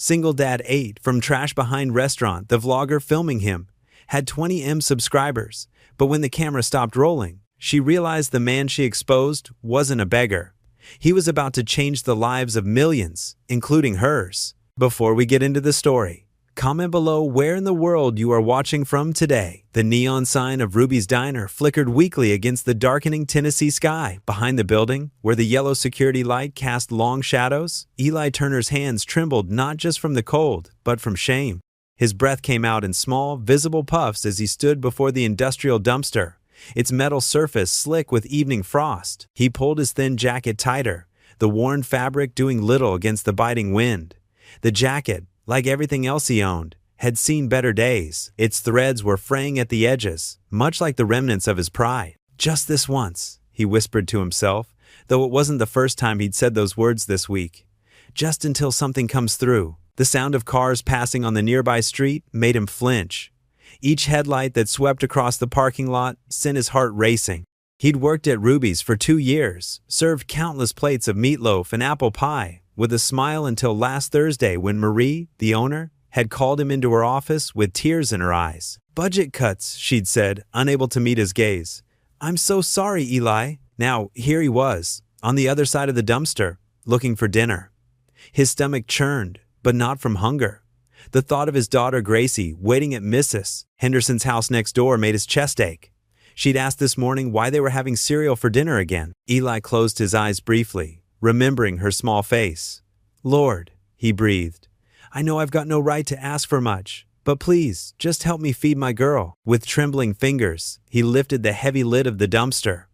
Single Dad 8 from Trash Behind Restaurant, the vlogger filming him, had 20M subscribers, but when the camera stopped rolling, she realized the man she exposed wasn't a beggar. He was about to change the lives of millions, including hers. Before we get into the story, comment below where in the world you are watching from today. The neon sign of Ruby's Diner flickered weakly against the darkening Tennessee sky. Behind the building, where the yellow security light cast long shadows, Eli Turner's hands trembled not just from the cold, but from shame. His breath came out in small, visible puffs as he stood before the industrial dumpster, its metal surface slick with evening frost. He pulled his thin jacket tighter, the worn fabric doing little against the biting wind. The jacket, like everything else he owned, had seen better days. Its threads were fraying at the edges, much like the remnants of his pride. "Just this once," he whispered to himself, though it wasn't the first time he'd said those words this week. Just until something comes through. The sound of cars passing on the nearby street made him flinch. Each headlight that swept across the parking lot sent his heart racing. He'd worked at Ruby's for 2 years, served countless plates of meatloaf and apple pie, with a smile until last Thursday when Marie, the owner, had called him into her office with tears in her eyes. "Budget cuts," she'd said, unable to meet his gaze. "I'm so sorry, Eli." Now, here he was, on the other side of the dumpster, looking for dinner. His stomach churned, but not from hunger. The thought of his daughter Gracie waiting at Mrs. Henderson's house next door made his chest ache. She'd asked this morning why they were having cereal for dinner again. Eli closed his eyes briefly, remembering her small face. "Lord," he breathed, "I know I've got no right to ask for much, but please, just help me feed my girl." With trembling fingers, he lifted the heavy lid of the dumpster.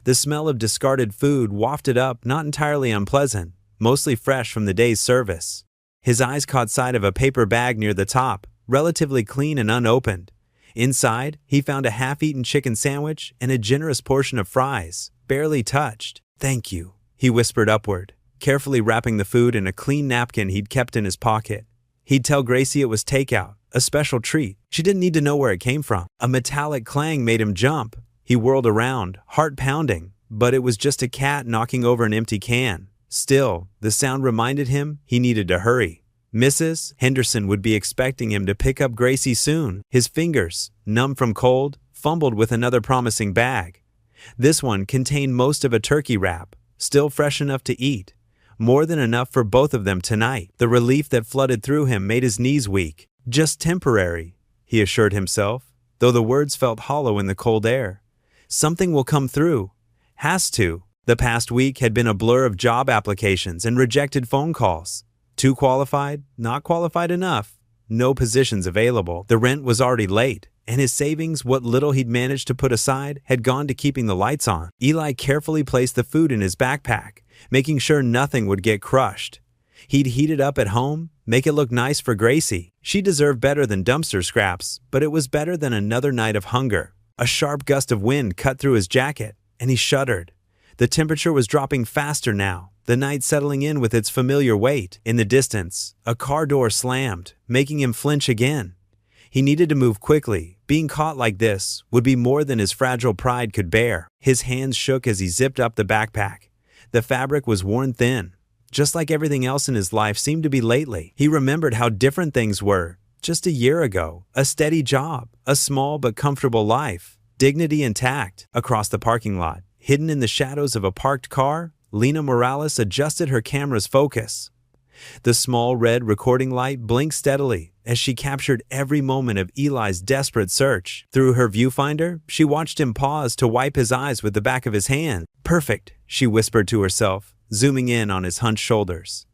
The smell of discarded food wafted up, not entirely unpleasant, mostly fresh from the day's service. His eyes caught sight of a paper bag near the top, relatively clean and unopened. Inside, he found a half-eaten chicken sandwich and a generous portion of fries, barely touched. "Thank you," he whispered upward, carefully wrapping the food in a clean napkin he'd kept in his pocket. He'd tell Gracie it was takeout, a special treat. She didn't need to know where it came from. A metallic clang made him jump. He whirled around, heart pounding, but it was just a cat knocking over an empty can. Still, the sound reminded him he needed to hurry. Mrs. Henderson would be expecting him to pick up Gracie soon. His fingers, numb from cold, fumbled with another promising bag. This one contained most of a turkey wrap, still fresh enough to eat. More than enough for both of them tonight. The relief that flooded through him made his knees weak. "Just temporary," he assured himself, though the words felt hollow in the cold air. "Something will come through. Has to." The past week had been a blur of job applications and rejected phone calls. Too qualified, not qualified enough, no positions available. The rent was already late, and his savings, what little he'd managed to put aside, had gone to keeping the lights on. Eli carefully placed the food in his backpack, making sure nothing would get crushed. He'd heat it up at home, make it look nice for Gracie. She deserved better than dumpster scraps, but it was better than another night of hunger. A sharp gust of wind cut through his jacket, and he shuddered. The temperature was dropping faster now, the night settling in with its familiar weight. In the distance, a car door slammed, making him flinch again. He needed to move quickly. Being caught like this would be more than his fragile pride could bear. His hands shook as he zipped up the backpack. The fabric was worn thin, just like everything else in his life seemed to be lately. He remembered how different things were just a year ago. A steady job, a small but comfortable life, dignity intact. Across the parking lot, hidden in the shadows of a parked car, Lena Morales adjusted her camera's focus. The small red recording light blinked steadily as she captured every moment of Eli's desperate search. Through her viewfinder, she watched him pause to wipe his eyes with the back of his hand. "Perfect," she whispered to herself, zooming in on his hunched shoulders.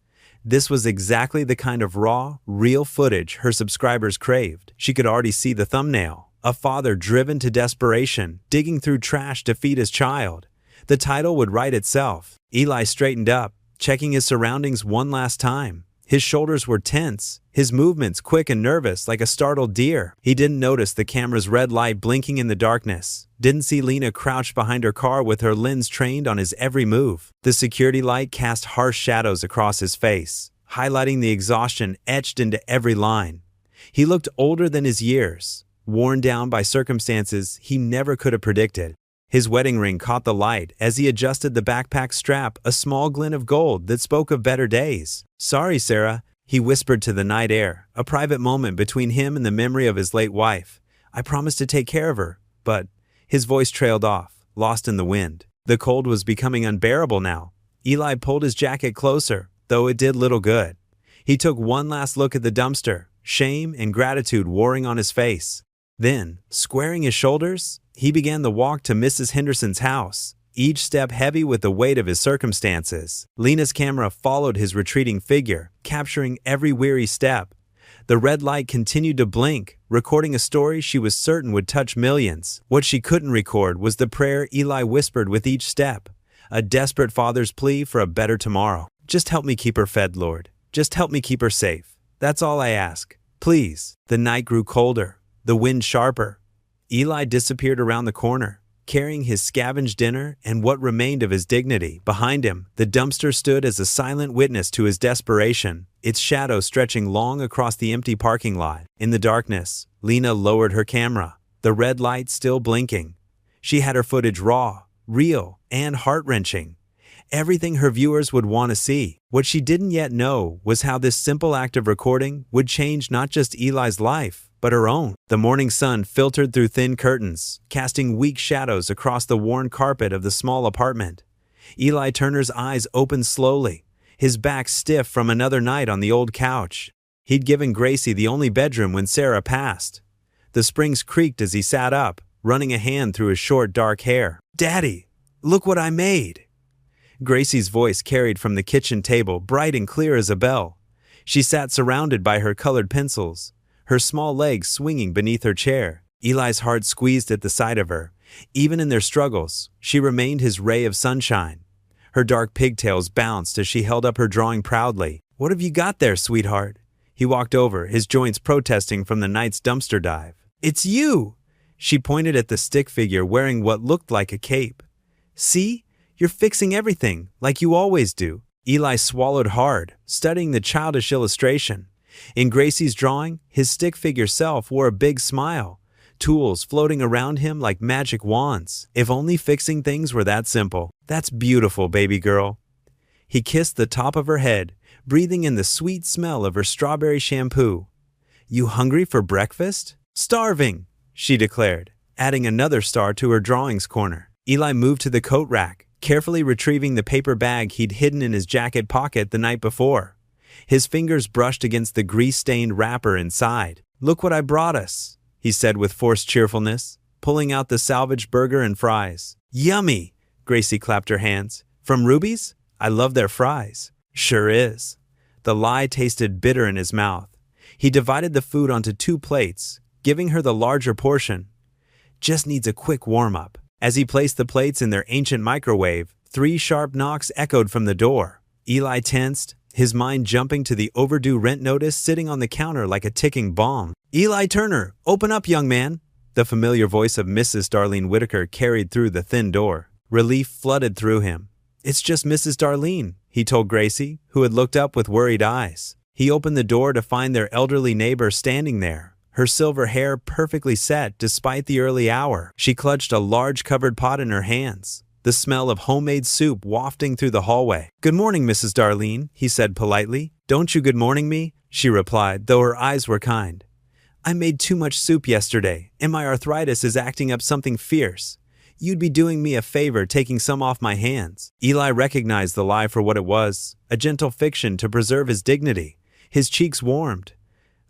This was exactly the kind of raw, real footage her subscribers craved. She could already see the thumbnail. A father driven to desperation, digging through trash to feed his child. The title would write itself. Eli straightened up, checking his surroundings one last time. His shoulders were tense, his movements quick and nervous like a startled deer. He didn't notice the camera's red light blinking in the darkness. Didn't see Lena crouched behind her car with her lens trained on his every move. The security light cast harsh shadows across his face, highlighting the exhaustion etched into every line. He looked older than his years, worn down by circumstances he never could have predicted. His wedding ring caught the light as he adjusted the backpack strap, a small glint of gold that spoke of better days. "Sorry, Sarah," He whispered to the night air, a private moment between him and the memory of his late wife. I promised to take care of her, but his voice trailed off, lost in the wind. The cold was becoming unbearable now. Eli pulled his jacket closer, though it did little good. He took one last look at the dumpster, shame and gratitude warring on his face. Then, squaring his shoulders, he began the walk to Mrs. Henderson's house, each step heavy with the weight of his circumstances. Lena's camera followed his retreating figure, capturing every weary step. The red light continued to blink, recording a story she was certain would touch millions. What she couldn't record was the prayer Eli whispered with each step, a desperate father's plea for a better tomorrow. Just help me keep her fed, Lord. Just help me keep her safe. That's all I ask. Please. The night grew colder, the wind sharper. Eli disappeared around the corner, carrying his scavenged dinner and what remained of his dignity. Behind him, the dumpster stood as a silent witness to his desperation, its shadow stretching long across the empty parking lot. In the darkness, Lena lowered her camera, the red light still blinking. She had her footage raw, real, and heart-wrenching. Everything her viewers would want to see. What she didn't yet know was how this simple act of recording would change not just Eli's life, but her own. The morning sun filtered through thin curtains, casting weak shadows across the worn carpet of the small apartment. Eli Turner's eyes opened slowly, his back stiff from another night on the old couch. He'd given Gracie the only bedroom when Sarah passed. The springs creaked as he sat up, running a hand through his short dark hair. "Daddy, look what I made!" Gracie's voice carried from the kitchen table, bright and clear as a bell. She sat surrounded by her colored pencils, her small legs swinging beneath her chair. Eli's heart squeezed at the sight of her. Even in their struggles, she remained his ray of sunshine. Her dark pigtails bounced as she held up her drawing proudly. "What have you got there, sweetheart?" He walked over, his joints protesting from the night's dumpster dive. "It's you!" She pointed at the stick figure wearing what looked like a cape. "See? You're fixing everything, like you always do." Eli swallowed hard, studying the childish illustration. In Gracie's drawing, his stick figure self wore a big smile, tools floating around him like magic wands. If only fixing things were that simple. "That's beautiful, baby girl." He kissed the top of her head, breathing in the sweet smell of her strawberry shampoo. "You hungry for breakfast?" "Starving," she declared, adding another star to her drawings corner. Eli moved to the coat rack, carefully retrieving the paper bag he'd hidden in his jacket pocket the night before. His fingers brushed against the grease-stained wrapper inside. "Look what I brought us," he said with forced cheerfulness, pulling out the salvaged burger and fries. "Yummy!" Gracie clapped her hands. "From Ruby's? I love their fries." "Sure is." The lie tasted bitter in his mouth. He divided the food onto 2 plates, giving her the larger portion. "Just needs a quick warm-up." As he placed the plates in their ancient microwave, 3 sharp knocks echoed from the door. Eli tensed, his mind jumping to the overdue rent notice sitting on the counter like a ticking bomb. "Eli Turner, open up, young man!" The familiar voice of Mrs. Darlene Whitaker carried through the thin door. Relief flooded through him. "It's just Mrs. Darlene," he told Gracie, who had looked up with worried eyes. He opened the door to find their elderly neighbor standing there, her silver hair perfectly set despite the early hour. She clutched a large covered pot in her hands, the smell of homemade soup wafting through the hallway. "Good morning, Mrs. Darlene," he said politely. "Don't you good morning me?" she replied, though her eyes were kind. "I made too much soup yesterday, and my arthritis is acting up something fierce. You'd be doing me a favor taking some off my hands." Eli recognized the lie for what it was, a gentle fiction to preserve his dignity. His cheeks warmed.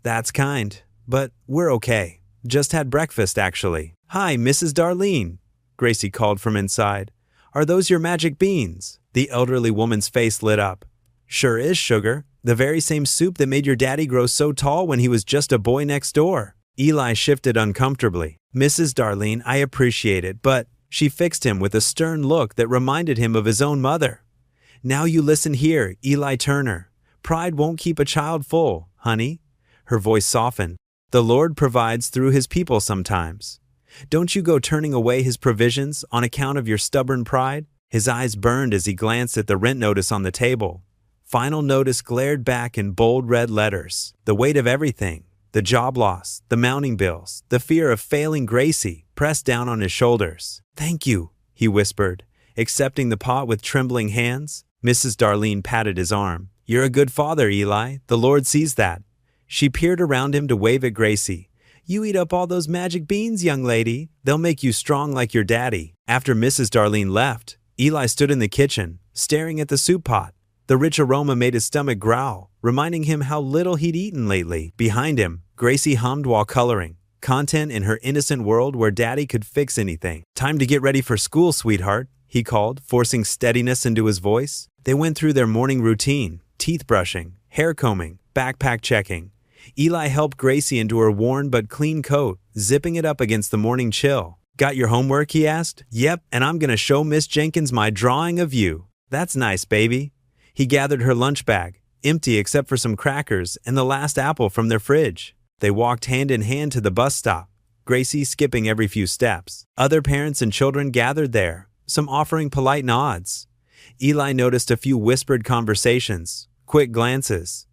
"That's kind. But we're okay. Just had breakfast, actually." "Hi, Mrs. Darlene," Gracie called from inside. "Are those your magic beans?" The elderly woman's face lit up. "Sure is, sugar. The very same soup that made your daddy grow so tall when he was just a boy next door." Eli shifted uncomfortably. "Mrs. Darlene, I appreciate it, but..." She fixed him with a stern look that reminded him of his own mother. "Now you listen here, Eli Turner. Pride won't keep a child full, honey." Her voice softened. "The Lord provides through his people sometimes. Don't you go turning away his provisions on account of your stubborn pride." His eyes burned as he glanced at the rent notice on the table. Final notice glared back in bold red letters. The weight of everything, the job loss, the mounting bills, the fear of failing Gracie, pressed down on his shoulders. "Thank you," he whispered, accepting the pot with trembling hands. Mrs. Darlene patted his arm. "You're a good father, Eli. The Lord sees that." She peered around him to wave at Gracie. "You eat up all those magic beans, young lady. They'll make you strong like your daddy." After Mrs. Darlene left, Eli stood in the kitchen, staring at the soup pot. The rich aroma made his stomach growl, reminding him how little he'd eaten lately. Behind him, Gracie hummed while coloring, content in her innocent world where Daddy could fix anything. "Time to get ready for school, sweetheart," he called, forcing steadiness into his voice. They went through their morning routine, teeth brushing, hair combing, backpack checking. Eli helped Gracie into her worn but clean coat, zipping it up against the morning chill. "Got your homework?" he asked. "Yep, and I'm gonna show Miss Jenkins my drawing of you." "That's nice, baby." He gathered her lunch bag, empty except for some crackers and the last apple from their fridge. They walked hand in hand to the bus stop, Gracie skipping every few steps. Other parents and children gathered there, some offering polite nods. Eli noticed a few whispered conversations, quick glances.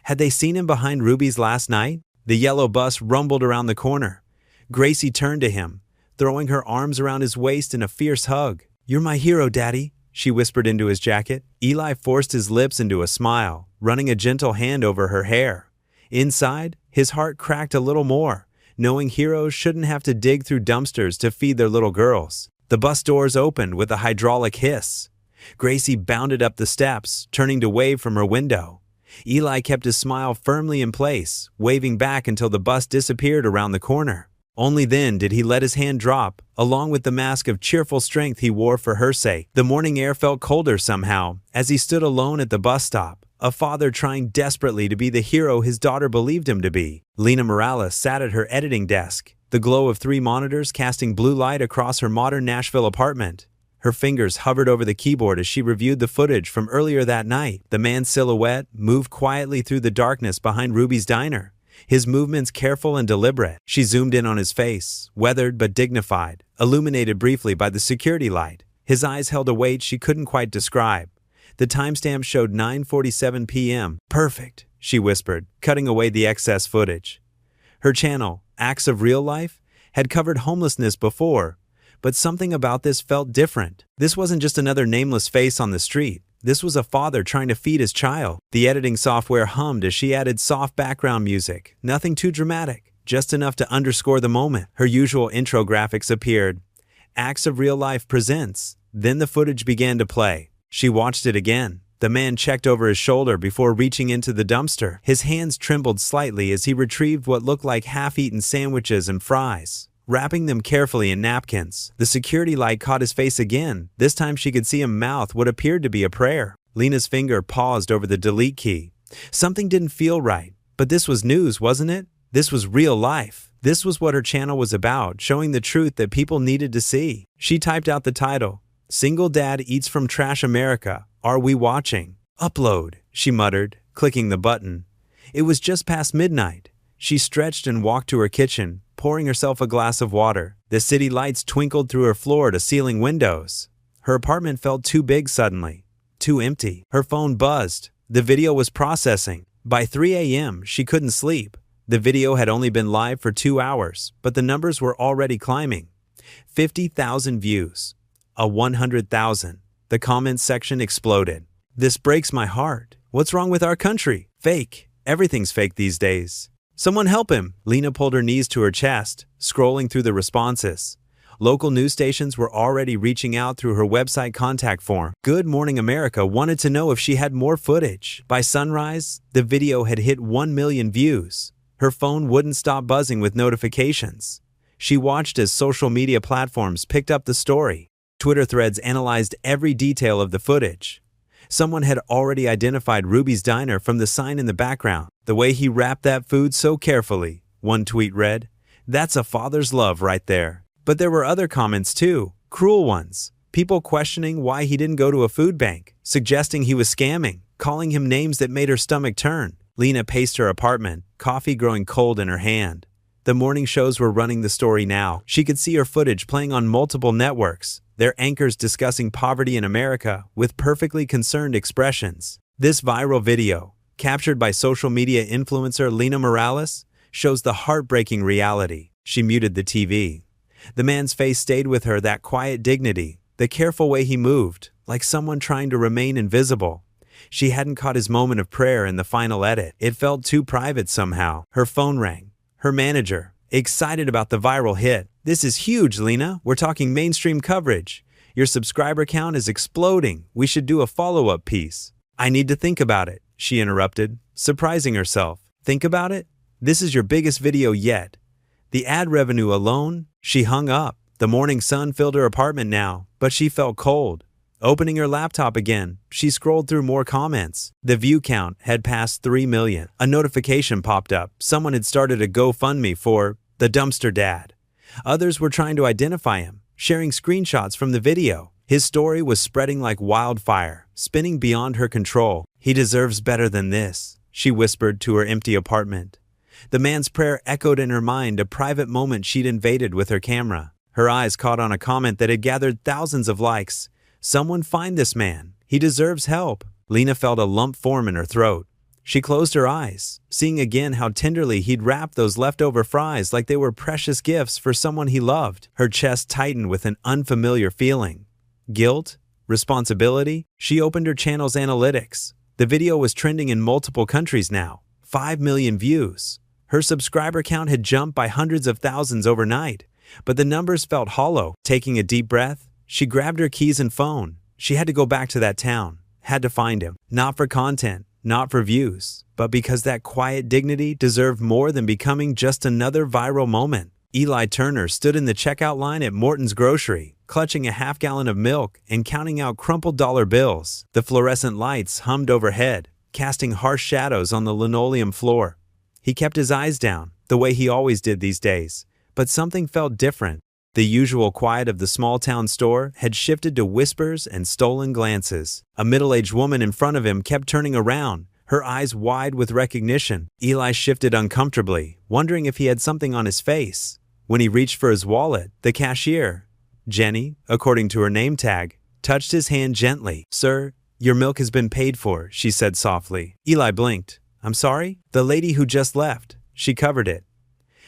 Had they seen him behind Ruby's last night? The yellow bus rumbled around the corner. Gracie turned to him, throwing her arms around his waist in a fierce hug. "You're my hero, Daddy," she whispered into his jacket. Eli forced his lips into a smile, running a gentle hand over her hair. Inside, his heart cracked a little more, knowing heroes shouldn't have to dig through dumpsters to feed their little girls. The bus doors opened with a hydraulic hiss. Gracie bounded up the steps, turning to wave from her window. Eli kept his smile firmly in place, waving back until the bus disappeared around the corner. Only then did he let his hand drop, along with the mask of cheerful strength he wore for her sake. The morning air felt colder somehow, as he stood alone at the bus stop, a father trying desperately to be the hero his daughter believed him to be. Lena Morales sat at her editing desk, the glow of 3 monitors casting blue light across her modern Nashville apartment. Her fingers hovered over the keyboard as she reviewed the footage from earlier that night. The man's silhouette moved quietly through the darkness behind Ruby's diner, his movements careful and deliberate. She zoomed in on his face, weathered but dignified, illuminated briefly by the security light. His eyes held a weight she couldn't quite describe. The timestamp showed 9:47 p.m. "Perfect," she whispered, cutting away the excess footage. Her channel, Acts of Real Life, had covered homelessness before, but something about this felt different. This wasn't just another nameless face on the street. This was a father trying to feed his child. The editing software hummed as she added soft background music. Nothing too dramatic, just enough to underscore the moment. Her usual intro graphics appeared. Acts of Real Life presents. Then the footage began to play. She watched it again. The man checked over his shoulder before reaching into the dumpster. His hands trembled slightly as he retrieved what looked like half-eaten sandwiches and fries, wrapping them carefully in napkins. The security light caught his face again. This time she could see him mouth what appeared to be a prayer. Lena's finger paused over the delete key. Something didn't feel right, but this was news, wasn't it? This was real life. This was what her channel was about, showing the truth that people needed to see. She typed out the title, "Single Dad Eats from Trash America. Are we watching?" "Upload," she muttered, clicking the button. It was just past midnight. She stretched and walked to her kitchen, pouring herself a glass of water. The city lights twinkled through her floor-to-ceiling windows. Her apartment felt too big suddenly, too empty. Her phone buzzed. The video was processing. By 3 a.m., she couldn't sleep. The video had only been live for 2 hours, but the numbers were already climbing. 50,000 views. 100,000. The comments section exploded. "This breaks my heart. What's wrong with our country? Fake. Everything's fake these days. Someone help him." Lena pulled her knees to her chest, scrolling through the responses. Local news stations were already reaching out through her website contact form. Good Morning America wanted to know if she had more footage. By sunrise, the video had hit 1 million views. Her phone wouldn't stop buzzing with notifications. She watched as social media platforms picked up the story. Twitter threads analyzed every detail of the footage. Someone had already identified Ruby's diner from the sign in the background. "The way he wrapped that food so carefully," one tweet read. "That's a father's love right there." But there were other comments too, cruel ones. People questioning why he didn't go to a food bank, suggesting he was scamming, calling him names that made her stomach turn. Lena paced her apartment, coffee growing cold in her hand. The morning shows were running the story now. She could see her footage playing on multiple networks, their anchors discussing poverty in America with perfectly concerned expressions. This viral video, captured by social media influencer Lena Morales, shows the heartbreaking reality. She muted the TV. The man's face stayed with her, that quiet dignity, the careful way he moved, like someone trying to remain invisible. She hadn't caught his moment of prayer in the final edit. It felt too private somehow. Her phone rang. Her manager, excited about the viral hit. "This is huge, Lena. We're talking mainstream coverage. Your subscriber count is exploding. We should do a follow-up piece." "I need to think about it," she interrupted, surprising herself. "Think about it? This is your biggest video yet. The ad revenue alone?" She hung up. The morning sun filled her apartment now, but she felt cold. Opening her laptop again, she scrolled through more comments. The view count had passed 3 million. A notification popped up. Someone had started a GoFundMe for the dumpster dad. Others were trying to identify him, sharing screenshots from the video. His story was spreading like wildfire, spinning beyond her control. "He deserves better than this," she whispered to her empty apartment. The man's prayer echoed in her mind, a private moment she'd invaded with her camera. Her eyes caught on a comment that had gathered thousands of likes. "Someone find this man. He deserves help." Lena felt a lump form in her throat. She closed her eyes, seeing again how tenderly he'd wrapped those leftover fries like they were precious gifts for someone he loved. Her chest tightened with an unfamiliar feeling. Guilt? Responsibility? She opened her channel's analytics. The video was trending in multiple countries now. 5 million views. Her subscriber count had jumped by hundreds of thousands overnight, but the numbers felt hollow. Taking a deep breath, she grabbed her keys and phone. She had to go back to that town, had to find him. Not for content, not for views, but because that quiet dignity deserved more than becoming just another viral moment. Eli Turner stood in the checkout line at Morton's Grocery, clutching a half-gallon of milk and counting out crumpled dollar bills. The fluorescent lights hummed overhead, casting harsh shadows on the linoleum floor. He kept his eyes down, the way he always did these days, but something felt different. The usual quiet of the small-town store had shifted to whispers and stolen glances. A middle-aged woman in front of him kept turning around, her eyes wide with recognition. Eli shifted uncomfortably, wondering if he had something on his face. When he reached for his wallet, the cashier, Jenny, according to her name tag, touched his hand gently. "Sir, your milk has been paid for," she said softly. Eli blinked. "I'm sorry?" "The lady who just left." She covered it.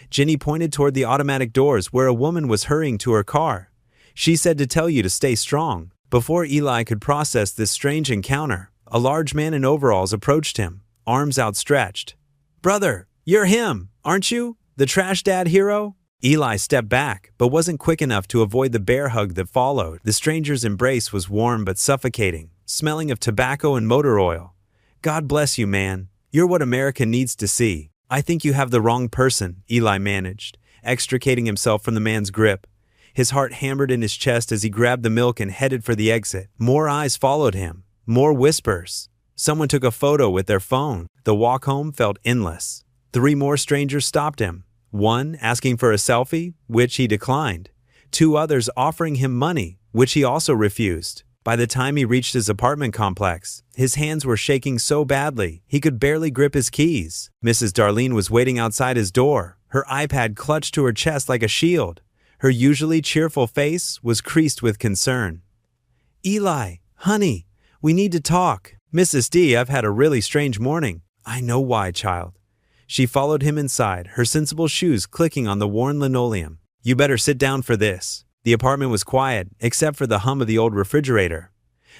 Jenny pointed toward the automatic doors where a woman was hurrying to her car. "She said to tell you to stay strong." Before Eli could process this strange encounter, a large man in overalls approached him, arms outstretched. "Brother, you're him, aren't you? The trash dad hero?" Eli stepped back, but wasn't quick enough to avoid the bear hug that followed. The stranger's embrace was warm but suffocating, smelling of tobacco and motor oil. "God bless you, man. You're what America needs to see." "I think you have the wrong person," Eli managed, extricating himself from the man's grip. His heart hammered in his chest as he grabbed the milk and headed for the exit. More eyes followed him, more whispers. Someone took a photo with their phone. The walk home felt endless. 3 more strangers stopped him. One asking for a selfie, which he declined. 2 others offering him money, which he also refused. By the time he reached his apartment complex, his hands were shaking so badly he could barely grip his keys. Mrs. Darlene was waiting outside his door, her iPad clutched to her chest like a shield. Her usually cheerful face was creased with concern. "Eli, honey, we need to talk." "Mrs. D, I've had a really strange morning." "I know why, child." She followed him inside, her sensible shoes clicking on the worn linoleum. "You better sit down for this." The apartment was quiet, except for the hum of the old refrigerator.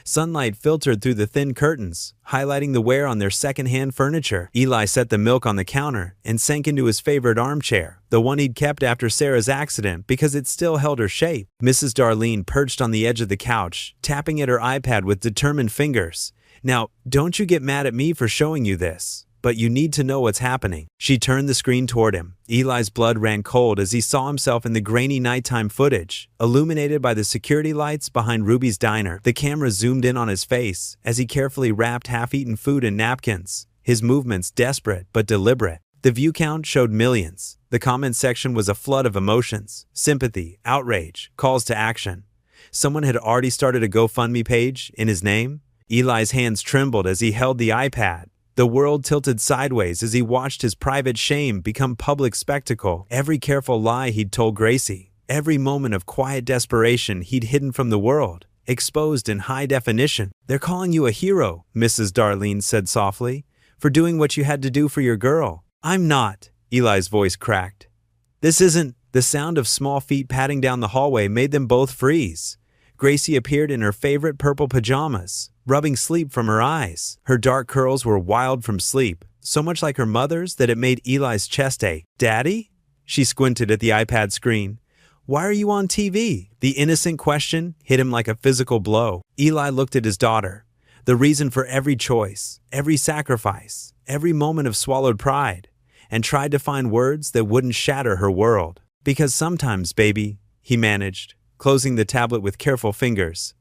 Sunlight filtered through the thin curtains, highlighting the wear on their second-hand furniture. Eli set the milk on the counter and sank into his favorite armchair, the one he'd kept after Sarah's accident because it still held her shape. Mrs. Darlene perched on the edge of the couch, tapping at her iPad with determined fingers. "Now, don't you get mad at me for showing you this, but you need to know what's happening." She turned the screen toward him. Eli's blood ran cold as he saw himself in the grainy nighttime footage, illuminated by the security lights behind Ruby's diner. The camera zoomed in on his face as he carefully wrapped half-eaten food in napkins, his movements desperate but deliberate. The view count showed millions. The comment section was a flood of emotions: sympathy, outrage, calls to action. Someone had already started a GoFundMe page in his name. Eli's hands trembled as he held the iPad. The world tilted sideways as he watched his private shame become public spectacle. Every careful lie he'd told Gracie, every moment of quiet desperation he'd hidden from the world, exposed in high definition. "They're calling you a hero," Mrs. Darlene said softly, "for doing what you had to do for your girl." "I'm not," Eli's voice cracked. "This isn't." The sound of small feet padding down the hallway made them both freeze. Gracie appeared in her favorite purple pajamas, rubbing sleep from her eyes. Her dark curls were wild from sleep, so much like her mother's that it made Eli's chest ache. "Daddy?" She squinted at the iPad screen. "Why are you on TV?" The innocent question hit him like a physical blow. Eli looked at his daughter. The reason for every choice, every sacrifice, every moment of swallowed pride, and tried to find words that wouldn't shatter her world. "Because sometimes, baby," he managed, closing the tablet with careful fingers,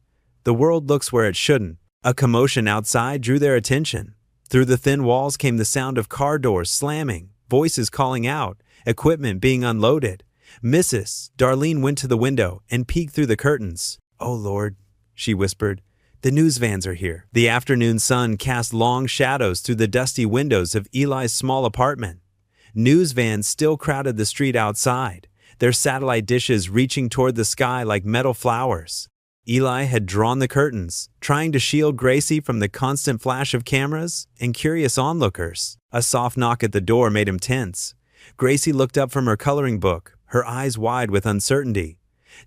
"the world looks where it shouldn't." A commotion outside drew their attention. Through the thin walls came the sound of car doors slamming, voices calling out, equipment being unloaded. Mrs. Darlene went to the window and peeked through the curtains. "Oh Lord," she whispered, "the news vans are here." The afternoon sun cast long shadows through the dusty windows of Eli's small apartment. News vans still crowded the street outside, their satellite dishes reaching toward the sky like metal flowers. Eli had drawn the curtains, trying to shield Gracie from the constant flash of cameras and curious onlookers. A soft knock at the door made him tense. Gracie looked up from her coloring book, her eyes wide with uncertainty.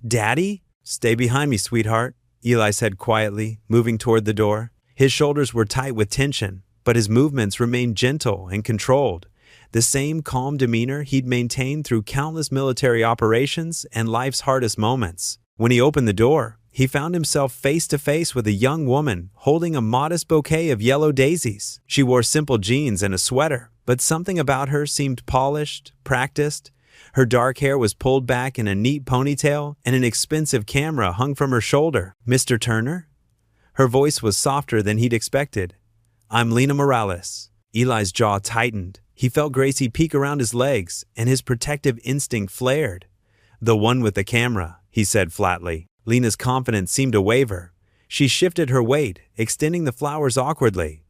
"Daddy?" "Stay behind me, sweetheart," Eli said quietly, moving toward the door. His shoulders were tight with tension, but his movements remained gentle and controlled. The same calm demeanor he'd maintained through countless military operations and life's hardest moments. When he opened the door, he found himself face to face with a young woman holding a modest bouquet of yellow daisies. She wore simple jeans and a sweater, but something about her seemed polished, practiced. Her dark hair was pulled back in a neat ponytail, and an expensive camera hung from her shoulder. "Mr. Turner?" Her voice was softer than he'd expected. "I'm Lena Morales." Eli's jaw tightened. He felt Gracie peek around his legs, and his protective instinct flared. "The one with the camera," he said flatly. Lena's confidence seemed to waver. She shifted her weight, extending the flowers awkwardly.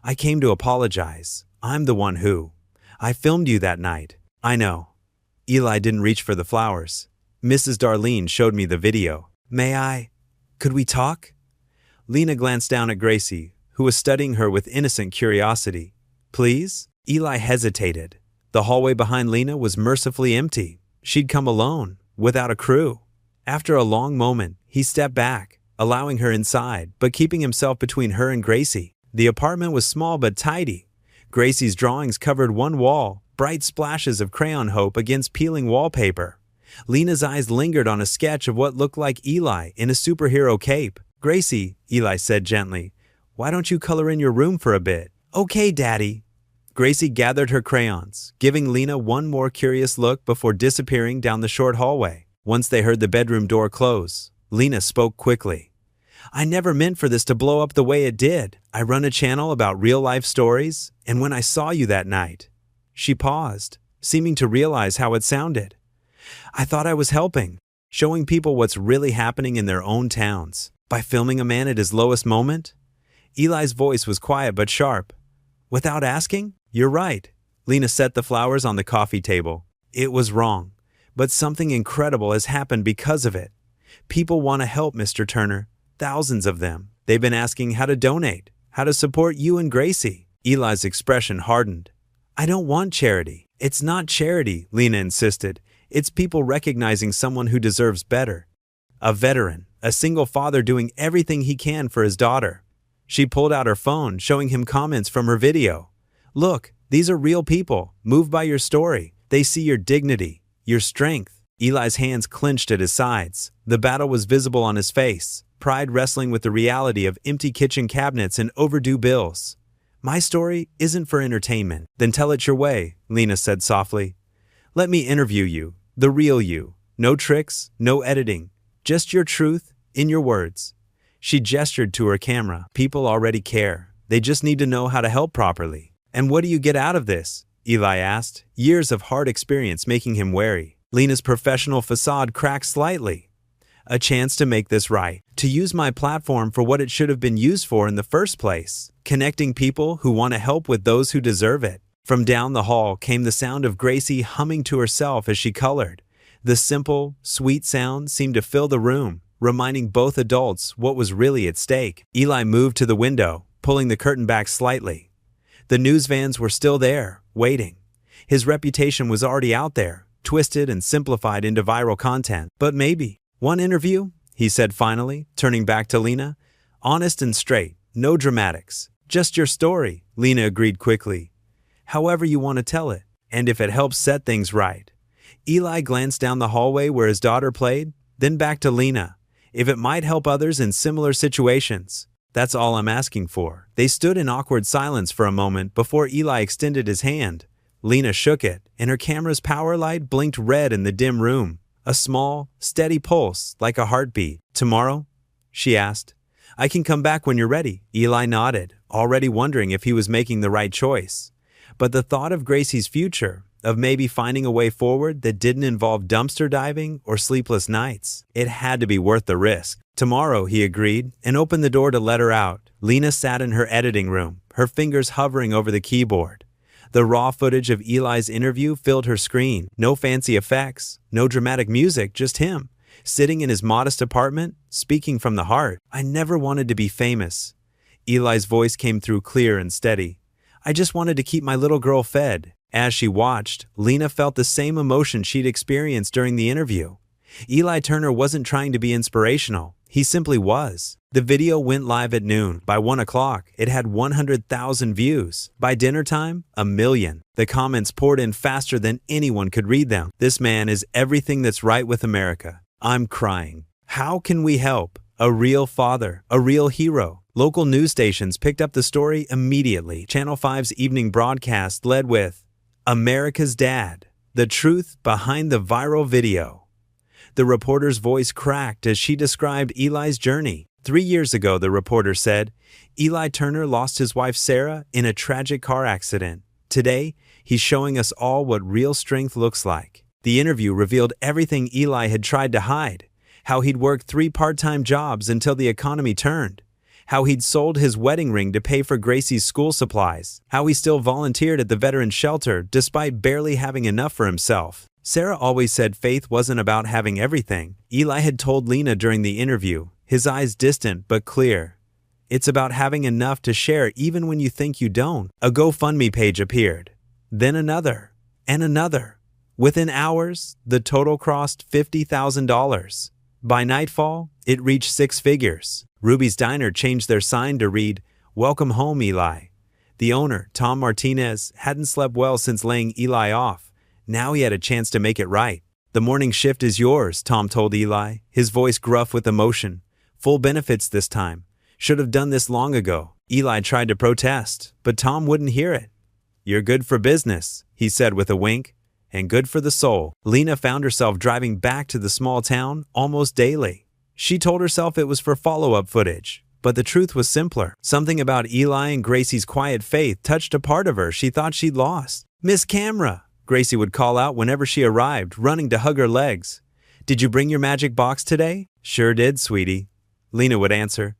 "I came to apologize. I'm the one who. I filmed you that night." "I know." Eli didn't reach for the flowers. "Mrs. Darlene showed me the video." "May I? Could we talk?" Lena glanced down at Gracie, who was studying her with innocent curiosity. "Please?" Eli hesitated. The hallway behind Lena was mercifully empty. She'd come alone, without a crew. After a long moment, he stepped back, allowing her inside, but keeping himself between her and Gracie. The apartment was small but tidy. Gracie's drawings covered one wall, bright splashes of crayon hope against peeling wallpaper. Lena's eyes lingered on a sketch of what looked like Eli in a superhero cape. "Gracie," Eli said gently, "why don't you color in your room for a bit?" "Okay, Daddy." Gracie gathered her crayons, giving Lena one more curious look before disappearing down the short hallway. Once they heard the bedroom door close, Lena spoke quickly. "I never meant for this to blow up the way it did. I run a channel about real-life stories, and when I saw you that night..." She paused, seeming to realize how it sounded. "I thought I was helping, showing people what's really happening in their own towns. By filming a man at his lowest moment?" Eli's voice was quiet but sharp. "Without asking? You're right." Lena set the flowers on the coffee table. "It was wrong, but something incredible has happened because of it. People want to help, Mr. Turner. Thousands of them. They've been asking how to donate, how to support you and Gracie." Eli's expression hardened. "I don't want charity." "It's not charity," Lena insisted. "It's people recognizing someone who deserves better. A veteran, a single father doing everything he can for his daughter." She pulled out her phone, showing him comments from her video. "Look, these are real people, moved by your story. They see your dignity, your strength." Eli's hands clenched at his sides. The battle was visible on his face, pride wrestling with the reality of empty kitchen cabinets and overdue bills. "My story isn't for entertainment." "Then tell it your way," Lena said softly. "Let me interview you, the real you. No tricks, no editing. Just your truth, in your words." She gestured to her camera. "People already care. They just need to know how to help properly." "And what do you get out of this?" Eli asked, years of hard experience making him wary. Lena's professional facade cracked slightly. "A chance to make this right. To use my platform for what it should have been used for in the first place. Connecting people who want to help with those who deserve it." From down the hall came the sound of Gracie humming to herself as she colored. The simple, sweet sound seemed to fill the room, reminding both adults what was really at stake. Eli moved to the window, pulling the curtain back slightly. The news vans were still there, waiting. His reputation was already out there, twisted and simplified into viral content. But maybe one interview, he said finally, turning back to Lena. Honest and straight, no dramatics. Just your story, Lena agreed quickly. However you want to tell it, and if it helps set things right. Eli glanced down the hallway where his daughter played, then back to Lena. If it might help others in similar situations, that's all I'm asking for. They stood in awkward silence for a moment before Eli extended his hand. Lena shook it, and her camera's power light blinked red in the dim room. A small, steady pulse, like a heartbeat. Tomorrow? She asked. I can come back when you're ready. Eli nodded, already wondering if he was making the right choice. But the thought of Gracie's future, of maybe finding a way forward that didn't involve dumpster diving or sleepless nights, it had to be worth the risk. Tomorrow, he agreed, and opened the door to let her out. Lena sat in her editing room, her fingers hovering over the keyboard. The raw footage of Eli's interview filled her screen. No fancy effects, no dramatic music, just him, sitting in his modest apartment, speaking from the heart. I never wanted to be famous. Eli's voice came through clear and steady. I just wanted to keep my little girl fed. As she watched, Lena felt the same emotion she'd experienced during the interview. Eli Turner wasn't trying to be inspirational. He simply was. The video went live at noon. By 1 o'clock, it had 100,000 views. By dinner time, 1 million. The comments poured in faster than anyone could read them. This man is everything that's right with America. I'm crying. How can we help? A real father, a real hero. Local news stations picked up the story immediately. Channel 5's evening broadcast led with, America's Dad, the truth behind the viral video. The reporter's voice cracked as she described Eli's journey. 3 years ago, the reporter said, Eli Turner lost his wife Sarah in a tragic car accident. Today, he's showing us all what real strength looks like. The interview revealed everything Eli had tried to hide. How he'd worked 3 part-time jobs until the economy turned. How he'd sold his wedding ring to pay for Gracie's school supplies. How he still volunteered at the veterans shelter despite barely having enough for himself. Sarah always said faith wasn't about having everything. Eli had told Lena during the interview, his eyes distant but clear. It's about having enough to share even when you think you don't. A GoFundMe page appeared. Then another. And another. Within hours, the total crossed $50,000. By nightfall, it reached 6 figures. Ruby's Diner changed their sign to read, Welcome home, Eli. The owner, Tom Martinez, hadn't slept well since laying Eli off. Now he had a chance to make it right. The morning shift is yours, Tom told Eli, his voice gruff with emotion. Full benefits this time. Should have done this long ago. Eli tried to protest, but Tom wouldn't hear it. You're good for business, he said with a wink, and good for the soul. Lena found herself driving back to the small town almost daily. She told herself it was for follow-up footage, but the truth was simpler. Something about Eli and Gracie's quiet faith touched a part of her she thought she'd lost. Miss Camera, Gracie would call out whenever she arrived, running to hug her legs. Did you bring your magic box today? Sure did, sweetie, Lena would answer.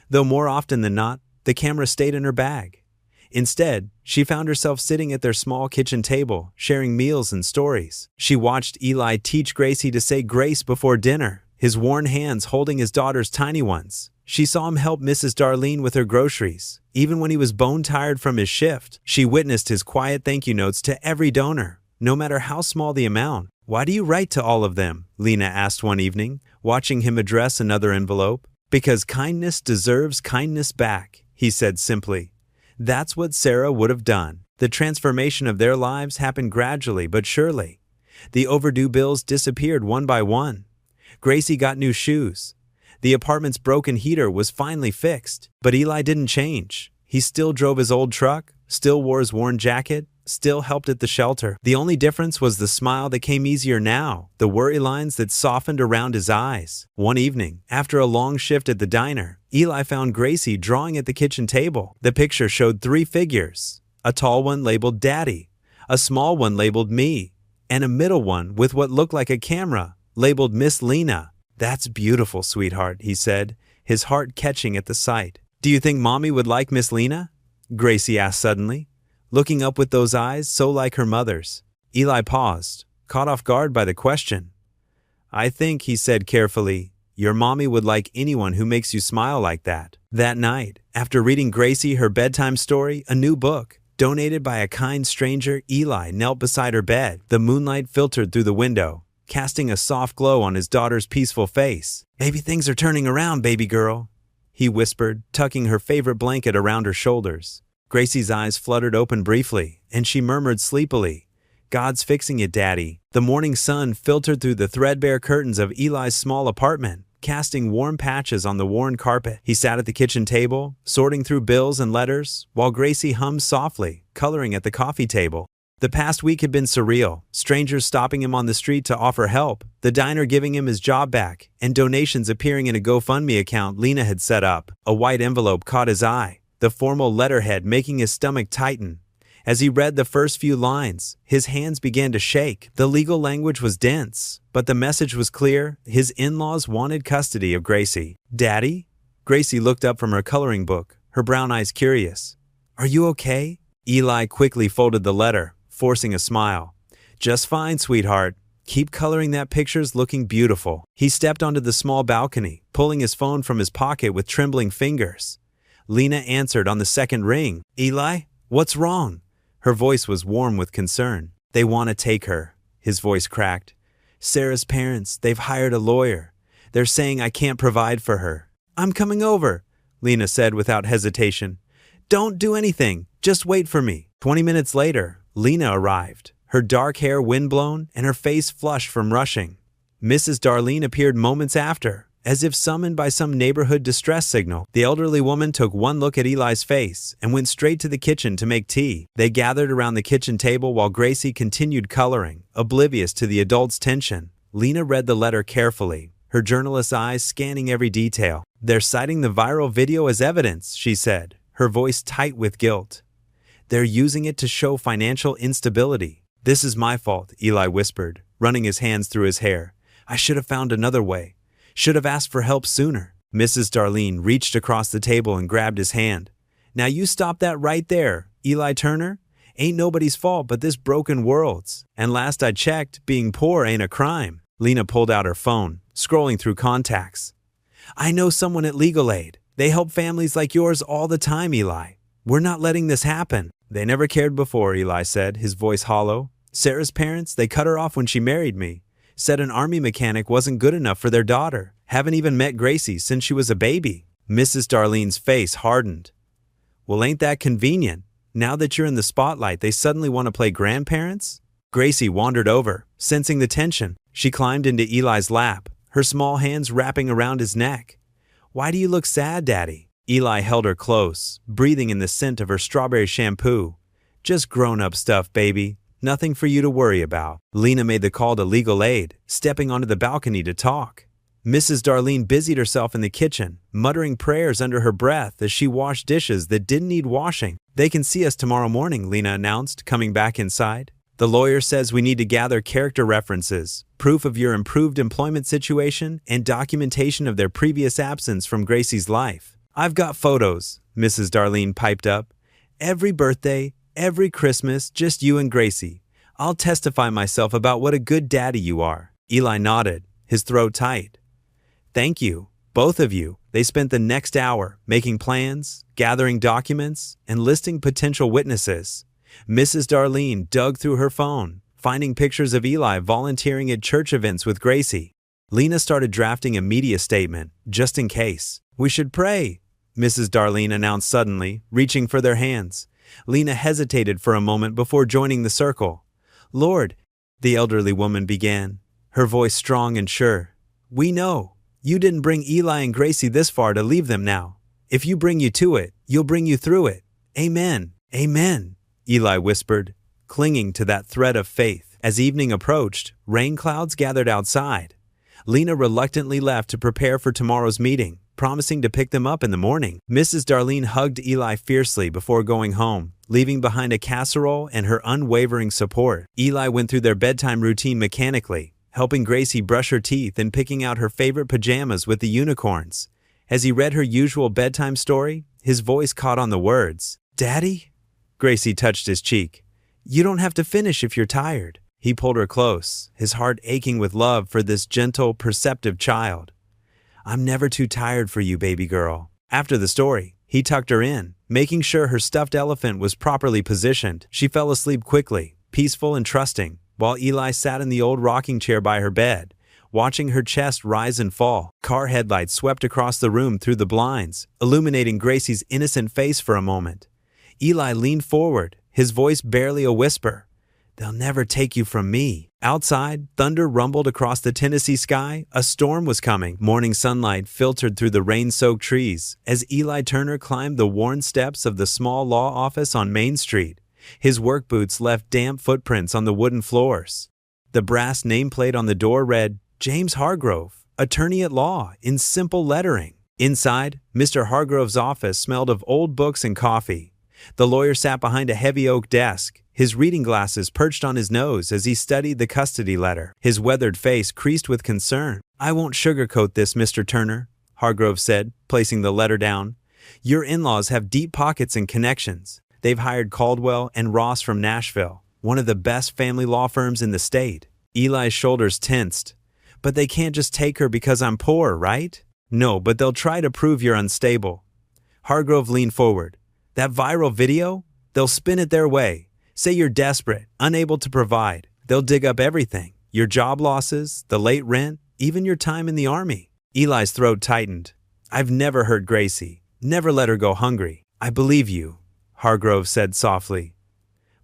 Though more often than not, the camera stayed in her bag. Instead, she found herself sitting at their small kitchen table, sharing meals and stories. She watched Eli teach Gracie to say grace before dinner, his worn hands holding his daughter's tiny ones. She saw him help Mrs. Darlene with her groceries. Even when he was bone-tired from his shift, she witnessed his quiet thank you notes to every donor, no matter how small the amount. Why do you write to all of them? Lena asked one evening, watching him address another envelope. Because kindness deserves kindness back, he said simply. That's what Sarah would have done. The transformation of their lives happened gradually but surely. The overdue bills disappeared one by one. Gracie got new shoes. The apartment's broken heater was finally fixed. But Eli didn't change. He still drove his old truck, still wore his worn jacket, still helped at the shelter. The only difference was the smile that came easier now, the worry lines that softened around his eyes. One evening, after a long shift at the diner, Eli found Gracie drawing at the kitchen table. The picture showed 3 figures, a tall one labeled Daddy, a small one labeled Me, and a middle one with what looked like a camera labeled Miss Lena. That's beautiful, sweetheart, he said, his heart catching at the sight. Do you think Mommy would like Miss Lena? Gracie asked suddenly, looking up with those eyes so like her mother's. Eli paused, caught off guard by the question. I think, he said carefully, your mommy would like anyone who makes you smile like that. That night, after reading Gracie her bedtime story, a new book, donated by a kind stranger, Eli knelt beside her bed. The moonlight filtered through the window. casting a soft glow on his daughter's peaceful face. "Maybe things are turning around, baby girl," he whispered, tucking her favorite blanket around her shoulders. Gracie's eyes fluttered open briefly, and she murmured sleepily, "God's fixing it, Daddy." The morning sun filtered through the threadbare curtains of Eli's small apartment, casting warm patches on the worn carpet. He sat at the kitchen table, sorting through bills and letters, while Gracie hummed softly, coloring at the coffee table. The past week had been surreal, strangers stopping him on the street to offer help, the diner giving him his job back, and donations appearing in a GoFundMe account Lena had set up. A white envelope caught his eye, the formal letterhead making his stomach tighten. As he read the first few lines, his hands began to shake. The legal language was dense, but the message was clear. His in-laws wanted custody of Gracie. "Daddy?" Gracie looked up from her coloring book, her brown eyes curious. "Are you okay?" Eli quickly folded the letter, forcing a smile. "Just fine, sweetheart. Keep coloring that picture's looking beautiful." He stepped onto the small balcony, pulling his phone from his pocket with trembling fingers. Lena answered on the second ring. "Eli, what's wrong?" Her voice was warm with concern. "They want to take her." His voice cracked. "Sarah's parents, they've hired a lawyer. They're saying I can't provide for her." "I'm coming over," Lena said without hesitation. "Don't do anything. Just wait for me." 20 minutes later, Lena arrived, her dark hair windblown and her face flushed from rushing. Mrs. Darlene appeared moments after, as if summoned by some neighborhood distress signal. The elderly woman took one look at Eli's face and went straight to the kitchen to make tea. They gathered around the kitchen table while Gracie continued coloring, oblivious to the adults' tension. Lena read the letter carefully, her journalist's eyes scanning every detail. "They're citing the viral video as evidence," she said, her voice tight with guilt. "They're using it to show financial instability." "This is my fault," Eli whispered, running his hands through his hair. "I should have found another way. Should have asked for help sooner." Mrs. Darlene reached across the table and grabbed his hand. "Now you stop that right there, Eli Turner. Ain't nobody's fault but this broken world's. And last I checked, being poor ain't a crime." Lena pulled out her phone, scrolling through contacts. "I know someone at Legal Aid. They help families like yours all the time, Eli. We're not letting this happen." "They never cared before," Eli said, his voice hollow. "Sarah's parents, they cut her off when she married me. Said an army mechanic wasn't good enough for their daughter. Haven't even met Gracie since she was a baby." Mrs. Darlene's face hardened. "Well, ain't that convenient? Now that you're in the spotlight, they suddenly want to play grandparents?" Gracie wandered over, sensing the tension. She climbed into Eli's lap, her small hands wrapping around his neck. "Why do you look sad, Daddy?" Eli held her close, breathing in the scent of her strawberry shampoo. "Just grown-up stuff, baby. Nothing for you to worry about." Lena made the call to Legal Aid, stepping onto the balcony to talk. Mrs. Darlene busied herself in the kitchen, muttering prayers under her breath as she washed dishes that didn't need washing. "They can see us tomorrow morning," Lena announced, coming back inside. "The lawyer says we need to gather character references, proof of your improved employment situation, and documentation of their previous absence from Gracie's life." "I've got photos," Mrs. Darlene piped up. "Every birthday, every Christmas, just you and Gracie. I'll testify myself about what a good daddy you are." Eli nodded, his throat tight. "Thank you, both of you." They spent the next hour making plans, gathering documents, and listing potential witnesses. Mrs. Darlene dug through her phone, finding pictures of Eli volunteering at church events with Gracie. Lena started drafting a media statement, just in case. "We should pray," Mrs. Darlene announced suddenly, reaching for their hands. Lena hesitated for a moment before joining the circle. "Lord," the elderly woman began, her voice strong and sure. "We know. You didn't bring Eli and Gracie this far to leave them now. If you bring you to it, you'll bring you through it. Amen. Amen," Eli whispered, clinging to that thread of faith. As evening approached, rain clouds gathered outside. Lena reluctantly left to prepare for tomorrow's meeting, promising to pick them up in the morning. Mrs. Darlene hugged Eli fiercely before going home, leaving behind a casserole and her unwavering support. Eli went through their bedtime routine mechanically, helping Gracie brush her teeth and picking out her favorite pajamas with the unicorns. As he read her usual bedtime story, his voice caught on the words, "Daddy?" Gracie touched his cheek. "You don't have to finish if you're tired." He pulled her close, his heart aching with love for this gentle, perceptive child. "I'm never too tired for you, baby girl." After the story, he tucked her in, making sure her stuffed elephant was properly positioned. She fell asleep quickly, peaceful and trusting, while Eli sat in the old rocking chair by her bed, watching her chest rise and fall. Car headlights swept across the room through the blinds, illuminating Gracie's innocent face for a moment. Eli leaned forward, his voice barely a whisper. "They'll never take you from me." Outside, thunder rumbled across the Tennessee sky. A storm was coming. Morning sunlight filtered through the rain-soaked trees as Eli Turner climbed the worn steps of the small law office on Main Street. His work boots left damp footprints on the wooden floors. The brass nameplate on the door read, "James Hargrove, Attorney at Law," in simple lettering. Inside, Mr. Hargrove's office smelled of old books and coffee. The lawyer sat behind a heavy oak desk, his reading glasses perched on his nose as he studied the custody letter. His weathered face creased with concern. "I won't sugarcoat this, Mr. Turner," Hargrove said, placing the letter down. "Your in-laws have deep pockets and connections. They've hired Caldwell and Ross from Nashville, one of the best family law firms in the state." Eli's shoulders tensed. "But they can't just take her because I'm poor, right?" "No, but they'll try to prove you're unstable." Hargrove leaned forward. "That viral video? They'll spin it their way. Say you're desperate, unable to provide. They'll dig up everything. Your job losses, the late rent, even your time in the army." Eli's throat tightened. "I've never hurt Gracie. Never let her go hungry." "I believe you," Hargrove said softly.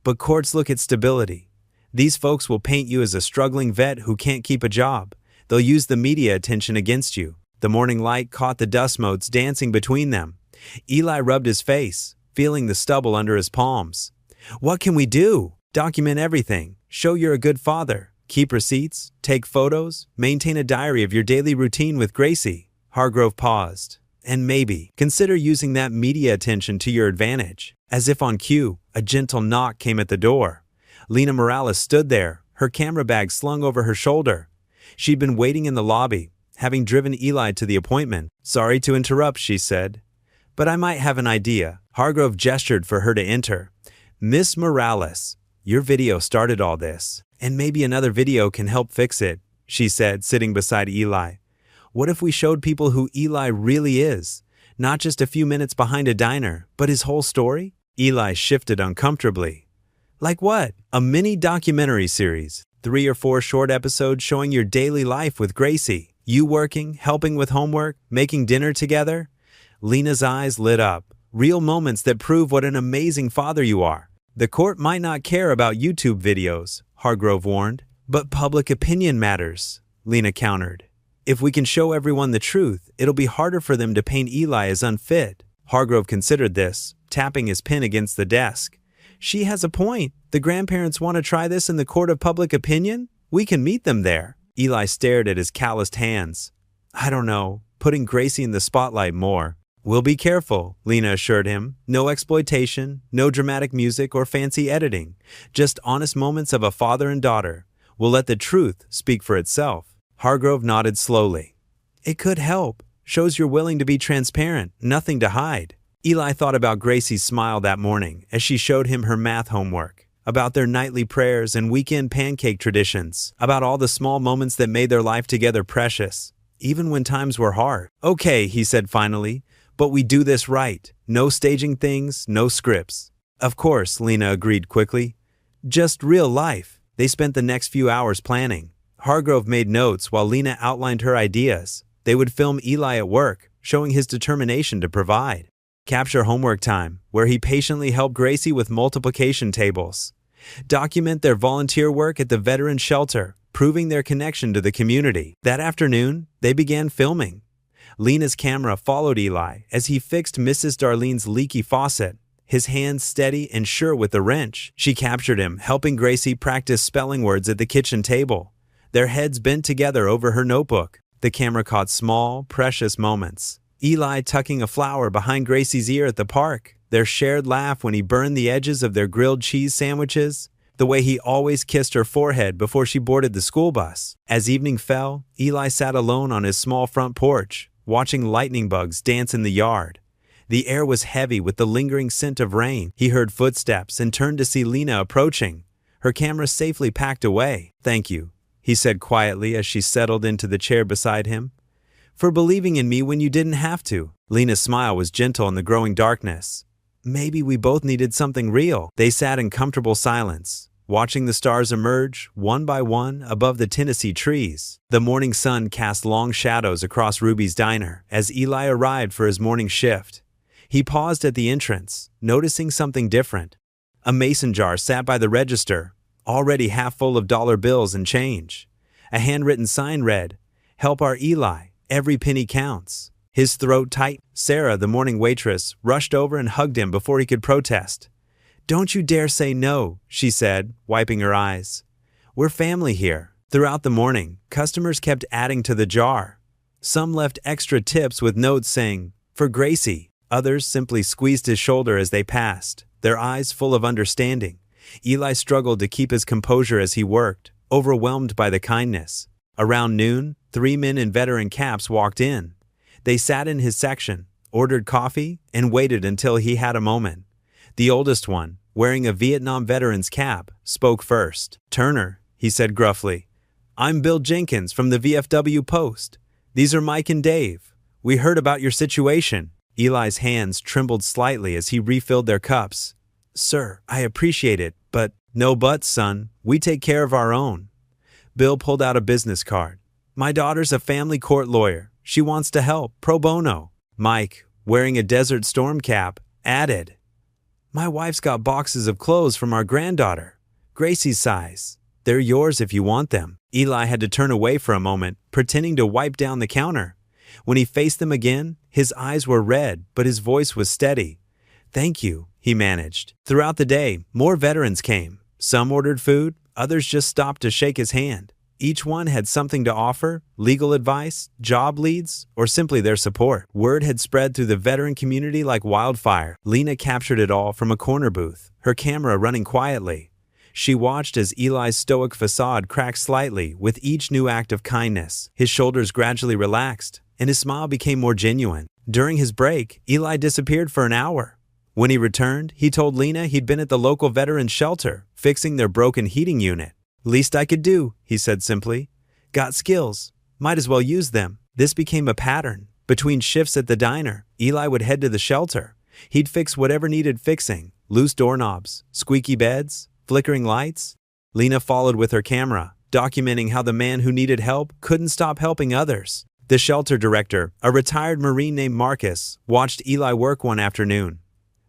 "But courts look at stability. These folks will paint you as a struggling vet who can't keep a job. They'll use the media attention against you." The morning light caught the dust motes dancing between them. Eli rubbed his face, feeling the stubble under his palms. "What can we do?" "Document everything. Show you're a good father. Keep receipts, take photos, maintain a diary of your daily routine with Gracie." Hargrove paused. "And maybe consider using that media attention to your advantage." As if on cue, a gentle knock came at the door. Lena Morales stood there, her camera bag slung over her shoulder. She'd been waiting in the lobby, having driven Eli to the appointment. "Sorry to interrupt," she said, "but I might have an idea." Hargrove gestured for her to enter. "Miss Morales, your video started all this, and maybe another video can help fix it," she said, sitting beside Eli. "What if we showed people who Eli really is? Not just a few minutes behind a diner, but his whole story?" Eli shifted uncomfortably. "Like what?" "A mini documentary series. 3 or 4 short episodes showing your daily life with Gracie. You working, helping with homework, making dinner together." Lena's eyes lit up. "Real moments that prove what an amazing father you are." "The court might not care about YouTube videos," Hargrove warned. "But public opinion matters," Lena countered. "If we can show everyone the truth, it'll be harder for them to paint Eli as unfit." Hargrove considered this, tapping his pen against the desk. "She has a point. The grandparents want to try this in the court of public opinion? We can meet them there." Eli stared at his calloused hands. "I don't know, putting Gracie in the spotlight more." "We'll be careful," Lena assured him. "No exploitation, no dramatic music or fancy editing. Just honest moments of a father and daughter. We'll let the truth speak for itself." Hargrove nodded slowly. "It could help. Shows you're willing to be transparent, nothing to hide." Eli thought about Gracie's smile that morning as she showed him her math homework, about their nightly prayers and weekend pancake traditions, about all the small moments that made their life together precious, even when times were hard. "Okay," he said finally, "but we do this right. No staging things, no scripts." "Of course," Lena agreed quickly. "Just real life." They spent the next few hours planning. Hargrove made notes while Lena outlined her ideas. They would film Eli at work, showing his determination to provide. Capture homework time, where he patiently helped Gracie with multiplication tables. Document their volunteer work at the veteran shelter, proving their connection to the community. That afternoon, they began filming. Lena's camera followed Eli as he fixed Mrs. Darlene's leaky faucet, his hands steady and sure with the wrench. She captured him, helping Gracie practice spelling words at the kitchen table, their heads bent together over her notebook. The camera caught small, precious moments. Eli tucking a flower behind Gracie's ear at the park, their shared laugh when he burned the edges of their grilled cheese sandwiches, the way he always kissed her forehead before she boarded the school bus. As evening fell, Eli sat alone on his small front porch, watching lightning bugs dance in the yard. The air was heavy with the lingering scent of rain. He heard footsteps and turned to see Lena approaching, her camera safely packed away. "Thank you," he said quietly as she settled into the chair beside him, "for believing in me when you didn't have to." Lena's smile was gentle in the growing darkness. "Maybe we both needed something real." They sat in comfortable silence, watching the stars emerge, one by one, above the Tennessee trees. The morning sun cast long shadows across Ruby's diner as Eli arrived for his morning shift. He paused at the entrance, noticing something different. A mason jar sat by the register, already half full of dollar bills and change. A handwritten sign read, "Help our Eli, every penny counts." His throat tight. Sarah, the morning waitress, rushed over and hugged him before he could protest. "Don't you dare say no," she said, wiping her eyes. "We're family here." Throughout the morning, customers kept adding to the jar. Some left extra tips with notes saying, "For Gracie." Others simply squeezed his shoulder as they passed, their eyes full of understanding. Eli struggled to keep his composure as he worked, overwhelmed by the kindness. Around noon, 3 men in veteran caps walked in. They sat in his section, ordered coffee, and waited until he had a moment. The oldest one, wearing a Vietnam veteran's cap, spoke first. "Turner," he said gruffly. "I'm Bill Jenkins from the VFW Post. These are Mike and Dave. We heard about your situation." Eli's hands trembled slightly as he refilled their cups. "Sir, I appreciate it, but..." "No buts, son. We take care of our own." Bill pulled out a business card. "My daughter's a family court lawyer. She wants to help, pro bono." Mike, wearing a Desert Storm cap, added, "My wife's got boxes of clothes from our granddaughter, Gracie's size. They're yours if you want them." Eli had to turn away for a moment, pretending to wipe down the counter. When he faced them again, his eyes were red, but his voice was steady. "Thank you," he managed. Throughout the day, more veterans came. Some ordered food, others just stopped to shake his hand. Each one had something to offer: legal advice, job leads, or simply their support. Word had spread through the veteran community like wildfire. Lena captured it all from a corner booth, her camera running quietly. She watched as Eli's stoic facade cracked slightly with each new act of kindness. His shoulders gradually relaxed, and his smile became more genuine. During his break, Eli disappeared for an hour. When he returned, he told Lena he'd been at the local veterans shelter, fixing their broken heating unit. "Least I could do," he said simply. "Got skills. Might as well use them." This became a pattern. Between shifts at the diner, Eli would head to the shelter. He'd fix whatever needed fixing: loose doorknobs, squeaky beds, flickering lights. Lena followed with her camera, documenting how the man who needed help couldn't stop helping others. The shelter director, a retired Marine named Marcus, watched Eli work one afternoon.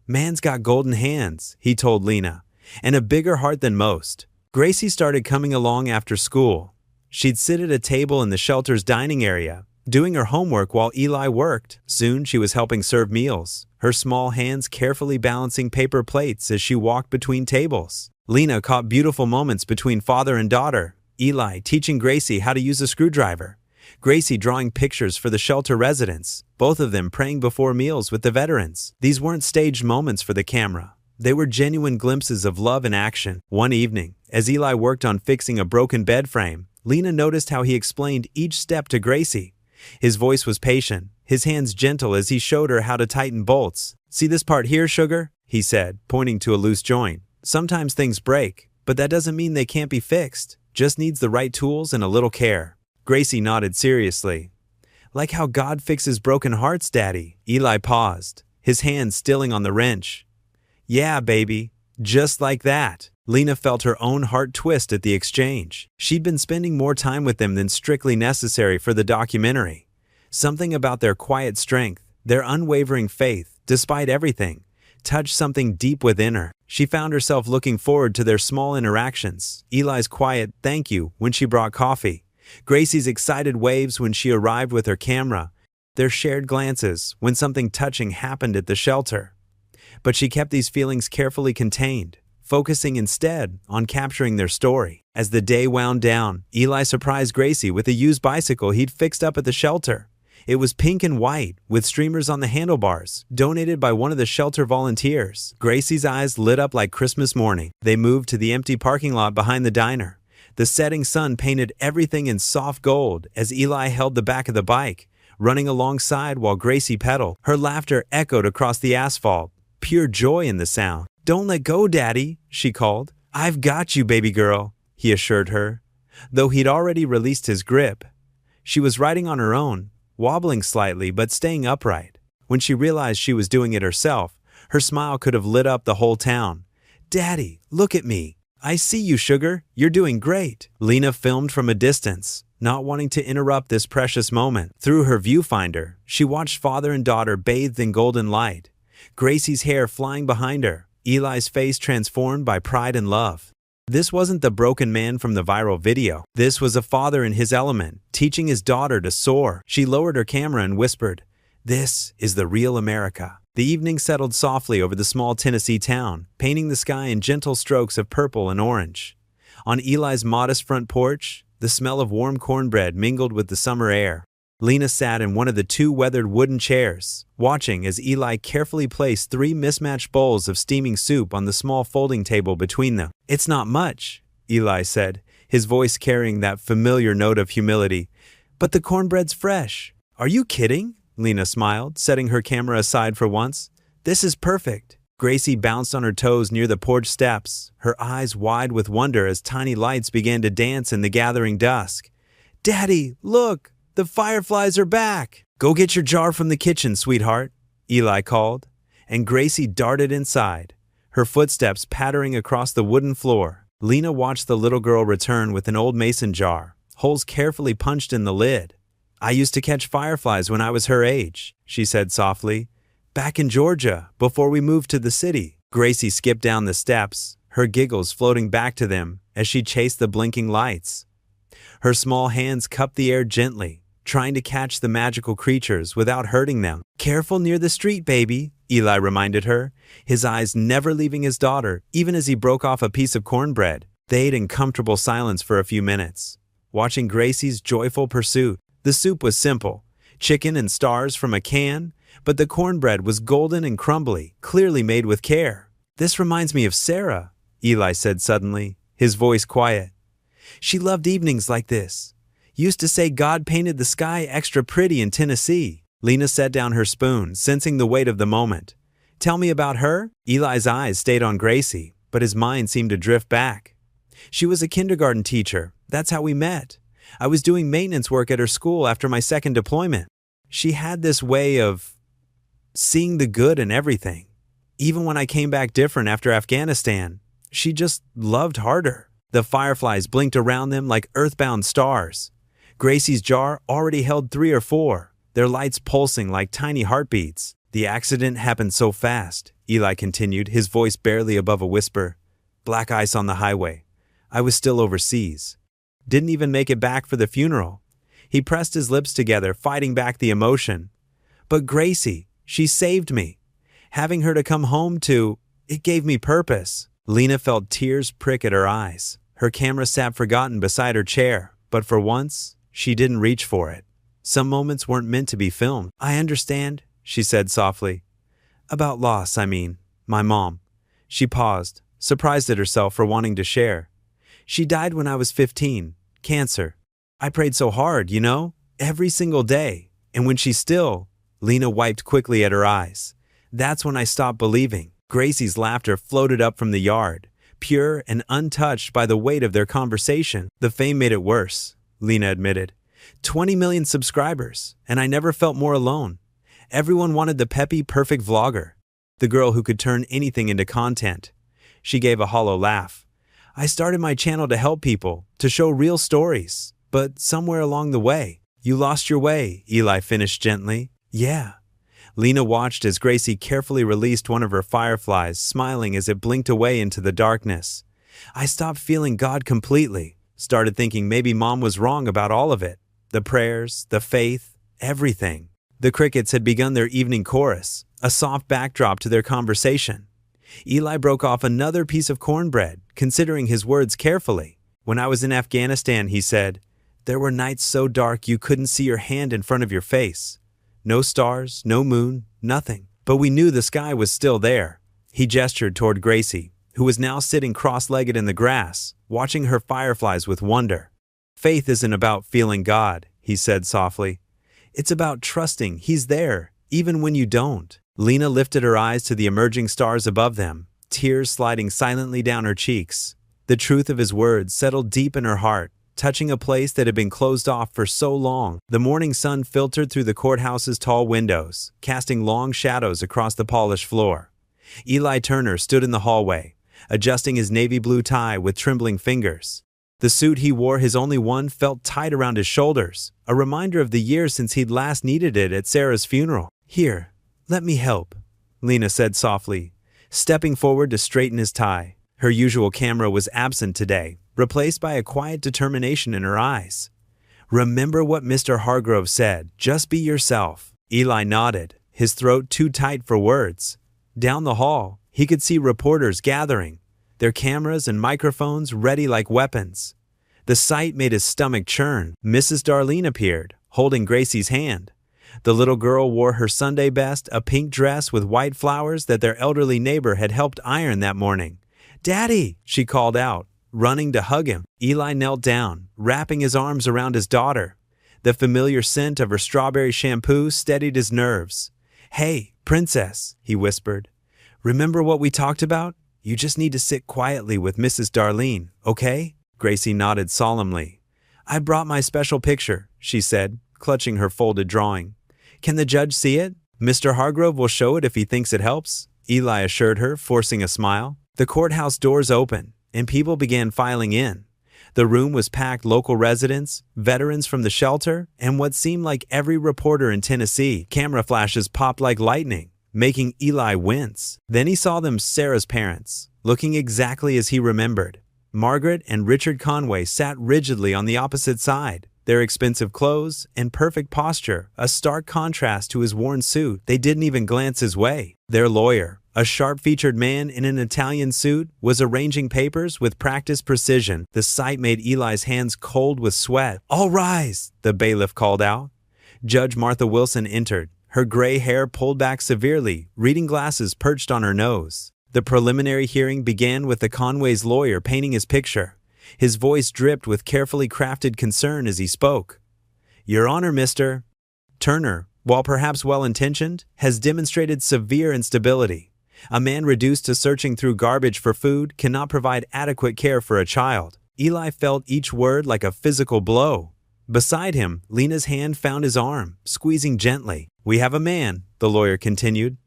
"Man's got golden hands," he told Lena, "and a bigger heart than most." Gracie started coming along after school. She'd sit at a table in the shelter's dining area, doing her homework while Eli worked. Soon she was helping serve meals, her small hands carefully balancing paper plates as she walked between tables. Lena caught beautiful moments between father and daughter, Eli teaching Gracie how to use a screwdriver, Gracie drawing pictures for the shelter residents, both of them praying before meals with the veterans. These weren't staged moments for the camera. They were genuine glimpses of love in action. One evening, as Eli worked on fixing a broken bed frame, Lena noticed how he explained each step to Gracie. His voice was patient, his hands gentle as he showed her how to tighten bolts. "See this part here, sugar?" he said, pointing to a loose joint. "Sometimes things break, but that doesn't mean they can't be fixed. Just needs the right tools and a little care." Gracie nodded seriously. "Like how God fixes broken hearts, Daddy." Eli paused, his hand stilling on the wrench. "Yeah, baby, just like that." Lena felt her own heart twist at the exchange. She'd been spending more time with them than strictly necessary for the documentary. Something about their quiet strength, their unwavering faith, despite everything, touched something deep within her. She found herself looking forward to their small interactions. Eli's quiet "thank you" when she brought coffee, Gracie's excited waves when she arrived with her camera, their shared glances when something touching happened at the shelter. But she kept these feelings carefully contained, focusing instead on capturing their story. As the day wound down, Eli surprised Gracie with a used bicycle he'd fixed up at the shelter. It was pink and white, with streamers on the handlebars, donated by one of the shelter volunteers. Gracie's eyes lit up like Christmas morning. They moved to the empty parking lot behind the diner. The setting sun painted everything in soft gold as Eli held the back of the bike, running alongside while Gracie pedaled. Her laughter echoed across the asphalt, pure joy in the sound. "Don't let go, Daddy," she called. "I've got you, baby girl," he assured her, though he'd already released his grip. She was riding on her own, wobbling slightly but staying upright. When she realized she was doing it herself, her smile could have lit up the whole town. "Daddy, look at me. I see you, sugar. You're doing great. Lena filmed from a distance, not wanting to interrupt this precious moment. Through her viewfinder, she watched father and daughter bathed in golden light, Gracie's hair flying behind her, Eli's face transformed by pride and love. This wasn't the broken man from the viral video. This was a father in his element, teaching his daughter to soar. She lowered her camera and whispered, "This is the real America." The evening settled softly over the small Tennessee town, painting the sky in gentle strokes of purple and orange. On Eli's modest front porch, the smell of warm cornbread mingled with the summer air. Lena sat in one of the two weathered wooden chairs, watching as Eli carefully placed 3 mismatched bowls of steaming soup on the small folding table between them. "It's not much," Eli said, his voice carrying that familiar note of humility, "but the cornbread's fresh." "Are you kidding?" Lena smiled, setting her camera aside for once. "This is perfect." Gracie bounced on her toes near the porch steps, her eyes wide with wonder as tiny lights began to dance in the gathering dusk. "Daddy, look! The fireflies are back!" "Go get your jar from the kitchen, sweetheart," Eli called, and Gracie darted inside, her footsteps pattering across the wooden floor. Lena watched the little girl return with an old mason jar, holes carefully punched in the lid. "I used to catch fireflies when I was her age," she said softly, "back in Georgia, before we moved to the city." Gracie skipped down the steps, her giggles floating back to them as she chased the blinking lights. Her small hands cupped the air gently, trying to catch the magical creatures without hurting them. "Careful near the street, baby," Eli reminded her, his eyes never leaving his daughter, even as he broke off a piece of cornbread. They ate in comfortable silence for a few minutes, watching Gracie's joyful pursuit. The soup was simple, chicken and stars from a can, but the cornbread was golden and crumbly, clearly made with care. "This reminds me of Sarah," Eli said suddenly, his voice quiet. "She loved evenings like this. Used to say God painted the sky extra pretty in Tennessee." Lena set down her spoon, sensing the weight of the moment. "Tell me about her?" Eli's eyes stayed on Gracie, but his mind seemed to drift back. "She was a kindergarten teacher. That's how we met. I was doing maintenance work at her school after my second deployment. She had this way of seeing the good in everything. Even when I came back different after Afghanistan, she just loved harder." The fireflies blinked around them like earthbound stars. Gracie's jar already held 3 or 4, their lights pulsing like tiny heartbeats. "The accident happened so fast," Eli continued, his voice barely above a whisper. "Black ice on the highway. I was still overseas. Didn't even make it back for the funeral." He pressed his lips together, fighting back the emotion. "But Gracie, she saved me. Having her to come home to, it gave me purpose." Lena felt tears prick at her eyes. Her camera sat forgotten beside her chair, but for once, she didn't reach for it. Some moments weren't meant to be filmed. "I understand," she said softly. "About loss, I mean. My mom." She paused, surprised at herself for wanting to share. "She died when I was 15, cancer. I prayed so hard, every single day. And when she's still," Lena wiped quickly at her eyes. "That's when I stopped believing." Gracie's laughter floated up from the yard, pure and untouched by the weight of their conversation. "The fame made it worse," Lena admitted. 20 million subscribers, and I never felt more alone. Everyone wanted the peppy, perfect vlogger, the girl who could turn anything into content." She gave a hollow laugh. "I started my channel to help people, to show real stories, but somewhere along the way, you lost your way," Eli finished gently. "Yeah." Lena watched as Gracie carefully released one of her fireflies, smiling as it blinked away into the darkness. "I stopped feeling God completely. Started thinking maybe Mom was wrong about all of it. The prayers, the faith, everything." The crickets had begun their evening chorus, a soft backdrop to their conversation. Eli broke off another piece of cornbread, considering his words carefully. "When I was in Afghanistan," he said, "there were nights so dark you couldn't see your hand in front of your face. No stars, no moon, nothing. But we knew the sky was still there." He gestured toward Gracie, who was now sitting cross-legged in the grass, watching her fireflies with wonder. "Faith isn't about feeling God," he said softly. "It's about trusting He's there, even when you don't." Lena lifted her eyes to the emerging stars above them, tears sliding silently down her cheeks. The truth of his words settled deep in her heart, touching a place that had been closed off for so long. The morning sun filtered through the courthouse's tall windows, casting long shadows across the polished floor. Eli Turner stood in the hallway, adjusting his navy blue tie with trembling fingers. The suit he wore, his only one, felt tight around his shoulders, a reminder of the years since he'd last needed it at Sarah's funeral. "Here, let me help," Lena said softly, stepping forward to straighten his tie. Her usual camera was absent today, replaced by a quiet determination in her eyes. "Remember what Mr. Hargrove said, just be yourself." Eli nodded, his throat too tight for words. Down the hall, he could see reporters gathering, their cameras and microphones ready like weapons. The sight made his stomach churn. Mrs. Darlene appeared, holding Gracie's hand. The little girl wore her Sunday best, a pink dress with white flowers that their elderly neighbor had helped iron that morning. "Daddy!" she called out, running to hug him. Eli knelt down, wrapping his arms around his daughter. The familiar scent of her strawberry shampoo steadied his nerves. "Hey, princess," he whispered. "Remember what we talked about? You just need to sit quietly with Mrs. Darlene, okay?" Gracie nodded solemnly. "I brought my special picture," she said, clutching her folded drawing. "Can the judge see it? Mr. Hargrove will show it if he thinks it helps," Eli assured her, forcing a smile. The courthouse doors opened, and people began filing in. The room was packed: local residents, veterans from the shelter, and what seemed like every reporter in Tennessee. Camera flashes popped like lightning, making Eli wince. Then he saw them: Sarah's parents, looking exactly as he remembered. Margaret and Richard Conway sat rigidly on the opposite side, their expensive clothes and perfect posture a stark contrast to his worn suit. They didn't even glance his way. Their lawyer, a sharp-featured man in an Italian suit, was arranging papers with practiced precision. The sight made Eli's hands cold with sweat. "All rise," the bailiff called out. Judge Martha Wilson entered, her gray hair pulled back severely, reading glasses perched on her nose. The preliminary hearing began with the Conway's lawyer painting his picture. His voice dripped with carefully crafted concern as he spoke. "Your Honor, Mr. Turner, while perhaps well-intentioned, has demonstrated severe instability. A man reduced to searching through garbage for food cannot provide adequate care for a child." Eli felt each word like a physical blow. Beside him, Lena's hand found his arm, squeezing gently. "We have a man," the lawyer continued,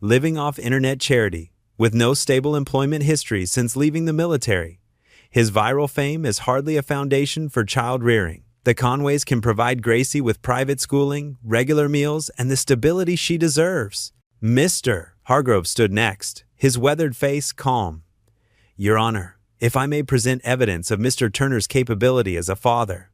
"living off internet charity, with no stable employment history since leaving the military. His viral fame is hardly a foundation for child rearing. The Conways can provide Gracie with private schooling, regular meals, and the stability she deserves." Mr. Hargrove stood next, his weathered face calm. "Your Honor, if I may present evidence of Mr. Turner's capability as a father."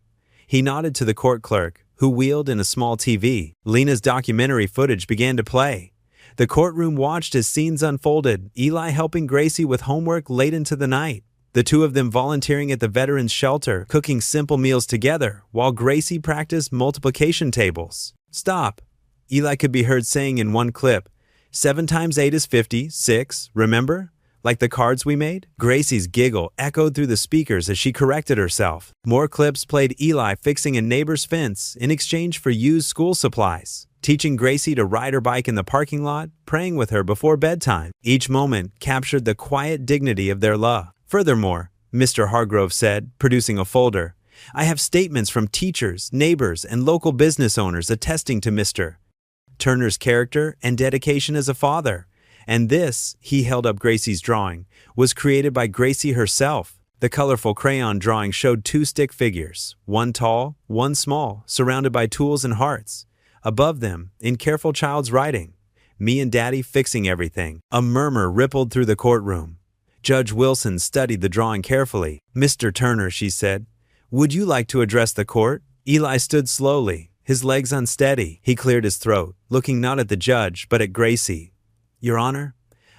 He nodded to the court clerk, who wheeled in a small TV. Lena's documentary footage began to play. The courtroom watched as scenes unfolded, Eli helping Gracie with homework late into the night, the two of them volunteering at the veterans' shelter, cooking simple meals together, while Gracie practiced multiplication tables. "Stop," Eli could be heard saying in one clip. 7 times 8 is 50, 6, remember? Like the cards we made? Gracie's giggle echoed through the speakers as she corrected herself. More clips played Eli fixing a neighbor's fence in exchange for used school supplies, teaching Gracie to ride her bike in the parking lot, praying with her before bedtime. Each moment captured the quiet dignity of their love. "Furthermore," Mr. Hargrove said, producing a folder, "I have statements from teachers, neighbors, and local business owners attesting to Mr. Turner's character and dedication as a father. And this," he held up Gracie's drawing, "was created by Gracie herself." The colorful crayon drawing showed 2 stick figures, one tall, one small, surrounded by tools and hearts. Above them, in careful child's writing, "Me and Daddy fixing everything." A murmur rippled through the courtroom. Judge Wilson studied the drawing carefully. "Mr. Turner," she said, "would you like to address the court?" Eli stood slowly, his legs unsteady. He cleared his throat, looking not at the judge, but at Gracie. "Your Honor,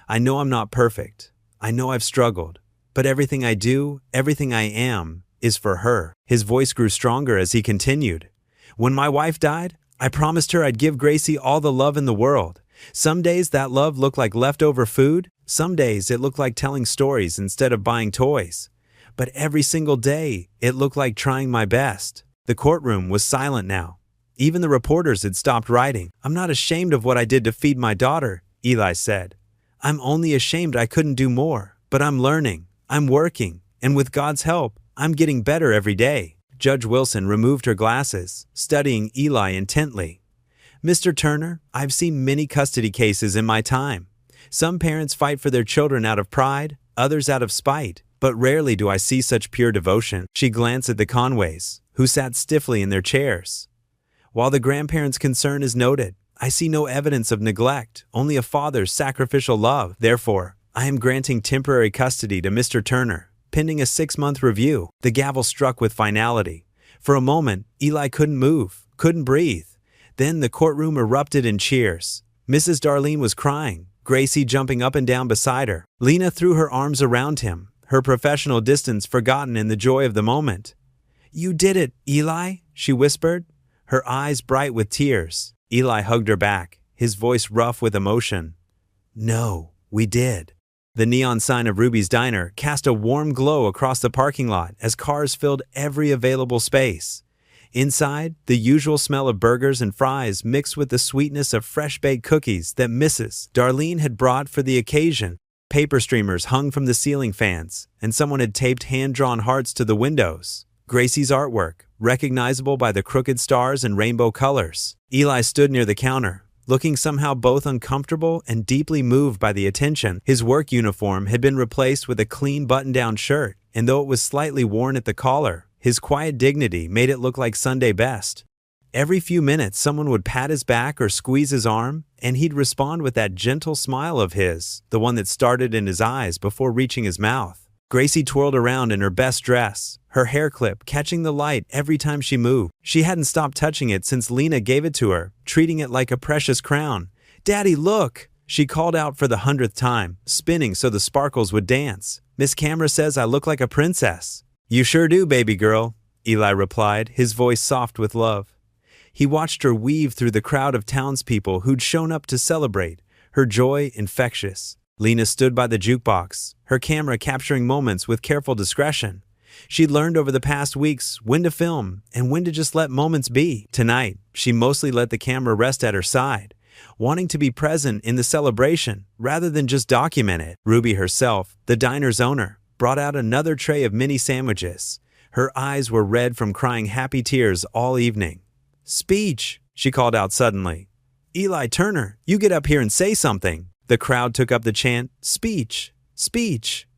I know I'm not perfect. I know I've struggled. But everything I do, everything I am, is for her." His voice grew stronger as he continued. "When my wife died, I promised her I'd give Gracie all the love in the world. Some days that love looked like leftover food. Some days it looked like telling stories instead of buying toys. But every single day, it looked like trying my best." The courtroom was silent now. Even the reporters had stopped writing. "I'm not ashamed of what I did to feed my daughter," Eli said. "I'm only ashamed I couldn't do more. But I'm learning, I'm working, and with God's help, I'm getting better every day." Judge Wilson removed her glasses, studying Eli intently. "Mr. Turner, I've seen many custody cases in my time. Some parents fight for their children out of pride, others out of spite, but rarely do I see such pure devotion. She glanced at the Conways, who sat stiffly in their chairs. While the grandparents' concern is noted, I see no evidence of neglect, only a father's sacrificial love. Therefore, I am granting temporary custody to Mr. Turner, pending a 6-month review. The gavel struck with finality. For a moment, Eli couldn't move, couldn't breathe. Then the courtroom erupted in cheers. Mrs. Darlene was crying, Gracie jumping up and down beside her. Lena threw her arms around him, her professional distance forgotten in the joy of the moment. "You did it, Eli," she whispered, her eyes bright with tears. Eli hugged her back, his voice rough with emotion. "No, we did." The neon sign of Ruby's Diner cast a warm glow across the parking lot as cars filled every available space. Inside, the usual smell of burgers and fries mixed with the sweetness of fresh-baked cookies that Mrs. Darlene had brought for the occasion. Paper streamers hung from the ceiling fans, and someone had taped hand-drawn hearts to the windows. Gracie's artwork, recognizable by the crooked stars and rainbow colors. Eli stood near the counter, looking somehow both uncomfortable and deeply moved by the attention. His work uniform had been replaced with a clean button-down shirt, and though it was slightly worn at the collar, his quiet dignity made it look like Sunday best. Every few minutes, someone would pat his back or squeeze his arm, and he'd respond with that gentle smile of his, the one that started in his eyes before reaching his mouth. Gracie twirled around in her best dress, her hair clip catching the light every time she moved. She hadn't stopped touching it since Lena gave it to her, treating it like a precious crown. "Daddy, look!" she called out for the 100th time, spinning so the sparkles would dance. "Miss Camera says I look like a princess." "You sure do, baby girl," Eli replied, his voice soft with love. He watched her weave through the crowd of townspeople who'd shown up to celebrate, her joy infectious. Lena stood by the jukebox, her camera capturing moments with careful discretion. She'd learned over the past weeks when to film and when to just let moments be. Tonight, she mostly let the camera rest at her side, wanting to be present in the celebration rather than just document it. Ruby herself, the diner's owner, brought out another tray of mini sandwiches. Her eyes were red from crying happy tears all evening. "Speech," she called out suddenly. "Eli Turner, you get up here and say something." The crowd took up the chant, "Speech, speech."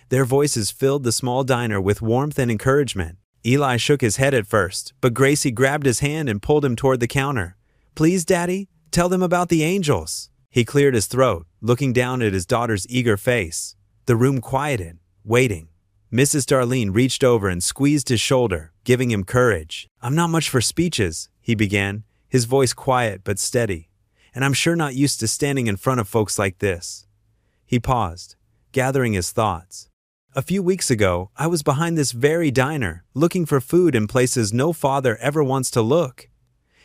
Their voices filled the small diner with warmth and encouragement. Eli shook his head at first, but Gracie grabbed his hand and pulled him toward the counter. "Please, Daddy, tell them about the angels." He cleared his throat, looking down at his daughter's eager face. The room quieted, waiting. Mrs. Darlene reached over and squeezed his shoulder, giving him courage. "I'm not much for speeches," he began, his voice quiet but steady. "And I'm sure not used to standing in front of folks like this." He paused, gathering his thoughts. "A few weeks ago, I was behind this very diner, looking for food in places no father ever wants to look."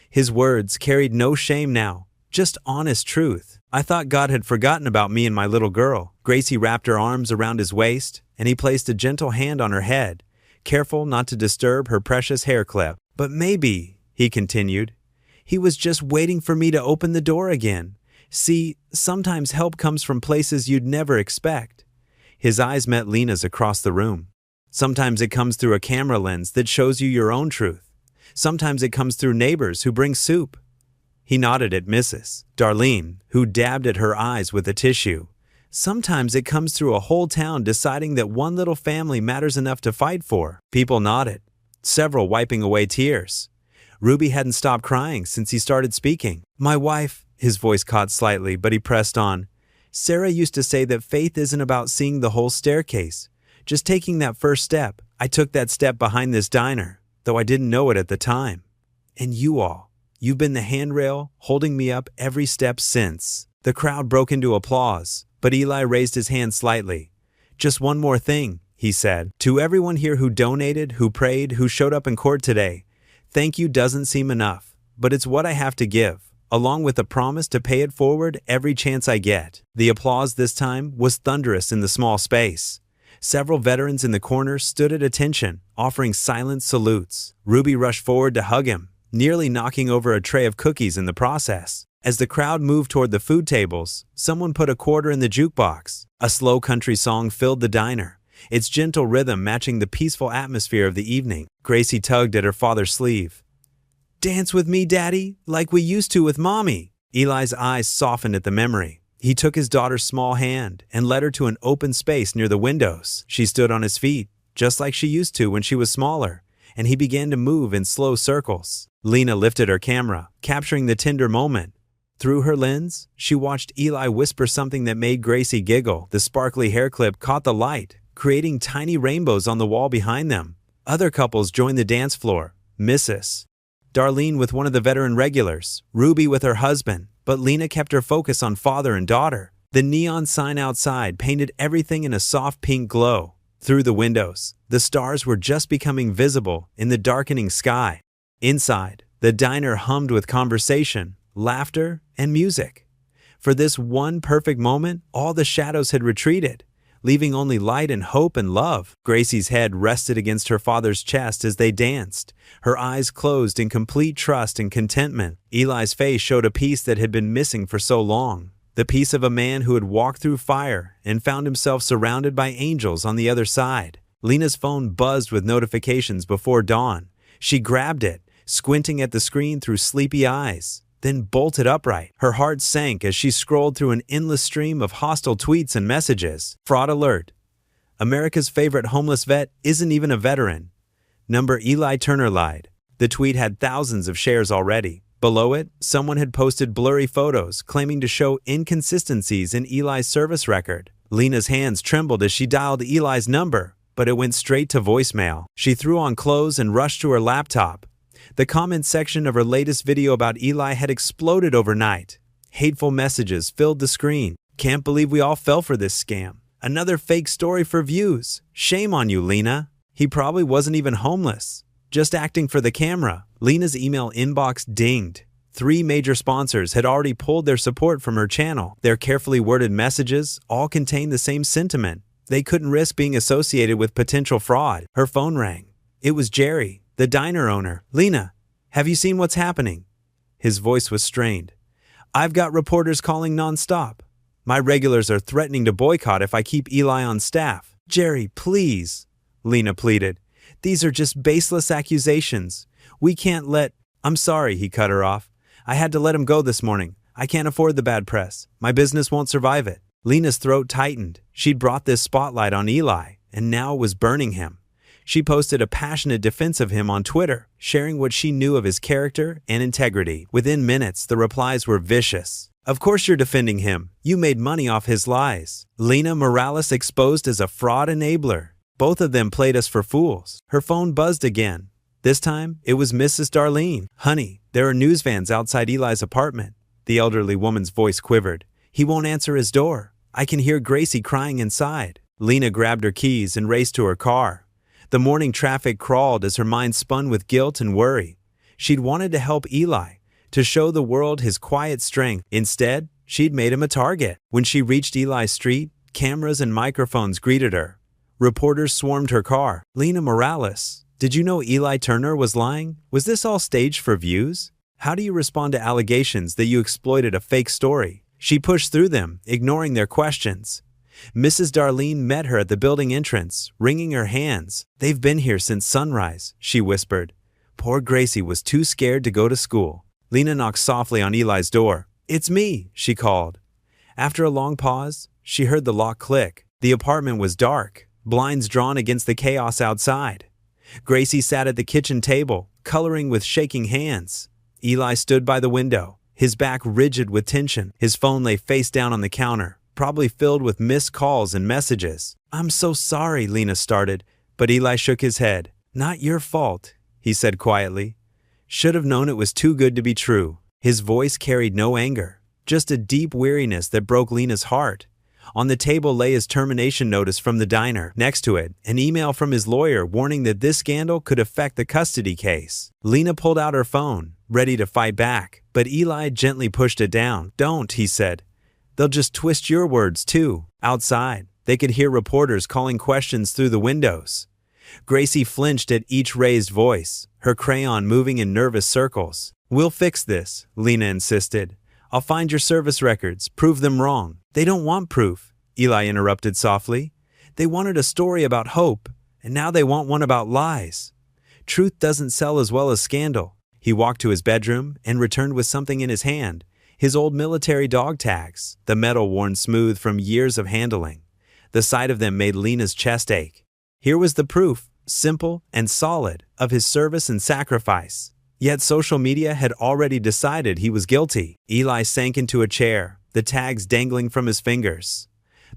His words carried no shame now, just honest truth. "I thought God had forgotten about me and my little girl." Gracie wrapped her arms around his waist, and he placed a gentle hand on her head, careful not to disturb her precious hair clip. "But maybe," he continued, "he was just waiting for me to open the door again. See, sometimes help comes from places you'd never expect." His eyes met Lena's across the room. "Sometimes it comes through a camera lens that shows you your own truth. Sometimes it comes through neighbors who bring soup." He nodded at Mrs. Darlene, who dabbed at her eyes with a tissue. "Sometimes it comes through a whole town deciding that one little family matters enough to fight for." People nodded, several wiping away tears. Ruby hadn't stopped crying since he started speaking. "My wife," his voice caught slightly, but he pressed on. "Sarah used to say that faith isn't about seeing the whole staircase, just taking that first step. I took that step behind this diner, though I didn't know it at the time. And you all, you've been the handrail holding me up every step since." The crowd broke into applause, but Eli raised his hand slightly. "Just one more thing," he said. "To everyone here who donated, who prayed, who showed up in court today, thank you doesn't seem enough, but it's what I have to give, along with a promise to pay it forward every chance I get." The applause this time was thunderous in the small space. Several veterans in the corners stood at attention, offering silent salutes. Ruby rushed forward to hug him, nearly knocking over a tray of cookies in the process. As the crowd moved toward the food tables, someone put a quarter in the jukebox. A slow country song filled the diner, its gentle rhythm matching the peaceful atmosphere of the evening. Gracie tugged at her father's sleeve. "Dance with me, Daddy, like we used to with Mommy." Eli's eyes softened at the memory. He took his daughter's small hand and led her to an open space near the windows. She stood on his feet, just like she used to when she was smaller, and he began to move in slow circles. Lena lifted her camera, capturing the tender moment. Through her lens, she watched Eli whisper something that made Gracie giggle. The sparkly hair clip caught the light, creating tiny rainbows on the wall behind them. Other couples joined the dance floor. Mrs. Darlene with one of the veteran regulars, Ruby with her husband, but Lena kept her focus on father and daughter. The neon sign outside painted everything in a soft pink glow. Through the windows, the stars were just becoming visible in the darkening sky. Inside, the diner hummed with conversation, laughter, and music. For this one perfect moment, all the shadows had retreated, leaving only light and hope and love. Gracie's head rested against her father's chest as they danced, her eyes closed in complete trust and contentment. Eli's face showed a peace that had been missing for so long, the peace of a man who had walked through fire and found himself surrounded by angels on the other side. Lena's phone buzzed with notifications before dawn. She grabbed it, squinting at the screen through sleepy eyes, then bolted upright. Her heart sank as she scrolled through an endless stream of hostile tweets and messages. Fraud alert. America's favorite homeless vet isn't even a veteran. Number Eli Turner lied. The tweet had thousands of shares already. Below it, someone had posted blurry photos claiming to show inconsistencies in Eli's service record. Lena's hands trembled as she dialed Eli's number, but it went straight to voicemail. She threw on clothes and rushed to her laptop. The comment section of her latest video about Eli had exploded overnight. Hateful messages filled the screen. Can't believe we all fell for this scam. Another fake story for views. Shame on you, Lena. He probably wasn't even homeless, just acting for the camera. Lena's email inbox dinged. 3 major sponsors had already pulled their support from her channel. Their carefully worded messages all contained the same sentiment. They couldn't risk being associated with potential fraud. Her phone rang. It was Jerry, the diner owner. Lena, have you seen what's happening? His voice was strained. I've got reporters calling nonstop. My regulars are threatening to boycott if I keep Eli on staff. Jerry, please, Lena pleaded. These are just baseless accusations. We can't let... I'm sorry, he cut her off. I had to let him go this morning. I can't afford the bad press. My business won't survive it. Lena's throat tightened. She'd brought this spotlight on Eli, and now it was burning him. She posted a passionate defense of him on Twitter, sharing what she knew of his character and integrity. Within minutes, the replies were vicious. Of course you're defending him. You made money off his lies. Lena Morales exposed as a fraud enabler. Both of them played us for fools. Her phone buzzed again. This time, it was Mrs. Darlene. Honey, there are news vans outside Eli's apartment. The elderly woman's voice quivered. He won't answer his door. I can hear Gracie crying inside. Lena grabbed her keys and raced to her car. The morning traffic crawled as her mind spun with guilt and worry. She'd wanted to help Eli, to show the world his quiet strength. Instead, she'd made him a target. When she reached Eli's street, cameras and microphones greeted her. Reporters swarmed her car. Lena Morales, did you know Eli Turner was lying? Was this all staged for views? How do you respond to allegations that you exploited a fake story? She pushed through them, ignoring their questions. Mrs. Darlene met her at the building entrance, wringing her hands. They've been here since sunrise, she whispered. Poor Gracie was too scared to go to school. Lena knocked softly on Eli's door. It's me, she called. After a long pause, she heard the lock click. The apartment was dark, blinds drawn against the chaos outside. Gracie sat at the kitchen table, coloring with shaking hands. Eli stood by the window, his back rigid with tension. His phone lay face down on the counter, probably filled with missed calls and messages. I'm so sorry, Lena started, but Eli shook his head. Not your fault, he said quietly. Should have known it was too good to be true. His voice carried no anger, just a deep weariness that broke Lena's heart. On the table lay his termination notice from the diner. Next to it, an email from his lawyer warning that this scandal could affect the custody case. Lena pulled out her phone, ready to fight back, but Eli gently pushed it down. Don't, he said. They'll just twist your words too. Outside, they could hear reporters calling questions through the windows. Gracie flinched at each raised voice, her crayon moving in nervous circles. We'll fix this, Lena insisted. I'll find your service records, prove them wrong. They don't want proof, Eli interrupted softly. They wanted a story about hope, and now they want one about lies. Truth doesn't sell as well as scandal. He walked to his bedroom and returned with something in his hand. His old military dog tags, the metal worn smooth from years of handling. The sight of them made Lena's chest ache. Here was the proof, simple and solid, of his service and sacrifice. Yet social media had already decided he was guilty. Eli sank into a chair, the tags dangling from his fingers.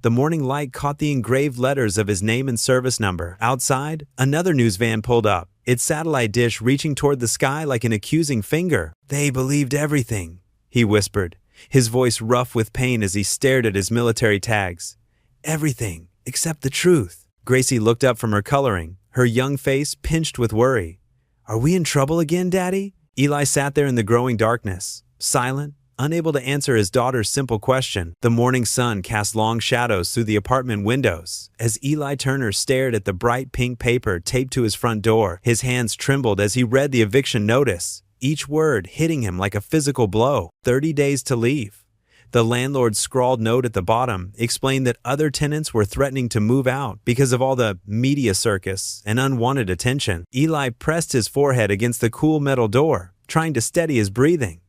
The morning light caught the engraved letters of his name and service number. Outside, another news van pulled up, its satellite dish reaching toward the sky like an accusing finger. "They believed everything," he whispered, his voice rough with pain as he stared at his military tags. "Everything, except the truth." Gracie looked up from her coloring, her young face pinched with worry. "Are we in trouble again, Daddy?" Eli sat there in the growing darkness, silent, unable to answer his daughter's simple question. The morning sun cast long shadows through the apartment windows. As Eli Turner stared at the bright pink paper taped to his front door, his hands trembled as he read the eviction notice, each word hitting him like a physical blow. 30 days to leave. The landlord's scrawled note at the bottom explained that other tenants were threatening to move out because of all the media circus and unwanted attention. Eli pressed his forehead against the cool metal door, trying to steady his breathing.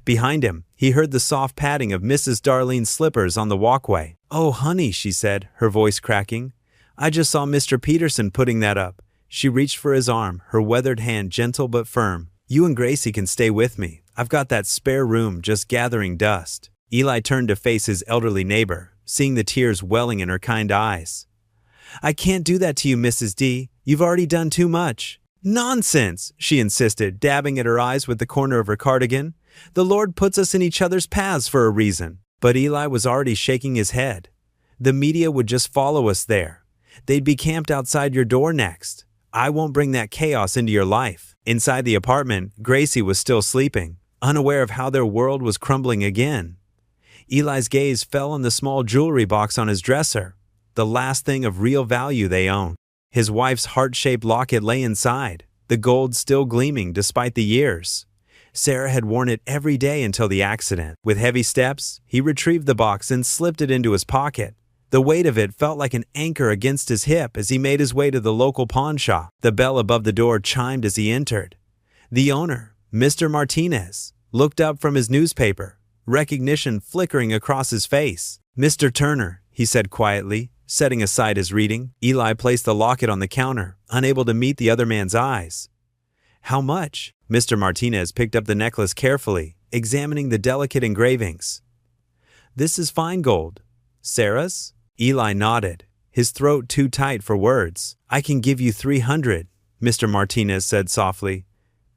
Behind him, he heard the soft padding of Mrs. Darlene's slippers on the walkway. "Oh, honey," she said, her voice cracking. "I just saw Mr. Peterson putting that up." She reached for his arm, her weathered hand gentle but firm. "You and Gracie can stay with me. I've got that spare room just gathering dust." Eli turned to face his elderly neighbor, seeing the tears welling in her kind eyes. "I can't do that to you, Mrs. D. You've already done too much." "Nonsense," she insisted, dabbing at her eyes with the corner of her cardigan. "The Lord puts us in each other's paths for a reason." But Eli was already shaking his head. "The media would just follow us there. They'd be camped outside your door next. I won't bring that chaos into your life." Inside the apartment, Gracie was still sleeping, unaware of how their world was crumbling again. Eli's gaze fell on the small jewelry box on his dresser, the last thing of real value they owned. His wife's heart-shaped locket lay inside, the gold still gleaming despite the years. Sarah had worn it every day until the accident. With heavy steps, he retrieved the box and slipped it into his pocket. The weight of it felt like an anchor against his hip as he made his way to the local pawn shop. The bell above the door chimed as he entered. The owner, Mr. Martinez, looked up from his newspaper, recognition flickering across his face. "Mr. Turner," he said quietly, setting aside his reading. Eli placed the locket on the counter, unable to meet the other man's eyes. "How much?" Mr. Martinez picked up the necklace carefully, examining the delicate engravings. "This is fine gold." "Sarah's?" Eli nodded, his throat too tight for words. "I can give you 300, Mr. Martinez said softly.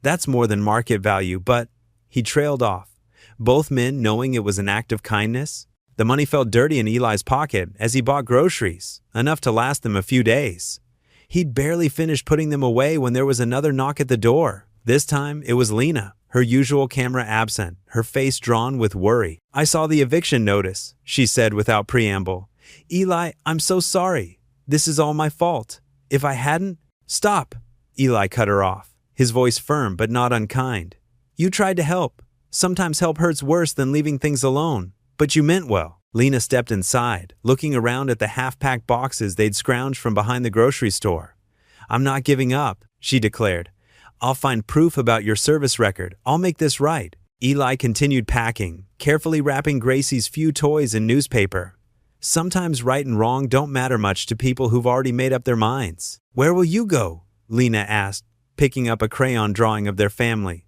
"That's more than market value, but—" He trailed off, both men knowing it was an act of kindness. The money felt dirty in Eli's pocket as he bought groceries, enough to last them a few days. He'd barely finished putting them away when there was another knock at the door. This time, it was Lena, her usual camera absent, her face drawn with worry. "I saw the eviction notice," she said without preamble. "Eli, I'm so sorry. This is all my fault. If I hadn't—" "Stop!" Eli cut her off, his voice firm but not unkind. "You tried to help. Sometimes help hurts worse than leaving things alone. But you meant well." Lena stepped inside, looking around at the half-packed boxes they'd scrounged from behind the grocery store. "I'm not giving up," she declared. "I'll find proof about your service record. I'll make this right." Eli continued packing, carefully wrapping Gracie's few toys in newspaper. Sometimes right and wrong don't matter much to people who've already made up their minds. "Where will you go?" Lena asked, picking up a crayon drawing of their family.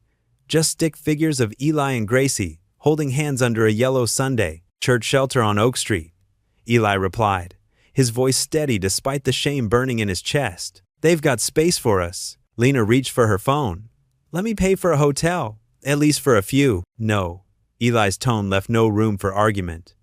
"Just stick figures of Eli and Gracie, holding hands under a yellow sundae, church shelter on Oak Street," Eli replied, his voice steady despite the shame burning in his chest. "They've got space for us." Lena reached for her phone. "Let me pay for a hotel, at least for a few." "No." Eli's tone left no room for argument.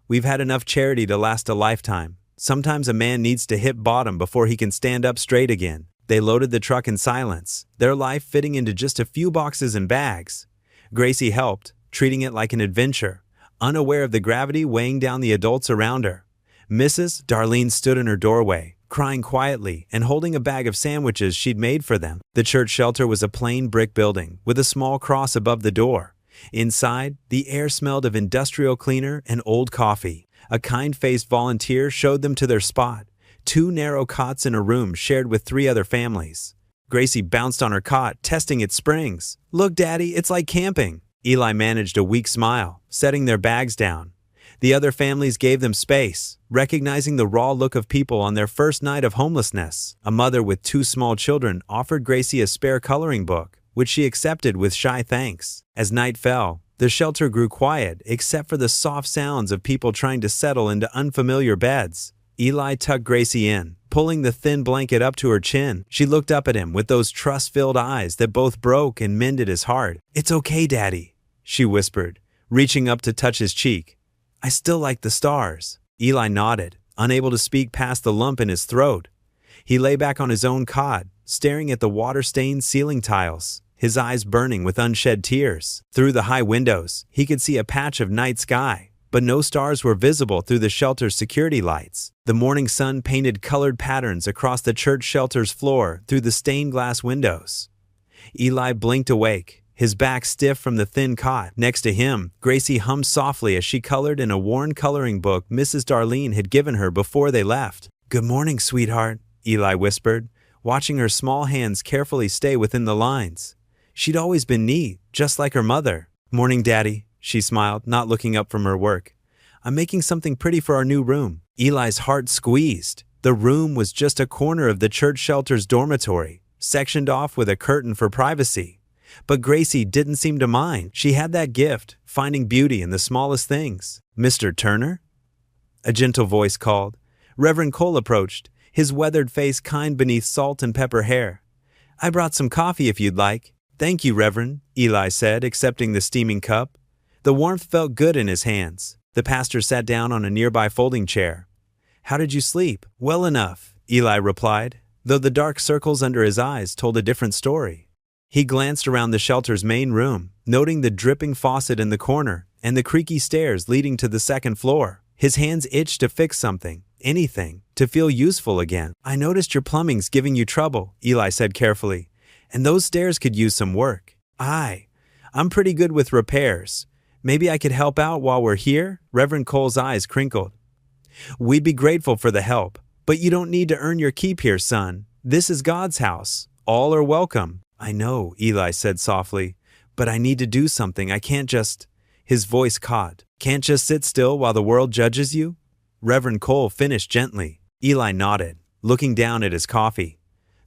"We've had enough charity to last a lifetime. Sometimes a man needs to hit bottom before he can stand up straight again." They loaded the truck in silence, their life fitting into just a few boxes and bags. Gracie helped, treating it like an adventure, unaware of the gravity weighing down the adults around her. Mrs. Darlene stood in her doorway, crying quietly and holding a bag of sandwiches she'd made for them. The church shelter was a plain brick building with a small cross above the door. Inside, the air smelled of industrial cleaner and old coffee. A kind-faced volunteer showed them to their spot, 2 narrow cots in a room shared with 3 other families. Gracie bounced on her cot, testing its springs. "Look, Daddy, it's like camping." Eli managed a weak smile, setting their bags down. The other families gave them space, recognizing the raw look of people on their first night of homelessness. A mother with 2 small children offered Gracie a spare coloring book, which she accepted with shy thanks. As night fell, the shelter grew quiet except for the soft sounds of people trying to settle into unfamiliar beds. Eli tucked Gracie in, pulling the thin blanket up to her chin. She looked up at him with those trust-filled eyes that both broke and mended his heart. "It's okay, Daddy," she whispered, reaching up to touch his cheek. "I still like the stars." Eli nodded, unable to speak past the lump in his throat. He lay back on his own cot, staring at the water-stained ceiling tiles, his eyes burning with unshed tears. Through the high windows, he could see a patch of night sky, but no stars were visible through the shelter's security lights. The morning sun painted colored patterns across the church shelter's floor through the stained glass windows. Eli blinked awake, his back stiff from the thin cot. Next to him, Gracie hummed softly as she colored in a worn coloring book Mrs. Darlene had given her before they left. "Good morning, sweetheart," Eli whispered, watching her small hands carefully stay within the lines. She'd always been neat, just like her mother. "Morning, Daddy," she smiled, not looking up from her work. "I'm making something pretty for our new room." Eli's heart squeezed. The room was just a corner of the church shelter's dormitory, sectioned off with a curtain for privacy. But Gracie didn't seem to mind. She had that gift, finding beauty in the smallest things. "Mr. Turner?" a gentle voice called. Reverend Cole approached, his weathered face kind beneath salt and pepper hair. "I brought some coffee if you'd like." "Thank you, Reverend," Eli said, accepting the steaming cup. The warmth felt good in his hands. The pastor sat down on a nearby folding chair. "How did you sleep?" "Well enough," Eli replied, though the dark circles under his eyes told a different story. He glanced around the shelter's main room, noting the dripping faucet in the corner and the creaky stairs leading to the second floor. His hands itched to fix something, anything, to feel useful again. "I noticed your plumbing's giving you trouble," Eli said carefully, "and those stairs could use some work." I'm pretty good with repairs. Maybe I could help out while we're here?" Reverend Cole's eyes crinkled. "We'd be grateful for the help, but you don't need to earn your keep here, son. This is God's house. All are welcome." "I know," Eli said softly, "but I need to do something. I can't just—" His voice caught. "Can't just sit still while the world judges you?" Reverend Cole finished gently. Eli nodded, looking down at his coffee.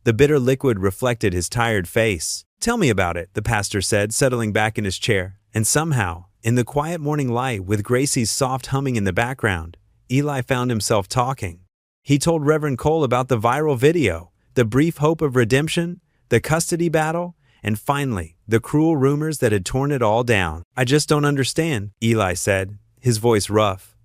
The bitter liquid reflected his tired face. "Tell me about it," the pastor said, settling back in his chair. And somehow, in the quiet morning light with Gracie's soft humming in the background, Eli found himself talking. He told Reverend Cole about the viral video, the brief hope of redemption, the custody battle, and finally, the cruel rumors that had torn it all down. "I just don't understand," Eli said, his voice rough.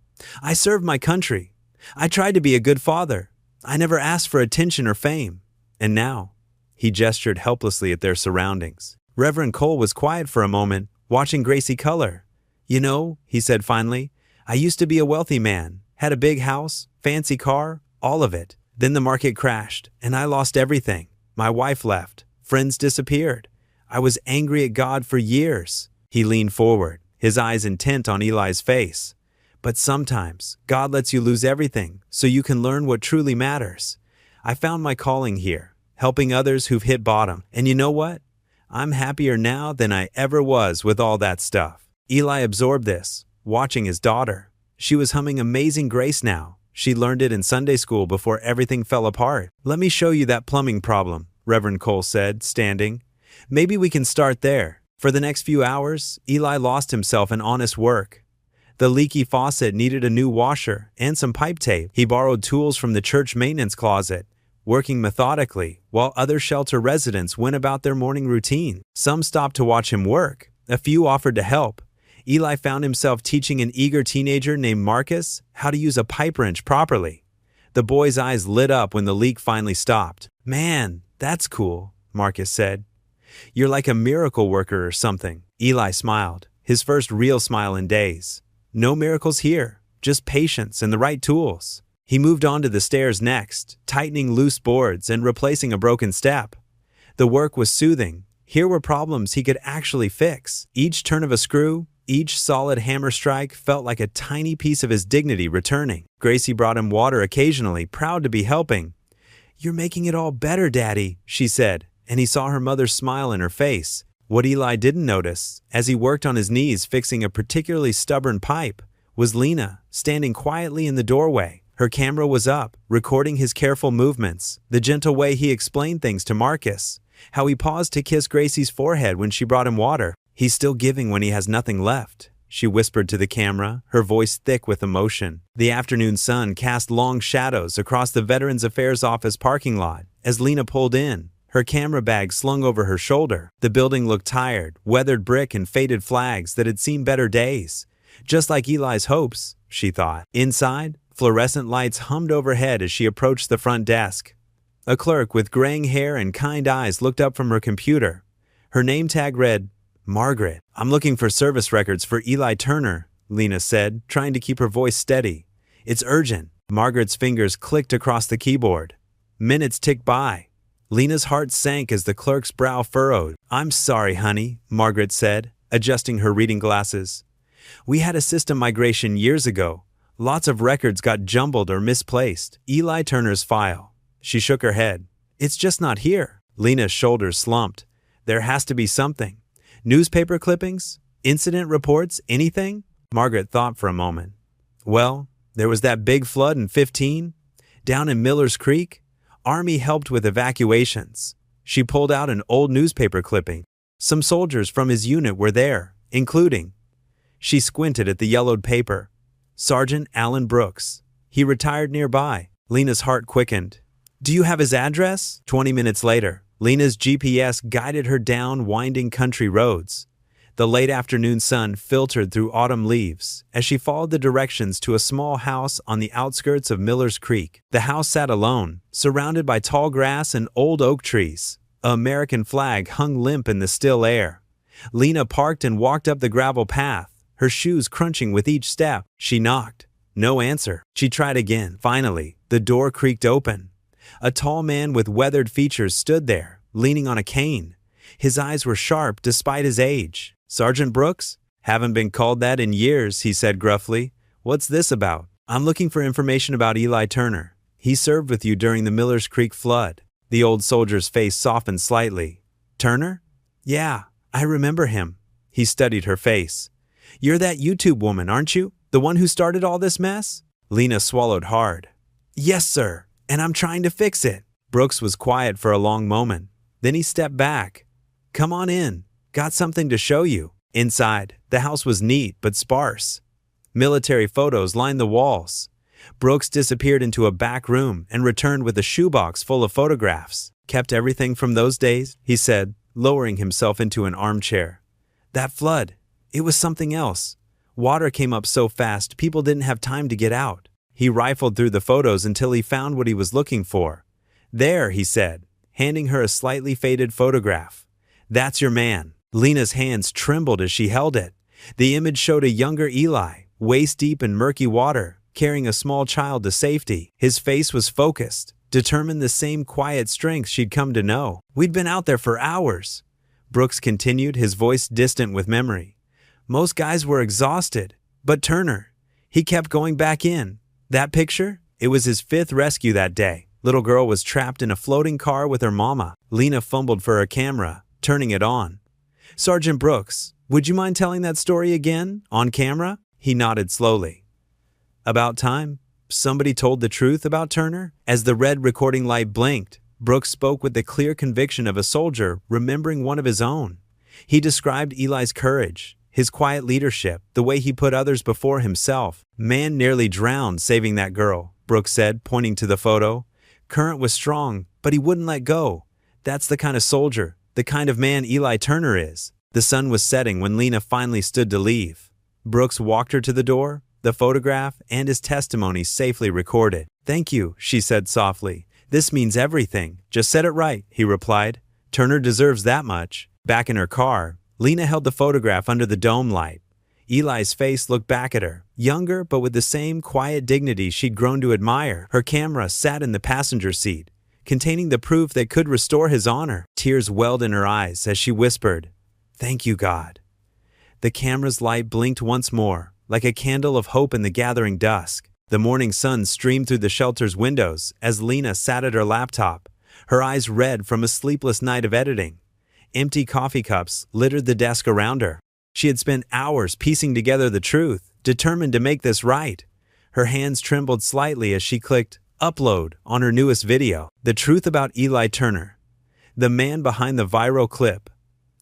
"I served my country. I tried to be a good father. I never asked for attention or fame. And now," he gestured helplessly at their surroundings. Reverend Cole was quiet for a moment, watching Gracie color. "You know," he said finally, "I used to be a wealthy man, had a big house, fancy car, all of it. Then the market crashed, and I lost everything. My wife left. Friends disappeared. I was angry at God for years." He leaned forward, his eyes intent on Eli's face. "But sometimes, God lets you lose everything so you can learn what truly matters. I found my calling here, helping others who've hit bottom. And you know what? I'm happier now than I ever was with all that stuff." Eli absorbed this, watching his daughter. She was humming Amazing Grace now. She learned it in Sunday school before everything fell apart. "Let me show you that plumbing problem," Reverend Cole said, standing. "Maybe we can start there." For the next few hours, Eli lost himself in honest work. The leaky faucet needed a new washer and some pipe tape. He borrowed tools from the church maintenance closet, working methodically, while other shelter residents went about their morning routine. Some stopped to watch him work. A few offered to help. Eli found himself teaching an eager teenager named Marcus how to use a pipe wrench properly. The boy's eyes lit up when the leak finally stopped. "Man, that's cool," Marcus said. "You're like a miracle worker or something." Eli smiled, his first real smile in days. "No miracles here, just patience and the right tools." He moved on to the stairs next, tightening loose boards and replacing a broken step. The work was soothing. Here were problems he could actually fix. Each turn of a screw, each solid hammer strike felt like a tiny piece of his dignity returning. Gracie brought him water occasionally, proud to be helping. "You're making it all better, Daddy," she said, and he saw her mother's smile in her face. What Eli didn't notice, as he worked on his knees fixing a particularly stubborn pipe, was Lena, standing quietly in the doorway. Her camera was up, recording his careful movements, the gentle way he explained things to Marcus, how he paused to kiss Gracie's forehead when she brought him water. "He's still giving when he has nothing left," she whispered to the camera, her voice thick with emotion. The afternoon sun cast long shadows across the Veterans Affairs office parking lot as Lena pulled in, her camera bag slung over her shoulder. The building looked tired, weathered brick and faded flags that had seen better days. Just like Eli's hopes, she thought. Inside, fluorescent lights hummed overhead as she approached the front desk. A clerk with graying hair and kind eyes looked up from her computer. Her name tag read, "Margaret." "I'm looking for service records for Eli Turner," Lena said, trying to keep her voice steady. "It's urgent." Margaret's fingers clicked across the keyboard. Minutes ticked by. Lena's heart sank as the clerk's brow furrowed. "I'm sorry, honey," Margaret said, adjusting her reading glasses. "We had a system migration years ago. Lots of records got jumbled or misplaced." "Eli Turner's file." She shook her head. "It's just not here." Lena's shoulders slumped. "There has to be something. Newspaper clippings? Incident reports? Anything?" Margaret thought for a moment. "Well, there was that big flood in 15, down in Miller's Creek. Army helped with evacuations." She pulled out an old newspaper clipping. Some soldiers from his unit were there, including. She squinted at the yellowed paper. Sergeant Alan Brooks. He retired nearby. Lena's heart quickened. "Do you have his address?" 20 minutes later, Lena's GPS guided her down winding country roads. The late afternoon sun filtered through autumn leaves as she followed the directions to a small house on the outskirts of Miller's Creek. The house sat alone, surrounded by tall grass and old oak trees. An American flag hung limp in the still air. Lena parked and walked up the gravel path, her shoes crunching with each step. She knocked. No answer. She tried again. Finally, the door creaked open. A tall man with weathered features stood there, leaning on a cane. His eyes were sharp despite his age. "Sergeant Brooks?" "Haven't been called that in years," he said gruffly. "What's this about?" "I'm looking for information about Eli Turner. He served with you during the Miller's Creek flood." The old soldier's face softened slightly. "Turner? Yeah, I remember him." He studied her face. "You're that YouTube woman, aren't you? The one who started all this mess?" Lena swallowed hard. "Yes, sir, and I'm trying to fix it." Brooks was quiet for a long moment. Then he stepped back. "Come on in. Got something to show you." Inside, the house was neat but sparse. Military photos lined the walls. Brooks disappeared into a back room and returned with a shoebox full of photographs. "Kept everything from those days," he said, lowering himself into an armchair. "That flood, it was something else. Water came up so fast people didn't have time to get out." He rifled through the photos until he found what he was looking for. "There," he said, handing her a slightly faded photograph. "That's your man." Lena's hands trembled as she held it. The image showed a younger Eli, waist-deep in murky water, carrying a small child to safety. His face was focused, determined, the same quiet strength she'd come to know. "We'd been out there for hours," Brooks continued, his voice distant with memory. "Most guys were exhausted, but Turner, he kept going back in. That picture? It was his 5th rescue that day. Little girl was trapped in a floating car with her mama." Lena fumbled for her camera, turning it on. "Sergeant Brooks, would you mind telling that story again, on camera?" He nodded slowly. "About time. Somebody told the truth about Turner." As the red recording light blinked, Brooks spoke with the clear conviction of a soldier remembering one of his own. He described Eli's courage, his quiet leadership, the way he put others before himself. "Man nearly drowned saving that girl," Brooks said, pointing to the photo. "Current was strong, but he wouldn't let go. That's the kind of soldier, the kind of man Eli Turner is." The sun was setting when Lena finally stood to leave. Brooks walked her to the door, the photograph and his testimony safely recorded. "Thank you," she said softly. "This means everything." "Just said it right," he replied. "Turner deserves that much." Back in her car, Lena held the photograph under the dome light. Eli's face looked back at her, younger but with the same quiet dignity she'd grown to admire. Her camera sat in the passenger seat, containing the proof that could restore his honor. Tears welled in her eyes as she whispered, "Thank you, God." The camera's light blinked once more, like a candle of hope in the gathering dusk. The morning sun streamed through the shelter's windows as Lena sat at her laptop, her eyes red from a sleepless night of editing. Empty coffee cups littered the desk around her. She had spent hours piecing together the truth, determined to make this right. Her hands trembled slightly as she clicked upload on her newest video. The truth about Eli Turner, the man behind the viral clip,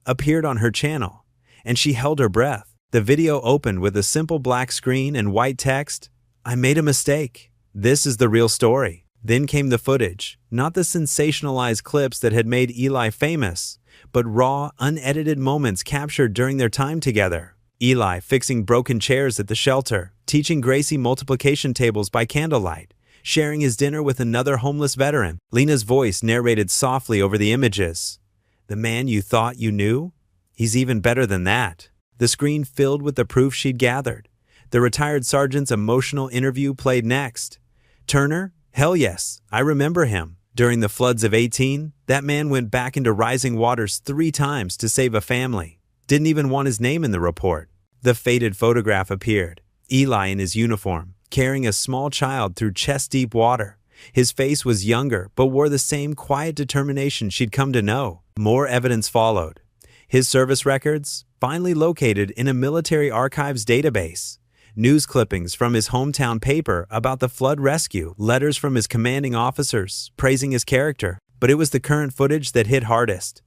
appeared on her channel, and she held her breath. The video opened with a simple black screen and white text. "I made a mistake. This is the real story." Then came the footage, not the sensationalized clips that had made Eli famous, but raw, unedited moments captured during their time together. Eli fixing broken chairs at the shelter, teaching Gracie multiplication tables by candlelight, sharing his dinner with another homeless veteran. Lena's voice narrated softly over the images. "The man you thought you knew? He's even better than that." The screen filled with the proof she'd gathered. The retired sergeant's emotional interview played next. "Turner? Hell yes, I remember him. During the floods of 18, that man went back into rising waters 3 times to save a family. Didn't even want his name in the report." The faded photograph appeared. Eli in his uniform, carrying a small child through chest-deep water. His face was younger, but wore the same quiet determination she'd come to know. More evidence followed. His service records, finally located in a military archives database. News clippings from his hometown paper about the flood rescue, letters from his commanding officers praising his character. But it was the current footage that hit hardest.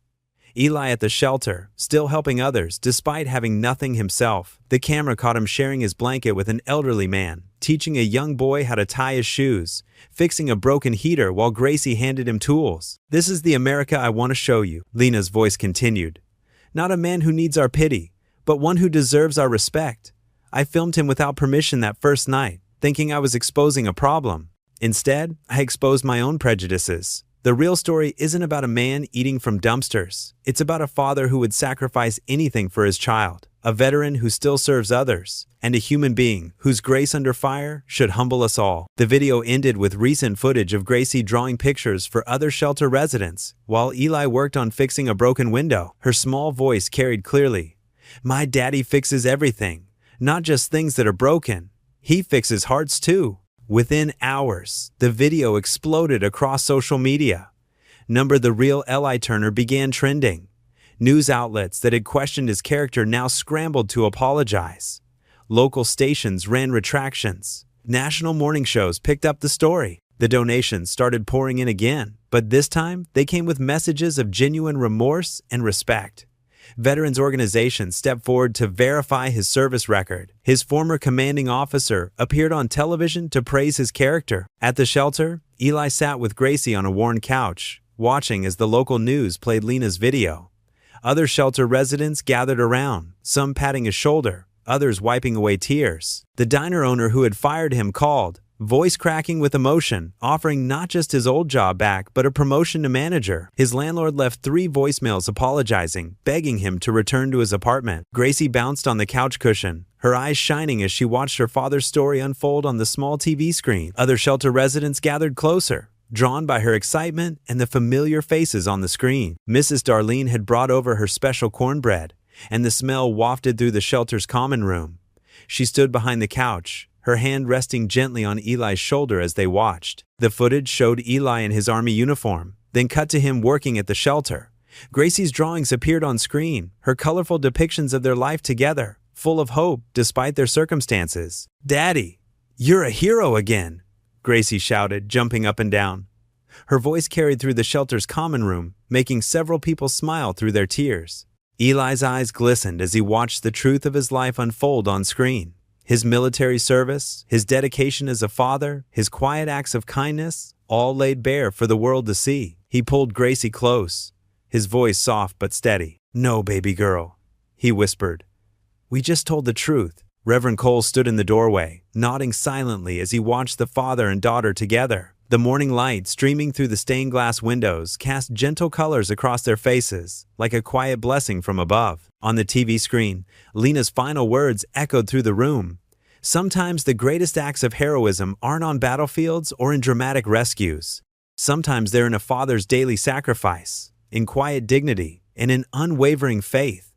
Eli at the shelter, still helping others despite having nothing himself. The camera caught him sharing his blanket with an elderly man, teaching a young boy how to tie his shoes, fixing a broken heater while Gracie handed him tools. "This is the America I want to show you," Lena's voice continued. "Not a man who needs our pity, but one who deserves our respect. I filmed him without permission that first night, thinking I was exposing a problem. Instead, I exposed my own prejudices. The real story isn't about a man eating from dumpsters. It's about a father who would sacrifice anything for his child, a veteran who still serves others, and a human being whose grace under fire should humble us all." The video ended with recent footage of Gracie drawing pictures for other shelter residents, while Eli worked on fixing a broken window. Her small voice carried clearly. "My daddy fixes everything. Not just things that are broken. He fixes hearts too." Within hours, the video exploded across social media. The real Eli Turner began trending. News outlets that had questioned his character now scrambled to apologize. Local stations ran retractions. National morning shows picked up the story. The donations started pouring in again, but this time they came with messages of genuine remorse and respect. Veterans organizations stepped forward to verify his service record. His former commanding officer appeared on television to praise his character. At the shelter, Eli sat with Gracie on a worn couch, watching as the local news played Lena's video. Other shelter residents gathered around, some patting his shoulder, others wiping away tears. The diner owner who had fired him called, voice cracking with emotion, offering not just his old job back, but a promotion to manager. His landlord left 3 voicemails apologizing, begging him to return to his apartment. Gracie bounced on the couch cushion, her eyes shining as she watched her father's story unfold on the small TV screen. Other shelter residents gathered closer, drawn by her excitement and the familiar faces on the screen. Mrs. Darlene had brought over her special cornbread, and the smell wafted through the shelter's common room. She stood behind the couch, her hand resting gently on Eli's shoulder as they watched. The footage showed Eli in his army uniform, then cut to him working at the shelter. Gracie's drawings appeared on screen, her colorful depictions of their life together, full of hope despite their circumstances. "Daddy, you're a hero again," Gracie shouted, jumping up and down. Her voice carried through the shelter's common room, making several people smile through their tears. Eli's eyes glistened as he watched the truth of his life unfold on screen. His military service, his dedication as a father, his quiet acts of kindness, all laid bare for the world to see. He pulled Gracie close, his voice soft but steady. "No, baby girl," he whispered. "We just told the truth." Reverend Cole stood in the doorway, nodding silently as he watched the father and daughter together. The morning light streaming through the stained glass windows cast gentle colors across their faces, like a quiet blessing from above. On the TV screen, Lena's final words echoed through the room. "Sometimes the greatest acts of heroism aren't on battlefields or in dramatic rescues. Sometimes they're in a father's daily sacrifice, in quiet dignity, and in unwavering faith.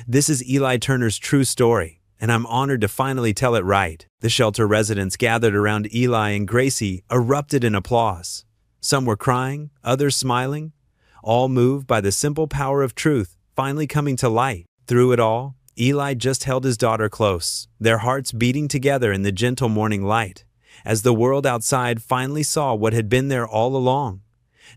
This is Eli Turner's true story, and I'm honored to finally tell it right." The shelter residents gathered around Eli and Gracie erupted in applause. Some were crying, others smiling, all moved by the simple power of truth finally coming to light. Through it all, Eli just held his daughter close, their hearts beating together in the gentle morning light, as the world outside finally saw what had been there all along.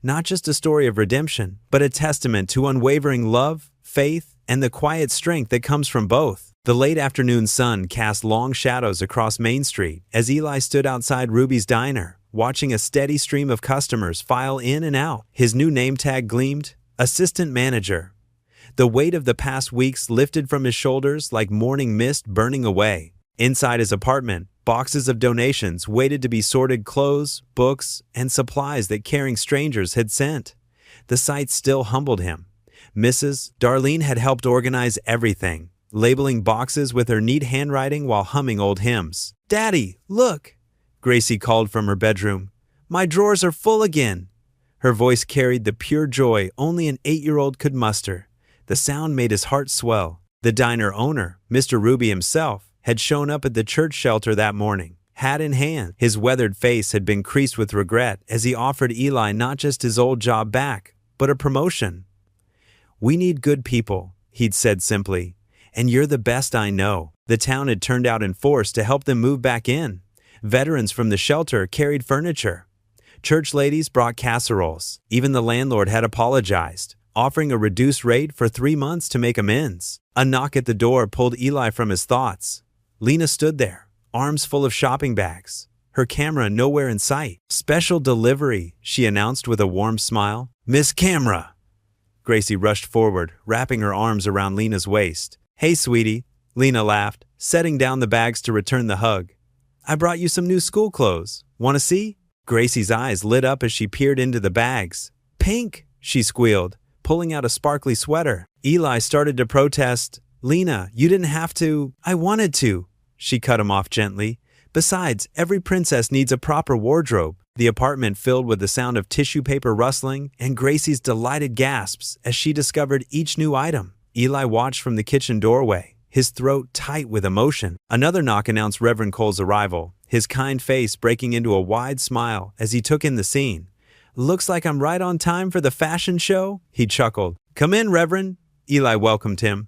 Not just a story of redemption, but a testament to unwavering love, faith, and the quiet strength that comes from both. The late afternoon sun cast long shadows across Main Street as Eli stood outside Ruby's diner, watching a steady stream of customers file in and out. His new name tag gleamed, Assistant Manager. The weight of the past weeks lifted from his shoulders like morning mist burning away. Inside his apartment, boxes of donations waited to be sorted, clothes, books, and supplies that caring strangers had sent. The sight still humbled him. Mrs. Darlene had helped organize everything, labeling boxes with her neat handwriting while humming old hymns. "Daddy, look!" Gracie called from her bedroom. "My drawers are full again." Her voice carried the pure joy only an 8-year-old could muster. The sound made his heart swell. The diner owner, Mr. Ruby himself, had shown up at the church shelter that morning, hat in hand. His weathered face had been creased with regret as he offered Eli not just his old job back, but a promotion. "We need good people," he'd said simply, "and you're the best I know." The town had turned out in force to help them move back in. Veterans from the shelter carried furniture. Church ladies brought casseroles. Even the landlord had apologized, offering a reduced rate for 3 months to make amends. A knock at the door pulled Eli from his thoughts. Lena stood there, arms full of shopping bags, her camera nowhere in sight. "Special delivery," she announced with a warm smile. "Miss Camera." Gracie rushed forward, wrapping her arms around Lena's waist. "Hey, sweetie," Lena laughed, setting down the bags to return the hug. "I brought you some new school clothes. Want to see?" Gracie's eyes lit up as she peered into the bags. "Pink," she squealed, pulling out a sparkly sweater. Eli started to protest. "Lena, you didn't have to." "I wanted to," she cut him off gently. "Besides, every princess needs a proper wardrobe." The apartment filled with the sound of tissue paper rustling and Gracie's delighted gasps as she discovered each new item. Eli watched from the kitchen doorway, his throat tight with emotion. Another knock announced Reverend Cole's arrival, his kind face breaking into a wide smile as he took in the scene. "Looks like I'm right on time for the fashion show," he chuckled. "Come in, Reverend," Eli welcomed him.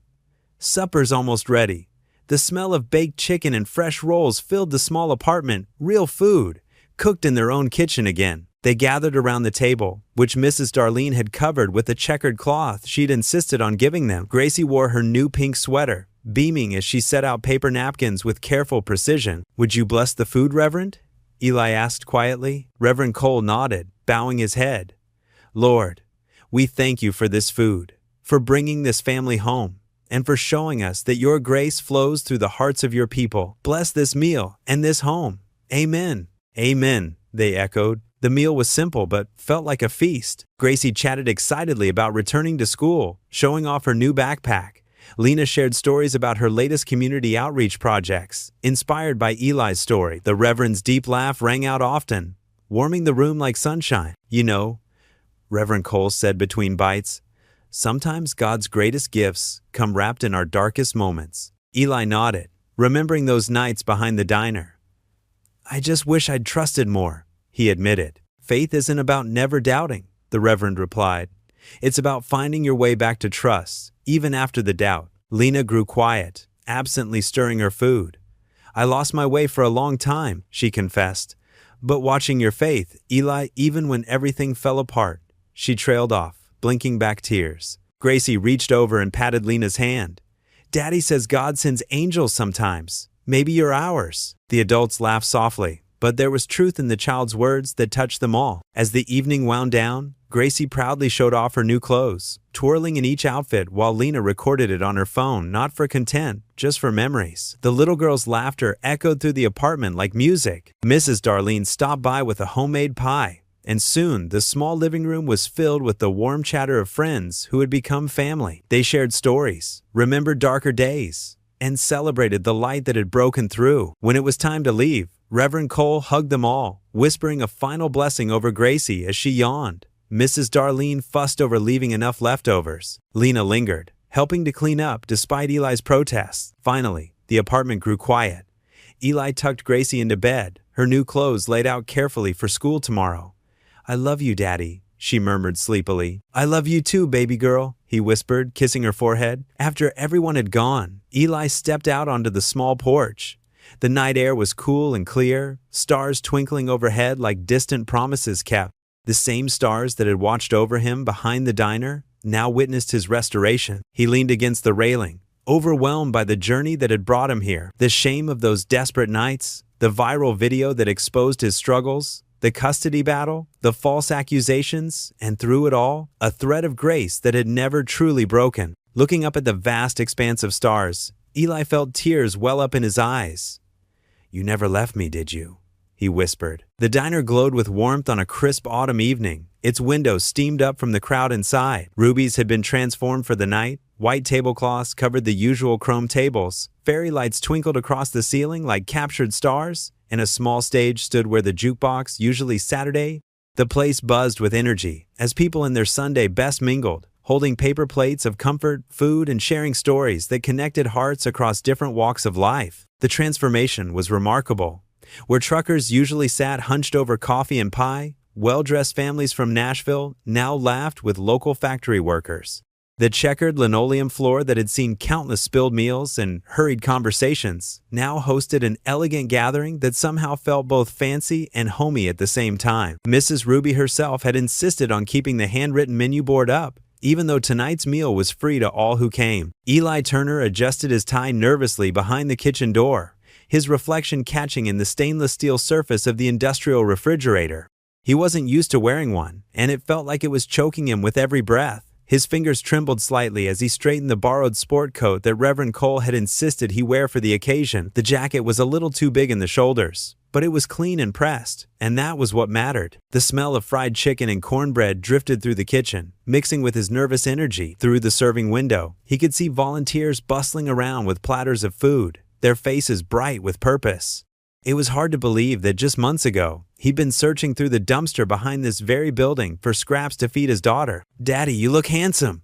"Supper's almost ready." The smell of baked chicken and fresh rolls filled the small apartment, real food, cooked in their own kitchen again. They gathered around the table, which Mrs. Darlene had covered with the checkered cloth she'd insisted on giving them. Gracie wore her new pink sweater, beaming as she set out paper napkins with careful precision. "Would you bless the food, Reverend?" Eli asked quietly. Reverend Cole nodded, bowing his head. "Lord, we thank you for this food, for bringing this family home, and for showing us that your grace flows through the hearts of your people. Bless this meal and this home. Amen." "Amen," they echoed. The meal was simple but felt like a feast. Gracie chatted excitedly about returning to school, showing off her new backpack. Lena shared stories about her latest community outreach projects, inspired by Eli's story. The Reverend's deep laugh rang out often, warming the room like sunshine. "You know," Reverend Cole said between bites, "sometimes God's greatest gifts come wrapped in our darkest moments." Eli nodded, remembering those nights behind the diner. "I just wish I'd trusted more," he admitted. "Faith isn't about never doubting," the Reverend replied. "It's about finding your way back to trust, even after the doubt." Lena grew quiet, absently stirring her food. "I lost my way for a long time," she confessed. "But watching your faith, Eli, even when everything fell apart." She trailed off, blinking back tears. Gracie reached over and patted Lena's hand. "Daddy says God sends angels sometimes. Maybe you're ours." The adults laughed softly, but there was truth in the child's words that touched them all. As the evening wound down, Gracie proudly showed off her new clothes, twirling in each outfit while Lena recorded it on her phone, not for content, just for memories. The little girl's laughter echoed through the apartment like music. Mrs. Darlene stopped by with a homemade pie, and soon the small living room was filled with the warm chatter of friends who had become family. They shared stories, remembered darker days, and celebrated the light that had broken through. When it was time to leave, Reverend Cole hugged them all, whispering a final blessing over Gracie as she yawned. Mrs. Darlene fussed over leaving enough leftovers. Lena lingered, helping to clean up despite Eli's protests. Finally, the apartment grew quiet. Eli tucked Gracie into bed, her new clothes laid out carefully for school tomorrow. "I love you, Daddy," she murmured sleepily. "I love you too, baby girl," he whispered, kissing her forehead. After everyone had gone, Eli stepped out onto the small porch. The night air was cool and clear, stars twinkling overhead like distant promises kept. The same stars that had watched over him behind the diner now witnessed his restoration. He leaned against the railing, overwhelmed by the journey that had brought him here. The shame of those desperate nights, the viral video that exposed his struggles, the custody battle, the false accusations, and through it all, a thread of grace that had never truly broken. Looking up at the vast expanse of stars, Eli felt tears well up in his eyes. "You never left me, did you?" he whispered. The diner glowed with warmth on a crisp autumn evening. Its windows steamed up from the crowd inside. Rubies had been transformed for the night. White tablecloths covered the usual chrome tables. Fairy lights twinkled across the ceiling like captured stars, and a small stage stood where the jukebox, usually Saturday. The place buzzed with energy as people in their Sunday best mingled, holding paper plates of comfort, food, and sharing stories that connected hearts across different walks of life. The transformation was remarkable. Where truckers usually sat hunched over coffee and pie, well-dressed families from Nashville now laughed with local factory workers. The checkered linoleum floor that had seen countless spilled meals and hurried conversations now hosted an elegant gathering that somehow felt both fancy and homey at the same time. Mrs. Ruby herself had insisted on keeping the handwritten menu board up, even though tonight's meal was free to all who came. Eli Turner adjusted his tie nervously behind the kitchen door, his reflection catching in the stainless steel surface of the industrial refrigerator. He wasn't used to wearing one, and it felt like it was choking him with every breath. His fingers trembled slightly as he straightened the borrowed sport coat that Reverend Cole had insisted he wear for the occasion. The jacket was a little too big in the shoulders, but it was clean and pressed, and that was what mattered. The smell of fried chicken and cornbread drifted through the kitchen, mixing with his nervous energy. Through the serving window, he could see volunteers bustling around with platters of food, their faces bright with purpose. It was hard to believe that just months ago, he'd been searching through the dumpster behind this very building for scraps to feed his daughter. "Daddy, you look handsome."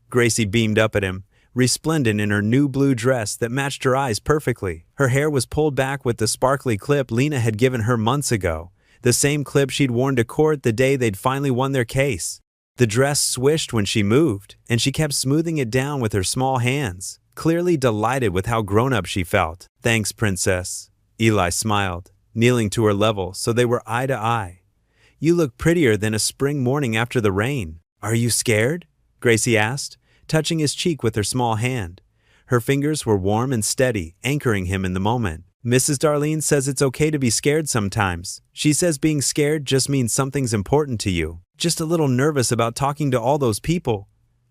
Gracie beamed up at him, resplendent in her new blue dress that matched her eyes perfectly. Her hair was pulled back with the sparkly clip Lena had given her months ago, the same clip she'd worn to court the day they'd finally won their case. The dress swished when she moved, and she kept smoothing it down with her small hands, clearly delighted with how grown-up she felt. "Thanks, princess." Eli smiled, kneeling to her level so they were eye to eye. "You look prettier than a spring morning after the rain." "Are you scared?" Gracie asked, touching his cheek with her small hand. Her fingers were warm and steady, anchoring him in the moment. "Mrs. Darlene says it's okay to be scared sometimes. She says being scared just means something's important to you. Just a little nervous about talking to all those people,"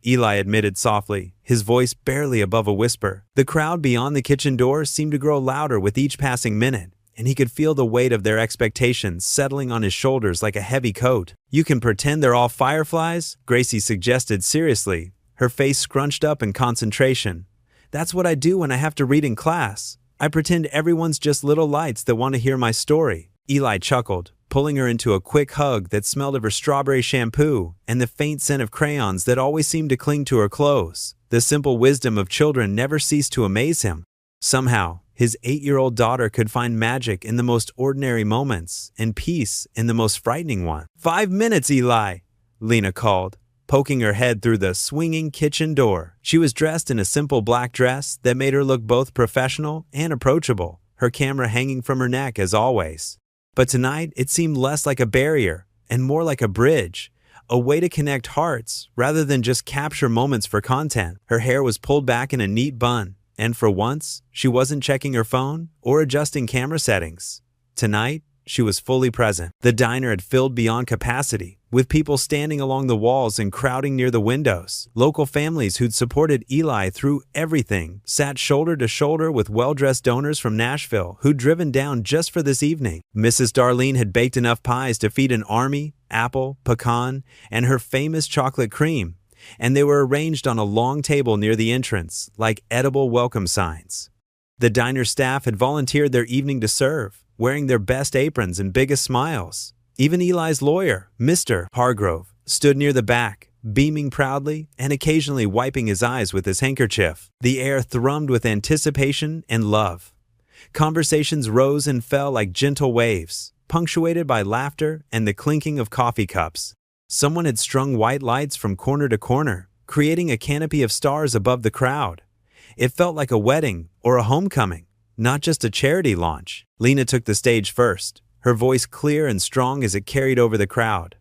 Eli admitted softly, his voice barely above a whisper. The crowd beyond the kitchen door seemed to grow louder with each passing minute, and he could feel the weight of their expectations settling on his shoulders like a heavy coat. "You can pretend they're all fireflies?" Gracie suggested seriously, her face scrunched up in concentration. "That's what I do when I have to read in class. I pretend everyone's just little lights that want to hear my story." Eli chuckled, pulling her into a quick hug that smelled of her strawberry shampoo and the faint scent of crayons that always seemed to cling to her clothes. The simple wisdom of children never ceased to amaze him. Somehow, his 8-year-old daughter could find magic in the most ordinary moments and peace in the most frightening ones. "5 minutes, Eli," Lena called, poking her head through the swinging kitchen door. She was dressed in a simple black dress that made her look both professional and approachable, her camera hanging from her neck as always. But tonight, it seemed less like a barrier and more like a bridge, a way to connect hearts rather than just capture moments for content. Her hair was pulled back in a neat bun, and for once, she wasn't checking her phone or adjusting camera settings. Tonight, she was fully present. The diner had filled beyond capacity, with people standing along the walls and crowding near the windows. Local families who'd supported Eli through everything sat shoulder to shoulder with well-dressed donors from Nashville who'd driven down just for this evening. Mrs. Darlene had baked enough pies to feed an army, apple, pecan, and her famous chocolate cream, and they were arranged on a long table near the entrance, like edible welcome signs. The diner staff had volunteered their evening to serve, wearing their best aprons and biggest smiles. Even Eli's lawyer, Mr. Hargrove, stood near the back, beaming proudly and occasionally wiping his eyes with his handkerchief. The air thrummed with anticipation and love. Conversations rose and fell like gentle waves, punctuated by laughter and the clinking of coffee cups. Someone had strung white lights from corner to corner, creating a canopy of stars above the crowd. It felt like a wedding or a homecoming, not just a charity launch. Lena took the stage first, her voice clear and strong as it carried over the crowd.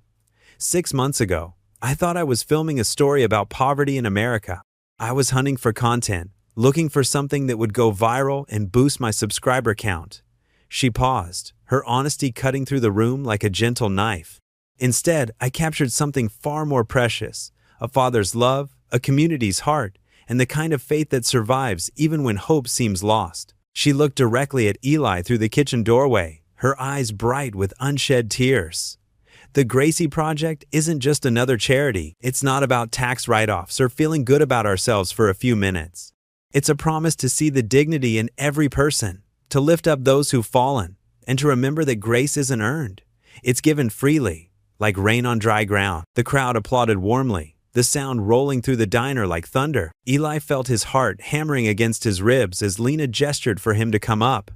6 months ago, I thought I was filming a story about poverty in America. I was hunting for content, looking for something that would go viral and boost my subscriber count. She paused, her honesty cutting through the room like a gentle knife. Instead, I captured something far more precious, a father's love, a community's heart, and the kind of faith that survives even when hope seems lost. She looked directly at Eli through the kitchen doorway, her eyes bright with unshed tears. The Gracie Project isn't just another charity. It's not about tax write-offs or feeling good about ourselves for a few minutes. It's a promise to see the dignity in every person, to lift up those who've fallen, and to remember that grace isn't earned. It's given freely, like rain on dry ground. The crowd applauded warmly, the sound rolling through the diner like thunder. Eli felt his heart hammering against his ribs as Lena gestured for him to come up.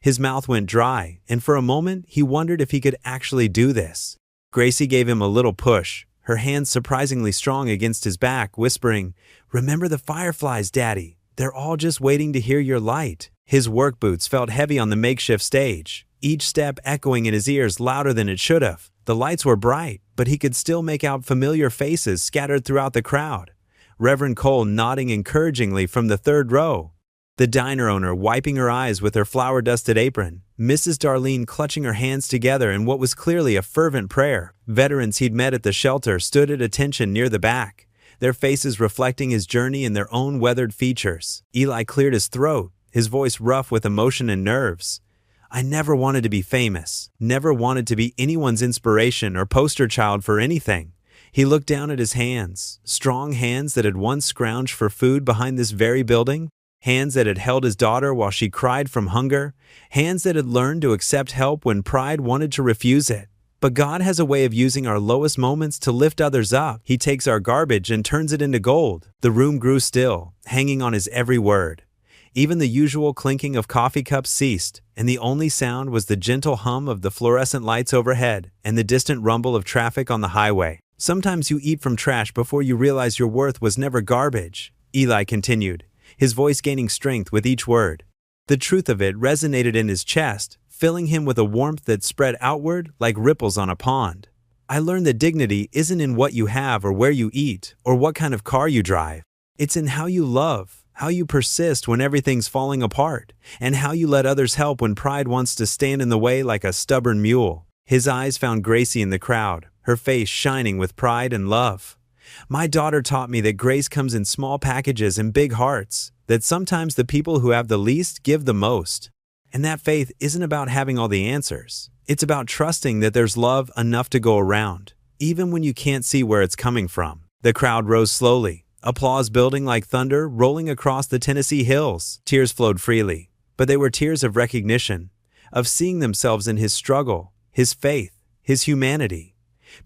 His mouth went dry, and for a moment he wondered if he could actually do this. Gracie gave him a little push, her hands surprisingly strong against his back, whispering, "Remember the fireflies, Daddy. They're all just waiting to hear your light." His work boots felt heavy on the makeshift stage, each step echoing in his ears louder than it should have. The lights were bright, but he could still make out familiar faces scattered throughout the crowd. Reverend Cole nodding encouragingly from the third row. The diner owner wiping her eyes with her flour-dusted apron. Mrs. Darlene clutching her hands together in what was clearly a fervent prayer. Veterans he'd met at the shelter stood at attention near the back, their faces reflecting his journey in their own weathered features. Eli cleared his throat, his voice rough with emotion and nerves. "I never wanted to be famous, never wanted to be anyone's inspiration or poster child for anything." He looked down at his hands, strong hands that had once scrounged for food behind this very building, hands that had held his daughter while she cried from hunger, hands that had learned to accept help when pride wanted to refuse it. But God has a way of using our lowest moments to lift others up. He takes our garbage and turns it into gold. The room grew still, hanging on his every word. Even the usual clinking of coffee cups ceased, and the only sound was the gentle hum of the fluorescent lights overhead and the distant rumble of traffic on the highway. "Sometimes you eat from trash before you realize your worth was never garbage," Eli continued, his voice gaining strength with each word. The truth of it resonated in his chest, filling him with a warmth that spread outward like ripples on a pond. "I learned that dignity isn't in what you have or where you eat or what kind of car you drive. It's in how you love, how you persist when everything's falling apart, and how you let others help when pride wants to stand in the way like a stubborn mule." His eyes found Gracie in the crowd, her face shining with pride and love. "My daughter taught me that grace comes in small packages and big hearts, that sometimes the people who have the least give the most. And that faith isn't about having all the answers. It's about trusting that there's love enough to go around, even when you can't see where it's coming from." The crowd rose slowly, applause building like thunder rolling across the Tennessee hills. Tears flowed freely, but they were tears of recognition, of seeing themselves in his struggle, his faith, his humanity.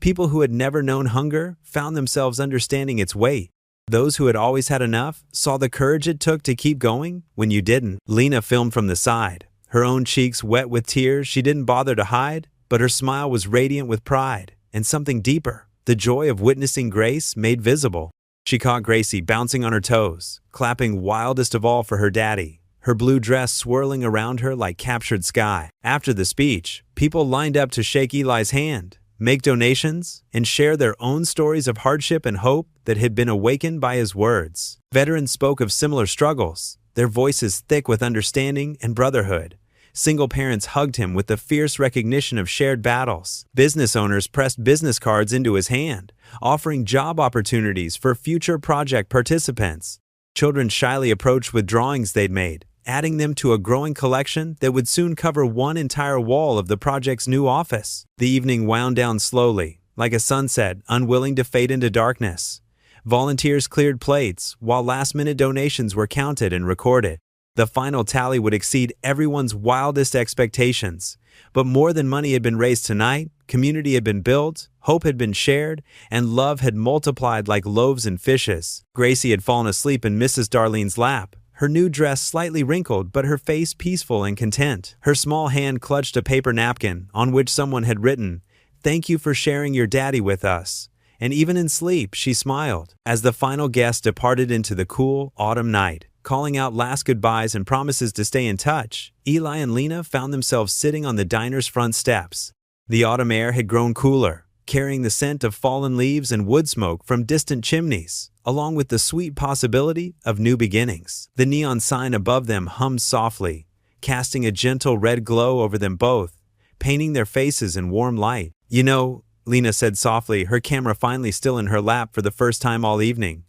People who had never known hunger found themselves understanding its weight. Those who had always had enough saw the courage it took to keep going when you didn't. Lena filmed from the side, her own cheeks wet with tears she didn't bother to hide, but her smile was radiant with pride and something deeper, the joy of witnessing grace made visible. She caught Gracie bouncing on her toes, clapping wildest of all for her daddy, her blue dress swirling around her like captured sky. After the speech, people lined up to shake Eli's hand, make donations, and share their own stories of hardship and hope that had been awakened by his words. Veterans spoke of similar struggles, their voices thick with understanding and brotherhood. Single parents hugged him with the fierce recognition of shared battles. Business owners pressed business cards into his hand, offering job opportunities for future project participants. Children shyly approached with drawings they'd made, adding them to a growing collection that would soon cover one entire wall of the project's new office. The evening wound down slowly, like a sunset unwilling to fade into darkness. Volunteers cleared plates, while last-minute donations were counted and recorded. The final tally would exceed everyone's wildest expectations. But more than money had been raised tonight, community had been built, hope had been shared, and love had multiplied like loaves and fishes. Gracie had fallen asleep in Mrs. Darlene's lap, her new dress slightly wrinkled but her face peaceful and content. Her small hand clutched a paper napkin on which someone had written, Thank you for sharing your daddy with us." And even in sleep, she smiled. As the final guest departed into the cool, autumn night, calling out last goodbyes and promises to stay in touch, Eli and Lena found themselves sitting on the diner's front steps. The autumn air had grown cooler, carrying the scent of fallen leaves and wood smoke from distant chimneys, along with the sweet possibility of new beginnings. The neon sign above them hummed softly, casting a gentle red glow over them both, painting their faces in warm light. "You know," Lena said softly, her camera finally still in her lap for the first time all evening,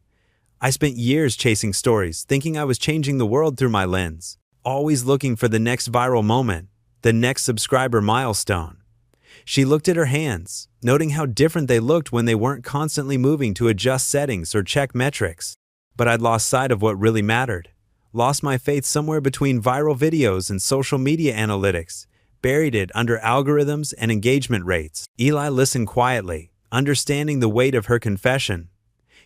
"I spent years chasing stories, thinking I was changing the world through my lens, always looking for the next viral moment, the next subscriber milestone." She looked at her hands, noting how different they looked when they weren't constantly moving to adjust settings or check metrics. "But I'd lost sight of what really mattered. Lost my faith somewhere between viral videos and social media analytics, buried it under algorithms and engagement rates." Eli listened quietly, understanding the weight of her confession.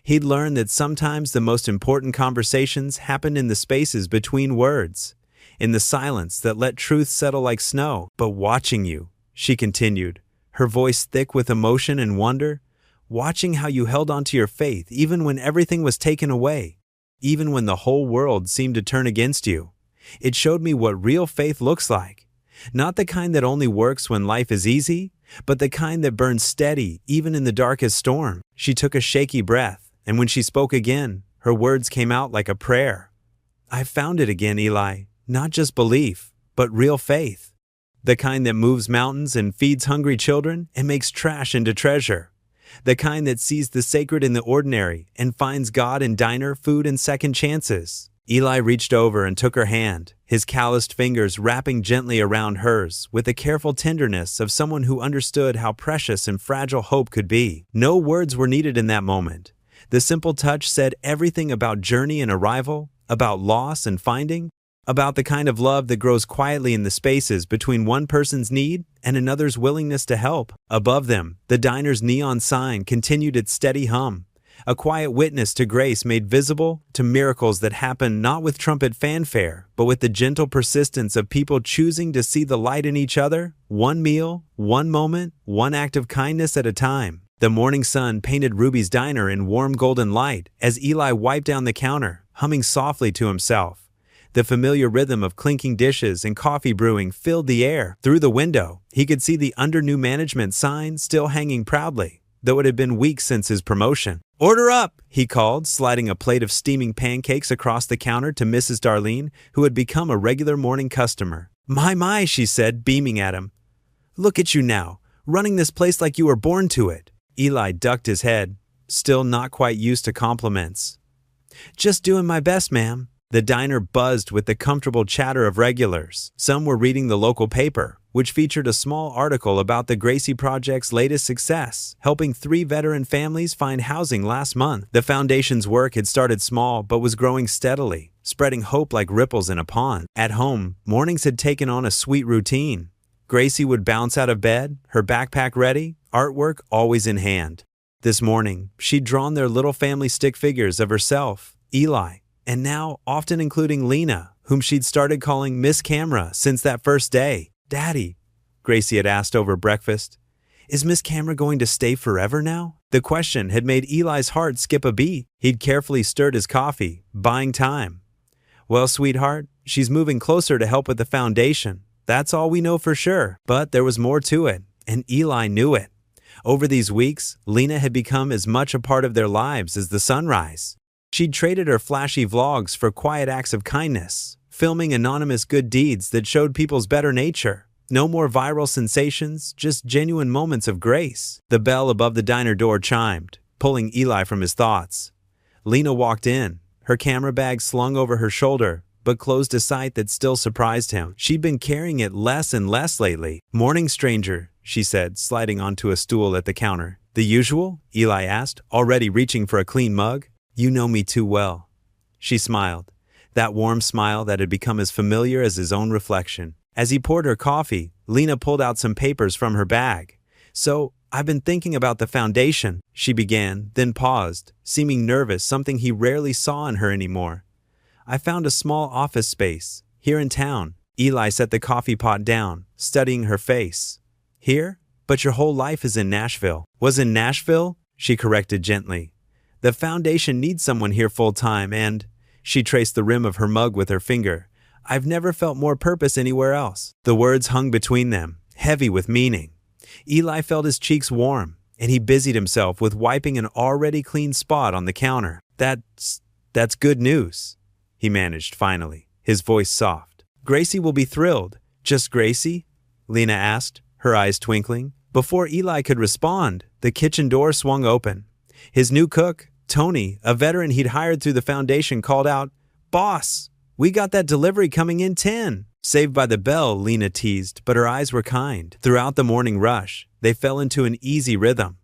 He'd learned that sometimes the most important conversations happen in the spaces between words, in the silence that let truth settle like snow. "But watching you," she continued, her voice thick with emotion and wonder, "watching how you held onto your faith even when everything was taken away, even when the whole world seemed to turn against you. It showed me what real faith looks like. Not the kind that only works when life is easy, but the kind that burns steady even in the darkest storm." She took a shaky breath, and when she spoke again, her words came out like a prayer. "I found it again, Eli. Not just belief, but real faith. The kind that moves mountains and feeds hungry children and makes trash into treasure. The kind that sees the sacred in the ordinary and finds God in diner food and second chances." Eli reached over and took her hand, his calloused fingers wrapping gently around hers with the careful tenderness of someone who understood how precious and fragile hope could be. No words were needed in that moment. The simple touch said everything about journey and arrival, about loss and finding, about the kind of love that grows quietly in the spaces between one person's need and another's willingness to help. Above them, the diner's neon sign continued its steady hum, a quiet witness to grace made visible, to miracles that happen not with trumpet fanfare, but with the gentle persistence of people choosing to see the light in each other, one meal, one moment, one act of kindness at a time. The morning sun painted Ruby's diner in warm golden light as Eli wiped down the counter, humming softly to himself. The familiar rhythm of clinking dishes and coffee brewing filled the air. Through the window, he could see the under new management sign still hanging proudly, though it had been weeks since his promotion. "Order up," he called, sliding a plate of steaming pancakes across the counter to Mrs. Darlene, who had become a regular morning customer. My, she said, beaming at him. "Look at you now, running this place like you were born to it." Eli ducked his head, still not quite used to compliments. "Just doing my best, ma'am." The diner buzzed with the comfortable chatter of regulars. Some were reading the local paper, which featured a small article about the Gracie Project's latest success, helping 3 veteran families find housing last month. The foundation's work had started small but was growing steadily, spreading hope like ripples in a pond. At home, mornings had taken on a sweet routine. Gracie would bounce out of bed, her backpack ready, artwork always in hand. This morning, she'd drawn their little family stick figures of herself, Eli, and now often including Lena, whom she'd started calling Miss Camera since that first day. "Daddy," Gracie had asked over breakfast, "is Miss Camera going to stay forever now?" The question had made Eli's heart skip a beat. He'd carefully stirred his coffee, buying time. "Well, sweetheart, she's moving closer to help with the foundation. That's all we know for sure." But there was more to it, and Eli knew it. Over these weeks, Lena had become as much a part of their lives as the sunrise. She'd traded her flashy vlogs for quiet acts of kindness, filming anonymous good deeds that showed people's better nature. No more viral sensations, just genuine moments of grace. The bell above the diner door chimed, pulling Eli from his thoughts. Lena walked in, her camera bag slung over her shoulder, but closed a sight that still surprised him. She'd been carrying it less and less lately. "Morning, stranger," she said, sliding onto a stool at the counter. "The usual?" Eli asked, already reaching for a clean mug. "You know me too well." She smiled, that warm smile that had become as familiar as his own reflection. As he poured her coffee, Lena pulled out some papers from her bag. "So, I've been thinking about the foundation," she began, then paused, seeming nervous, something he rarely saw in her anymore. "I found a small office space, here in town." Eli set the coffee pot down, studying her face. "Here? But your whole life is in Nashville. Was in Nashville? She corrected gently. The foundation needs someone here full-time and, she traced the rim of her mug with her finger, I've never felt more purpose anywhere else. The words hung between them, heavy with meaning. Eli felt his cheeks warm, and he busied himself with wiping an already clean spot on the counter. That's good news, he managed finally, his voice soft. Gracie will be thrilled. Just Gracie? Lena asked, her eyes twinkling. Before Eli could respond, the kitchen door swung open. His new cook, Tony, a veteran he'd hired through the foundation, called out, "Boss, we got that delivery coming in 10. Saved by the bell, Lena teased, but her eyes were kind. Throughout the morning rush, they fell into an easy rhythm.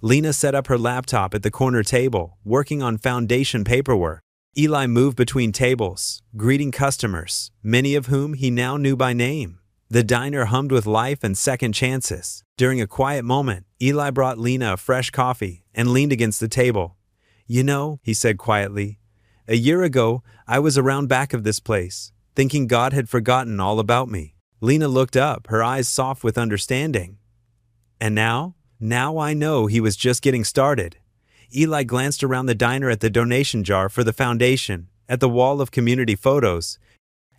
Lena set up her laptop at the corner table, working on foundation paperwork. Eli moved between tables, greeting customers, many of whom he now knew by name. The diner hummed with life and second chances. During a quiet moment, Eli brought Lena a fresh coffee and leaned against the table. "You know," he said quietly, "a year ago, I was around back of this place, thinking God had forgotten all about me." Lena looked up, her eyes soft with understanding. "And now? Now I know he was just getting started." Eli glanced around the diner at the donation jar for the foundation, at the wall of community photos,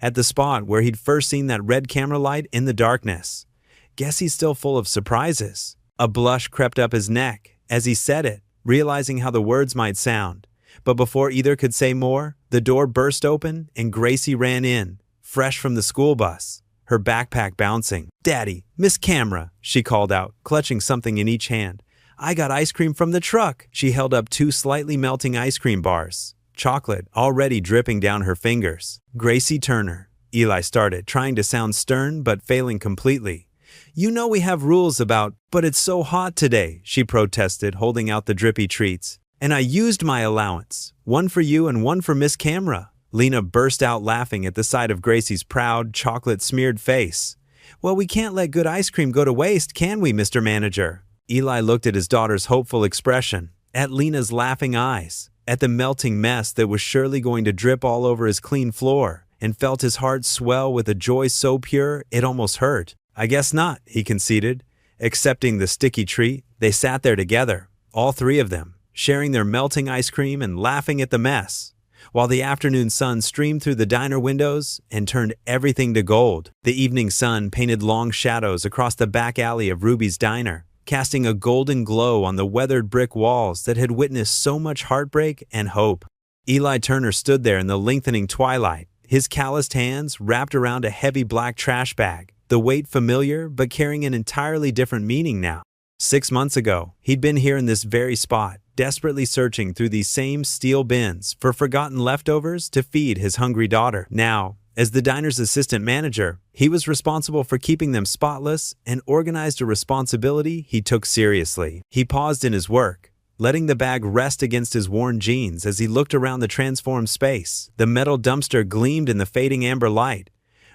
at the spot where he'd first seen that red camera light in the darkness. Guess he's still full of surprises. A blush crept up his neck as he said it, realizing how the words might sound. But before either could say more, the door burst open and Gracie ran in, fresh from the school bus, her backpack bouncing. "Daddy, Miss Camera," she called out, clutching something in each hand. "I got ice cream from the truck." She held up 2 slightly melting ice cream bars, chocolate already dripping down her fingers. "Gracie Turner," Eli started, trying to sound stern but failing completely. "You know we have rules about, but it's so hot today," she protested, holding out the drippy treats. "And I used my allowance. One for you and one for Miss Camera." Lena burst out laughing at the sight of Gracie's proud, chocolate-smeared face. "Well, we can't let good ice cream go to waste, can we, Mr. Manager?" Eli looked at his daughter's hopeful expression, at Lena's laughing eyes, at the melting mess that was surely going to drip all over his clean floor, and felt his heart swell with a joy so pure it almost hurt. "I guess not," he conceded. Accepting the sticky treat, they sat there together, all 3 of them, sharing their melting ice cream and laughing at the mess, while the afternoon sun streamed through the diner windows and turned everything to gold. The evening sun painted long shadows across the back alley of Ruby's diner, casting a golden glow on the weathered brick walls that had witnessed so much heartbreak and hope. Eli Turner stood there in the lengthening twilight, his calloused hands wrapped around a heavy black trash bag, the weight familiar but carrying an entirely different meaning now. 6 months ago, he'd been here in this very spot, desperately searching through these same steel bins for forgotten leftovers to feed his hungry daughter. Now, as the diner's assistant manager, he was responsible for keeping them spotless and organized, a responsibility he took seriously. He paused in his work, letting the bag rest against his worn jeans as he looked around the transformed space. The metal dumpster gleamed in the fading amber light,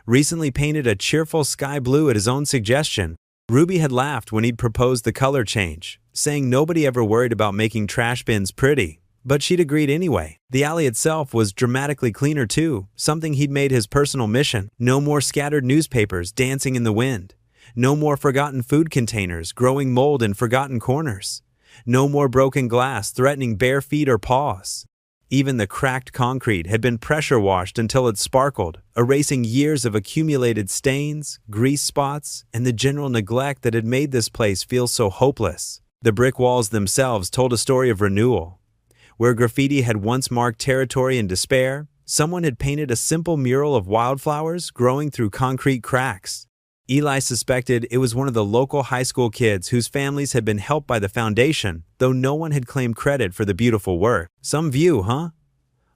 recently painted a cheerful sky blue at his own suggestion. Ruby had laughed when he'd proposed the color change, saying nobody ever worried about making trash bins pretty, but she'd agreed anyway. The alley itself was dramatically cleaner too, something he'd made his personal mission. No more scattered newspapers dancing in the wind. No more forgotten food containers growing mold in forgotten corners. No more broken glass threatening bare feet or paws. Even the cracked concrete had been pressure washed until it sparkled, erasing years of accumulated stains, grease spots, and the general neglect that had made this place feel so hopeless. The brick walls themselves told a story of renewal. Where graffiti had once marked territory and despair, someone had painted a simple mural of wildflowers growing through concrete cracks. Eli suspected it was one of the local high school kids whose families had been helped by the foundation, though no one had claimed credit for the beautiful work. "Some view, huh?"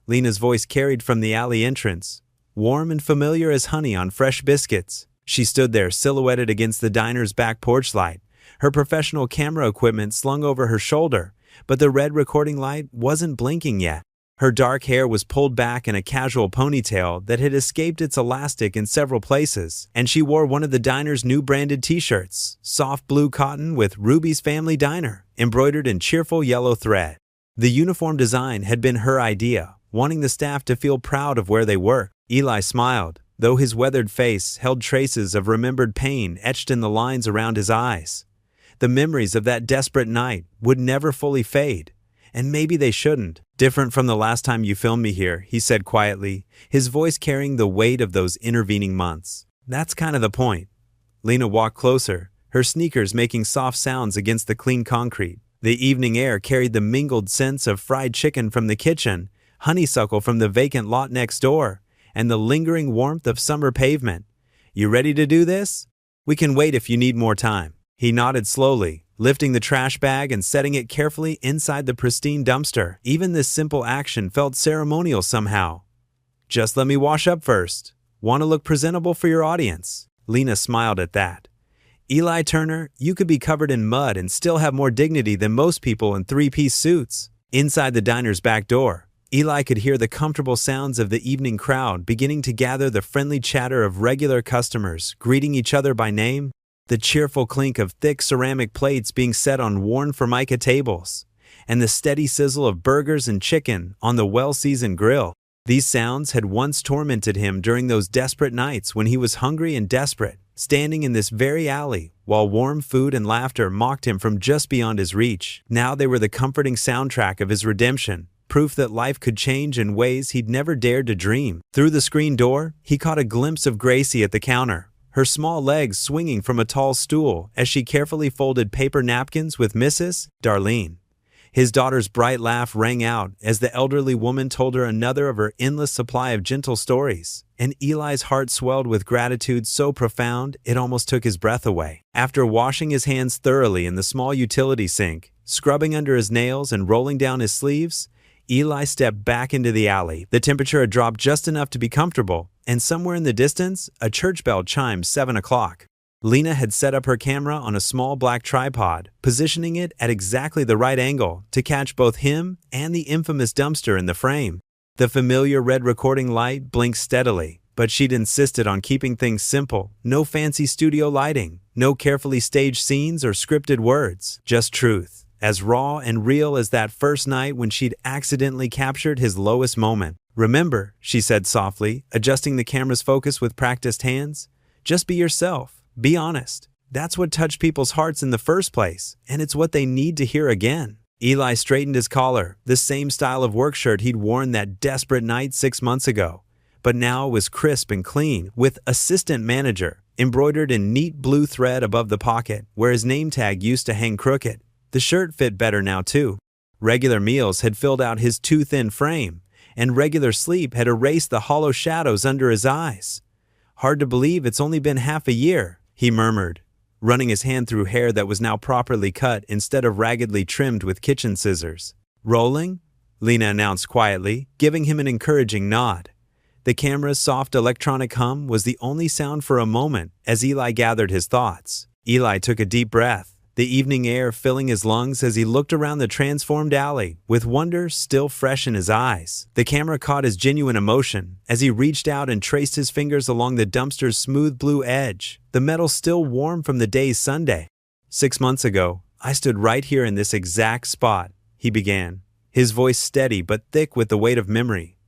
Lena's voice carried from the alley entrance, warm and familiar as honey on fresh biscuits. She stood there silhouetted against the diner's back porch light, her professional camera equipment slung over her shoulder, but the red recording light wasn't blinking yet. Her dark hair was pulled back in a casual ponytail that had escaped its elastic in several places, and she wore one of the diner's new branded t-shirts, soft blue cotton with Ruby's Family Diner, embroidered in cheerful yellow thread. The uniform design had been her idea, wanting the staff to feel proud of where they worked. Eli smiled, though his weathered face held traces of remembered pain etched in the lines around his eyes. The memories of that desperate night would never fully fade. And maybe they shouldn't. "Different from the last time you filmed me here," he said quietly, his voice carrying the weight of those intervening months. "That's kind of the point." Lena walked closer, her sneakers making soft sounds against the clean concrete. The evening air carried the mingled scents of fried chicken from the kitchen, honeysuckle from the vacant lot next door, and the lingering warmth of summer pavement. "You ready to do this? We can wait if you need more time." He nodded slowly, lifting the trash bag and setting it carefully inside the pristine dumpster. Even this simple action felt ceremonial somehow. "Just let me wash up first. Want to look presentable for your audience?" Lena smiled at that. "Eli Turner, you could be covered in mud and still have more dignity than most people in three-piece suits." Inside the diner's back door, Eli could hear the comfortable sounds of the evening crowd beginning to gather, the friendly chatter of regular customers greeting each other by name, the cheerful clink of thick ceramic plates being set on worn Formica tables, and the steady sizzle of burgers and chicken on the well-seasoned grill. These sounds had once tormented him during those desperate nights when he was hungry and desperate, standing in this very alley while warm food and laughter mocked him from just beyond his reach. Now they were the comforting soundtrack of his redemption, proof that life could change in ways he'd never dared to dream. Through the screen door, he caught a glimpse of Gracie at the counter, her small legs swinging from a tall stool as she carefully folded paper napkins with Mrs. Darlene. His daughter's bright laugh rang out as the elderly woman told her another of her endless supply of gentle stories, and Eli's heart swelled with gratitude so profound it almost took his breath away. After washing his hands thoroughly in the small utility sink, scrubbing under his nails and rolling down his sleeves, Eli stepped back into the alley. The temperature had dropped just enough to be comfortable, and somewhere in the distance, a church bell chimed 7 o'clock. Lena had set up her camera on a small black tripod, positioning it at exactly the right angle to catch both him and the infamous dumpster in the frame. The familiar red recording light blinked steadily, but she'd insisted on keeping things simple. No fancy studio lighting, no carefully staged scenes or scripted words, just truth. As raw and real as that first night when she'd accidentally captured his lowest moment. "Remember," she said softly, adjusting the camera's focus with practiced hands, "just be yourself. Be honest. That's what touched people's hearts in the first place, and it's what they need to hear again." Eli straightened his collar, the same style of work shirt he'd worn that desperate night 6 months ago. But now it was crisp and clean, with "Assistant Manager" embroidered in neat blue thread above the pocket, where his name tag used to hang crooked. The shirt fit better now, too. Regular meals had filled out his too thin frame, and regular sleep had erased the hollow shadows under his eyes. "Hard to believe it's only been half a year," he murmured, running his hand through hair that was now properly cut instead of raggedly trimmed with kitchen scissors. "Rolling?" Lena announced quietly, giving him an encouraging nod. The camera's soft electronic hum was the only sound for a moment as Eli gathered his thoughts. Eli took a deep breath, the evening air filling his lungs as he looked around the transformed alley, with wonder still fresh in his eyes. The camera caught his genuine emotion as he reached out and traced his fingers along the dumpster's smooth blue edge, the metal still warm from the day's Sunday. "6 months ago, I stood right here in this exact spot," he began, his voice steady but thick with the weight of memory.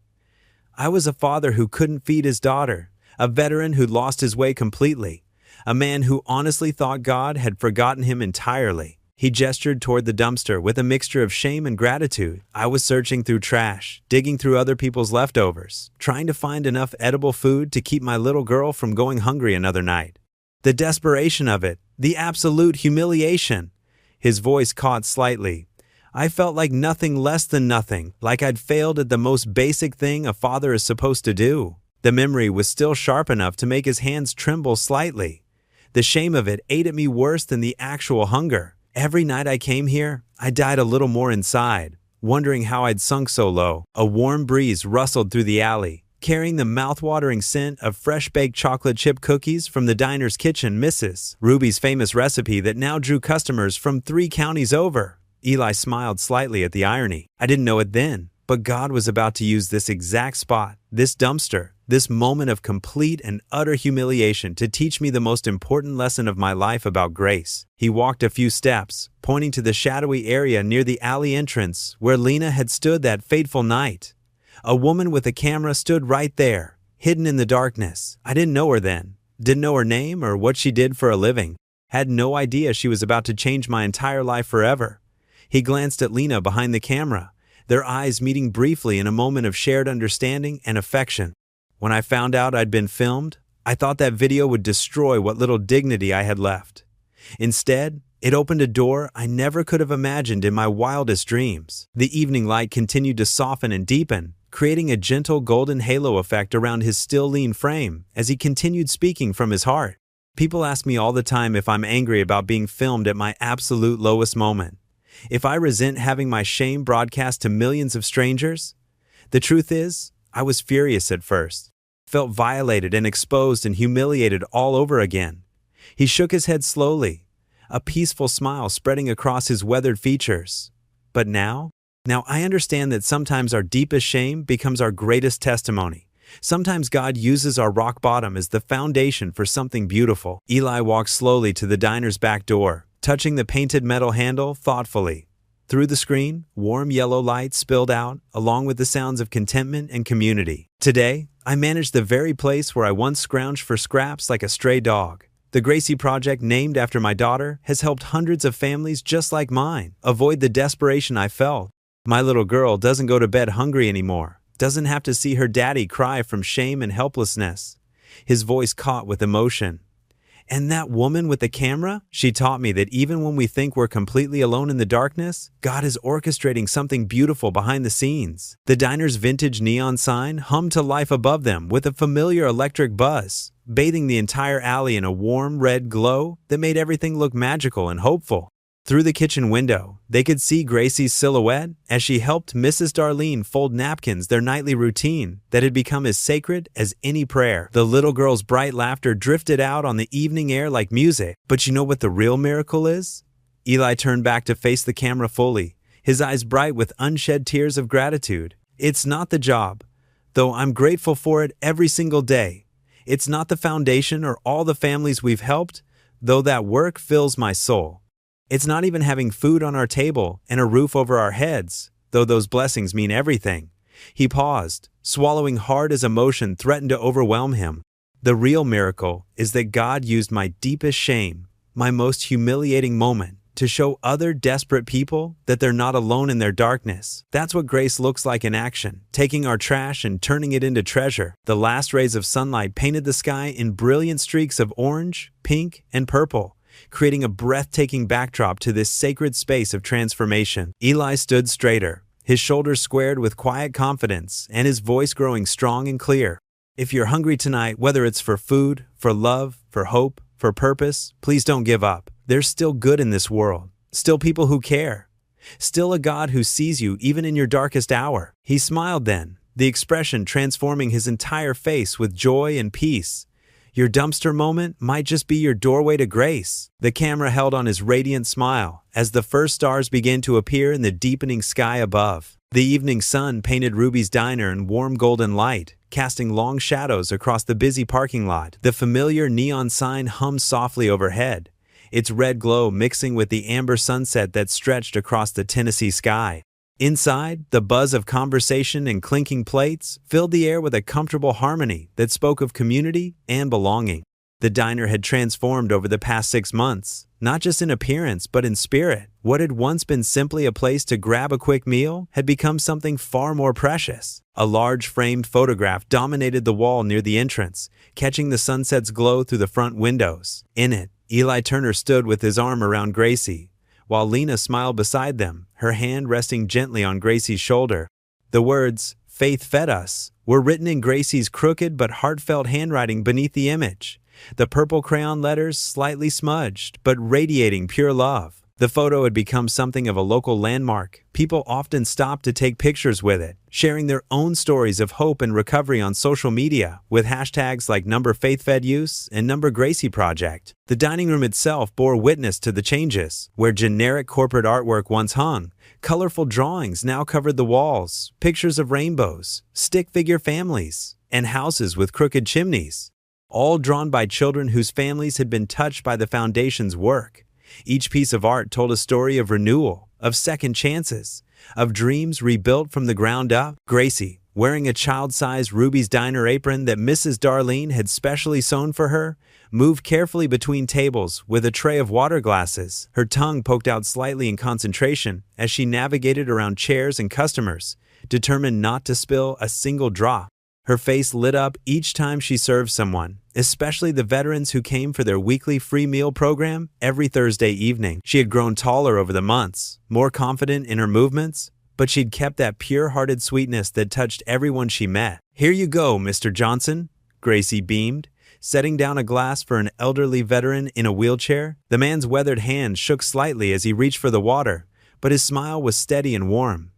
"I was a father who couldn't feed his daughter, a veteran who'd lost his way completely, a man who honestly thought God had forgotten him entirely." He gestured toward the dumpster with a mixture of shame and gratitude. "I was searching through trash, digging through other people's leftovers, trying to find enough edible food to keep my little girl from going hungry another night. The desperation of it, the absolute humiliation." His voice caught slightly. "I felt like nothing less than nothing, like I'd failed at the most basic thing a father is supposed to do." The memory was still sharp enough to make his hands tremble slightly. The shame of it ate at me worse than the actual hunger. Every night I came here, I died a little more inside, wondering how I'd sunk so low. A warm breeze rustled through the alley, carrying the mouth-watering scent of fresh-baked chocolate chip cookies from the diner's kitchen, Mrs. Ruby's famous recipe that now drew customers from 3 counties over. Eli smiled slightly at the irony. "I didn't know it then, but God was about to use this exact spot, this dumpster, this moment of complete and utter humiliation to teach me the most important lesson of my life about grace." He walked a few steps, pointing to the shadowy area near the alley entrance where Lena had stood that fateful night. A woman with a camera stood right there, hidden in the darkness. I didn't know her then, didn't know her name or what she did for a living. Had no idea she was about to change my entire life forever. He glanced at Lena behind the camera, their eyes meeting briefly in a moment of shared understanding and affection. When I found out I'd been filmed, I thought that video would destroy what little dignity I had left. Instead, it opened a door I never could have imagined in my wildest dreams. The evening light continued to soften and deepen, creating a gentle golden halo effect around his still lean frame as he continued speaking from his heart. People ask me all the time if I'm angry about being filmed at my absolute lowest moment. If I resent having my shame broadcast to millions of strangers. The truth is, I was furious at first. Felt violated and exposed and humiliated all over again. He shook his head slowly, a peaceful smile spreading across his weathered features. But now I understand that sometimes our deepest shame becomes our greatest testimony. Sometimes God uses our rock bottom as the foundation for something beautiful. Eli walked slowly to the diner's back door, touching the painted metal handle thoughtfully. Through the screen, warm yellow light spilled out, along with the sounds of contentment and community. Today, I manage the very place where I once scrounged for scraps like a stray dog. The Gracie Project, named after my daughter, has helped hundreds of families just like mine avoid the desperation I felt. My little girl doesn't go to bed hungry anymore, doesn't have to see her daddy cry from shame and helplessness. His voice caught with emotion. And that woman with the camera, she taught me that even when we think we're completely alone in the darkness, God is orchestrating something beautiful behind the scenes. The diner's vintage neon sign hummed to life above them with a familiar electric buzz, bathing the entire alley in a warm red glow that made everything look magical and hopeful. Through the kitchen window, they could see Gracie's silhouette as she helped Mrs. Darlene fold napkins, their nightly routine that had become as sacred as any prayer. The little girl's bright laughter drifted out on the evening air like music. But you know what the real miracle is? Eli turned back to face the camera fully, his eyes bright with unshed tears of gratitude. It's not the job, though I'm grateful for it every single day. It's not the foundation or all the families we've helped, though that work fills my soul. It's not even having food on our table and a roof over our heads, though those blessings mean everything. He paused, swallowing hard as emotion threatened to overwhelm him. The real miracle is that God used my deepest shame, my most humiliating moment, to show other desperate people that they're not alone in their darkness. That's what grace looks like in action, taking our trash and turning it into treasure. The last rays of sunlight painted the sky in brilliant streaks of orange, pink, and purple, creating a breathtaking backdrop to this sacred space of transformation. Eli stood straighter, his shoulders squared with quiet confidence, and his voice growing strong and clear. If you're hungry tonight, whether it's for food, for love, for hope, for purpose, please don't give up. There's still good in this world, still people who care, still a God who sees you even in your darkest hour. He smiled then, the expression transforming his entire face with joy and peace. Your dumpster moment might just be your doorway to grace. The camera held on his radiant smile as the first stars began to appear in the deepening sky above. The evening sun painted Ruby's diner in warm golden light, casting long shadows across the busy parking lot. The familiar neon sign hummed softly overhead, its red glow mixing with the amber sunset that stretched across the Tennessee sky. Inside, the buzz of conversation and clinking plates filled the air with a comfortable harmony that spoke of community and belonging. The diner had transformed over the past 6 months, not just in appearance but in spirit. What had once been simply a place to grab a quick meal had become something far more precious. A large framed photograph dominated the wall near the entrance, catching the sunset's glow through the front windows. In it, Eli Turner stood with his arm around Gracie, while Lena smiled beside them, her hand resting gently on Gracie's shoulder. The words, "Faith fed us," were written in Gracie's crooked but heartfelt handwriting beneath the image, the purple crayon letters slightly smudged but radiating pure love. The photo had become something of a local landmark. People often stopped to take pictures with it, sharing their own stories of hope and recovery on social media, with hashtags like #FaithFedUse and #GracieProject. The dining room itself bore witness to the changes. Where generic corporate artwork once hung, colorful drawings now covered the walls, pictures of rainbows, stick figure families, and houses with crooked chimneys, all drawn by children whose families had been touched by the foundation's work. Each piece of art told a story of renewal, of second chances, of dreams rebuilt from the ground up. Gracie, wearing a child-sized Ruby's Diner apron that Mrs. Darlene had specially sewn for her, moved carefully between tables with a tray of water glasses. Her tongue poked out slightly in concentration as she navigated around chairs and customers, determined not to spill a single drop. Her face lit up each time she served someone, especially the veterans who came for their weekly free meal program every Thursday evening. She had grown taller over the months, more confident in her movements, but she'd kept that pure-hearted sweetness that touched everyone she met. "Here you go, Mr. Johnson," Gracie beamed, setting down a glass for an elderly veteran in a wheelchair. The man's weathered hand shook slightly as he reached for the water, but his smile was steady and warm.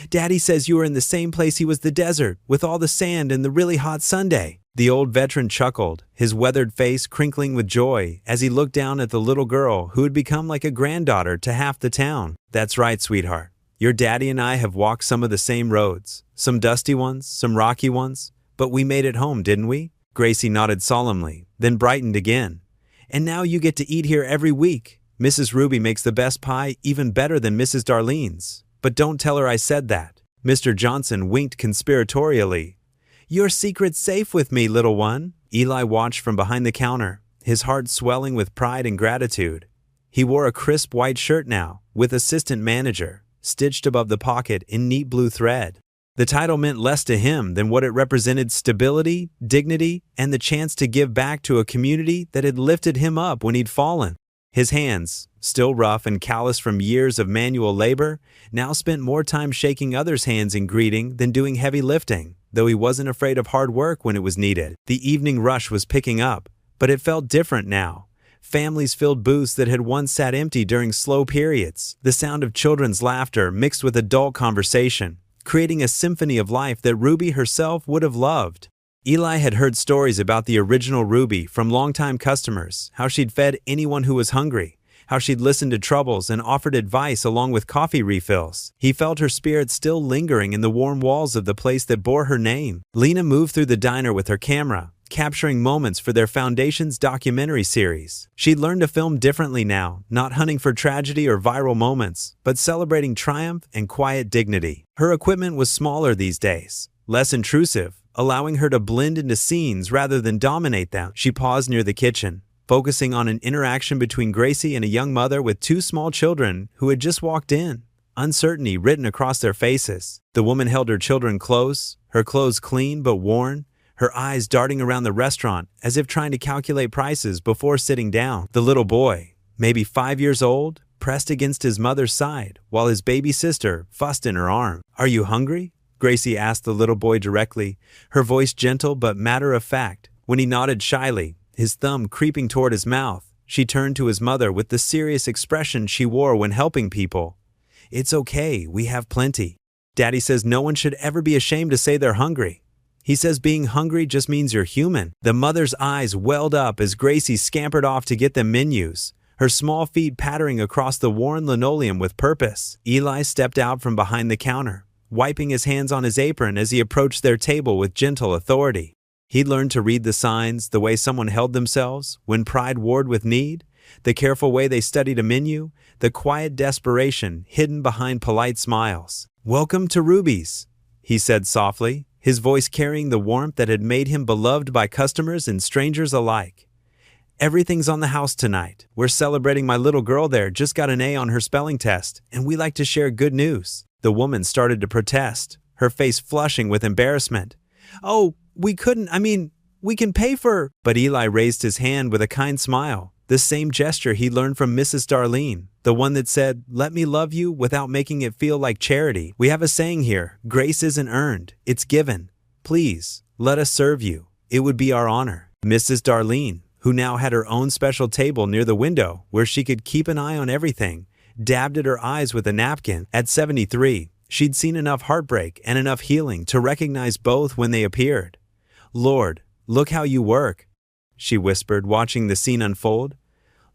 "Daddy says you were in the same place he was the desert, with all the sand and the really hot Sunday." The old veteran chuckled, his weathered face crinkling with joy as he looked down at the little girl who had become like a granddaughter to half the town. "That's right, sweetheart. Your daddy and I have walked some of the same roads, some dusty ones, some rocky ones, but we made it home, didn't we?" Gracie nodded solemnly, then brightened again. "And now you get to eat here every week. Mrs. Ruby makes the best pie, even better than Mrs. Darlene's. But don't tell her I said that." Mr. Johnson winked conspiratorially. "Your secret's safe with me, little one." Eli watched from behind the counter, his heart swelling with pride and gratitude. He wore a crisp white shirt now, with assistant manager, stitched above the pocket in neat blue thread. The title meant less to him than what it represented: stability, dignity, and the chance to give back to a community that had lifted him up when he'd fallen. His hands, still rough and calloused from years of manual labor, now spent more time shaking others' hands in greeting than doing heavy lifting, though he wasn't afraid of hard work when it was needed. The evening rush was picking up, but it felt different now. Families filled booths that had once sat empty during slow periods, the sound of children's laughter mixed with adult conversation, creating a symphony of life that Ruby herself would have loved. Eli had heard stories about the original Ruby from longtime customers, how she'd fed anyone who was hungry, how she'd listened to troubles and offered advice along with coffee refills. He felt her spirit still lingering in the warm walls of the place that bore her name. Lena moved through the diner with her camera, capturing moments for their Foundation's documentary series. She'd learned to film differently now, not hunting for tragedy or viral moments, but celebrating triumph and quiet dignity. Her equipment was smaller these days, less intrusive, allowing her to blend into scenes rather than dominate them. She paused near the kitchen, focusing on an interaction between Gracie and a young mother with two small children who had just walked in, uncertainty written across their faces. The woman held her children close, her clothes clean but worn, her eyes darting around the restaurant as if trying to calculate prices before sitting down. The little boy, maybe 5 years old, pressed against his mother's side while his baby sister fussed in her arm. "Are you hungry?" Gracie asked the little boy directly, her voice gentle but matter-of-fact. When he nodded shyly, his thumb creeping toward his mouth, she turned to his mother with the serious expression she wore when helping people. "It's okay, we have plenty. Daddy says no one should ever be ashamed to say they're hungry. He says being hungry just means you're human." The mother's eyes welled up as Gracie scampered off to get them menus, her small feet pattering across the worn linoleum with purpose. Eli stepped out from behind the counter, wiping his hands on his apron as he approached their table with gentle authority. He'd learned to read the signs, the way someone held themselves when pride warred with need, the careful way they studied a menu, the quiet desperation hidden behind polite smiles. "Welcome to Ruby's," he said softly, his voice carrying the warmth that had made him beloved by customers and strangers alike. "Everything's on the house tonight. We're celebrating my little girl there just got an A on her spelling test, and we like to share good news." The woman started to protest, her face flushing with embarrassment. "Oh, we couldn't, we can pay for—" But Eli raised his hand with a kind smile, the same gesture he learned from Mrs. Darlene, the one that said, "Let me love you without making it feel like charity. We have a saying here, grace isn't earned, it's given. Please, let us serve you. It would be our honor." Mrs. Darlene, who now had her own special table near the window where she could keep an eye on everything, dabbed at her eyes with a napkin. At 73, she'd seen enough heartbreak and enough healing to recognize both when they appeared. "Lord, look how you work," she whispered, watching the scene unfold.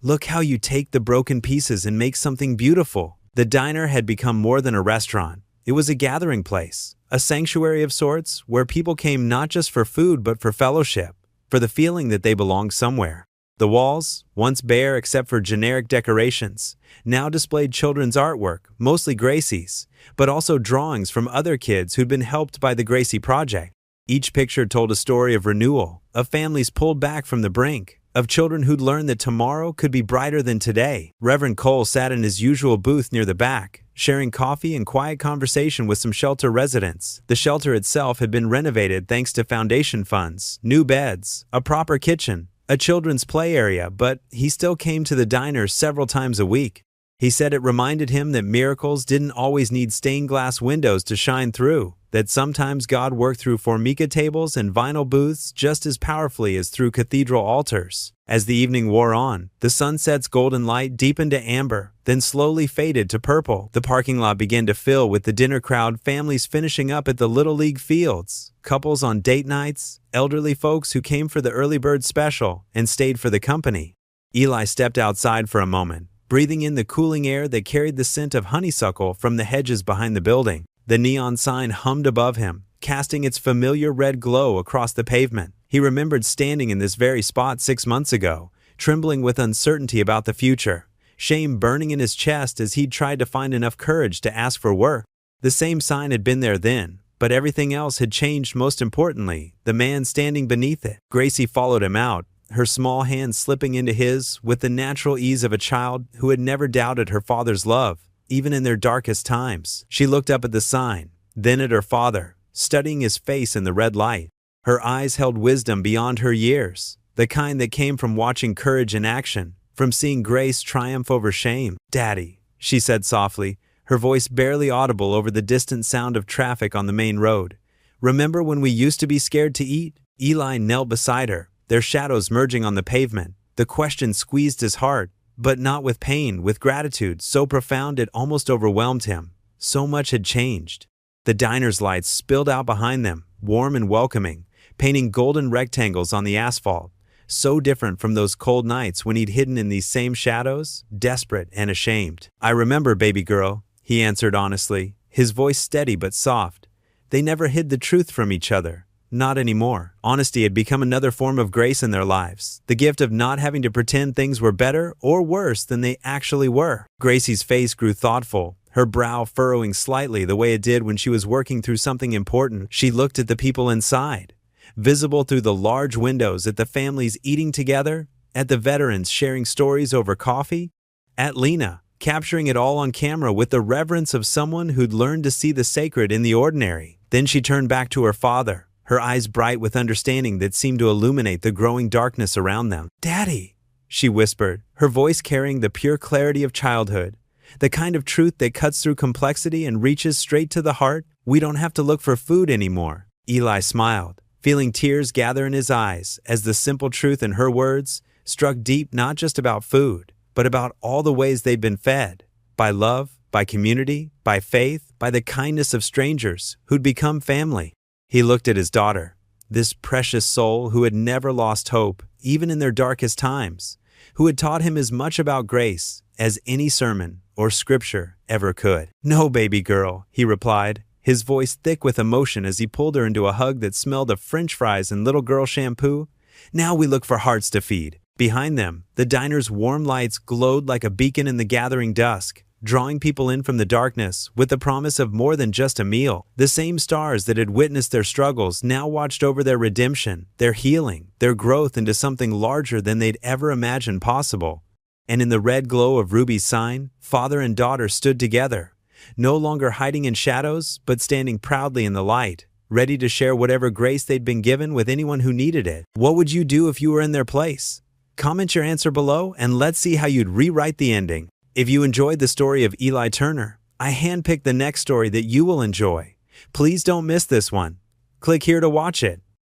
"Look how you take the broken pieces and make something beautiful." The diner had become more than a restaurant. It was a gathering place, a sanctuary of sorts where people came not just for food but for fellowship, for the feeling that they belonged somewhere. The walls, once bare except for generic decorations, now displayed children's artwork, mostly Gracie's, but also drawings from other kids who'd been helped by the Gracie Project. Each picture told a story of renewal, of families pulled back from the brink, of children who'd learned that tomorrow could be brighter than today. Reverend Cole sat in his usual booth near the back, sharing coffee and quiet conversation with some shelter residents. The shelter itself had been renovated thanks to foundation funds, new beds, a proper kitchen, a children's play area, but he still came to the diner several times a week. He said it reminded him that miracles didn't always need stained glass windows to shine through, that sometimes God worked through formica tables and vinyl booths just as powerfully as through cathedral altars. As the evening wore on, the sunset's golden light deepened to amber, then slowly faded to purple. The parking lot began to fill with the dinner crowd, families finishing up at the Little League fields, couples on date nights, elderly folks who came for the early bird special and stayed for the company. Eli stepped outside for a moment, breathing in the cooling air that carried the scent of honeysuckle from the hedges behind the building. The neon sign hummed above him, casting its familiar red glow across the pavement. He remembered standing in this very spot 6 months ago, trembling with uncertainty about the future, shame burning in his chest as he'd tried to find enough courage to ask for work. The same sign had been there then, but everything else had changed. Most importantly, the man standing beneath it. Gracie followed him out, her small hand slipping into his with the natural ease of a child who had never doubted her father's love, even in their darkest times. She looked up at the sign, then at her father, studying his face in the red light. Her eyes held wisdom beyond her years, the kind that came from watching courage in action, from seeing grace triumph over shame. "Daddy," she said softly, her voice barely audible over the distant sound of traffic on the main road. "Remember when we used to be scared to eat?" Eli knelt beside her, their shadows merging on the pavement. The question squeezed his heart, but not with pain, with gratitude so profound it almost overwhelmed him. So much had changed. The diner's lights spilled out behind them, warm and welcoming, painting golden rectangles on the asphalt, so different from those cold nights when he'd hidden in these same shadows, desperate and ashamed. "I remember, baby girl," he answered honestly, his voice steady but soft. They never hid the truth from each other. Not anymore. Honesty had become another form of grace in their lives, the gift of not having to pretend things were better or worse than they actually were. Gracie's face grew thoughtful, her brow furrowing slightly the way it did when she was working through something important. She looked at the people inside, visible through the large windows, at the families eating together, at the veterans sharing stories over coffee, at Lena, capturing it all on camera with the reverence of someone who'd learned to see the sacred in the ordinary. Then she turned back to her father, her eyes bright with understanding that seemed to illuminate the growing darkness around them. "Daddy," she whispered, her voice carrying the pure clarity of childhood, the kind of truth that cuts through complexity and reaches straight to the heart. "We don't have to look for food anymore." Eli smiled, feeling tears gather in his eyes as the simple truth in her words struck deep, not just about food, but about all the ways they'd been fed, by love, by community, by faith, by the kindness of strangers who'd become family. He looked at his daughter, this precious soul who had never lost hope, even in their darkest times, who had taught him as much about grace as any sermon or scripture ever could. "No, baby girl," he replied, his voice thick with emotion as he pulled her into a hug that smelled of French fries and little girl shampoo. "Now we look for hearts to feed." Behind them, the diner's warm lights glowed like a beacon in the gathering dusk, drawing people in from the darkness with the promise of more than just a meal. The same stars that had witnessed their struggles now watched over their redemption, their healing, their growth into something larger than they'd ever imagined possible. And in the red glow of Ruby's sign, father and daughter stood together, no longer hiding in shadows, but standing proudly in the light, ready to share whatever grace they'd been given with anyone who needed it. What would you do if you were in their place? Comment your answer below and let's see how you'd rewrite the ending. If you enjoyed the story of Eli Turner, I handpicked the next story that you will enjoy. Please don't miss this one. Click here to watch it.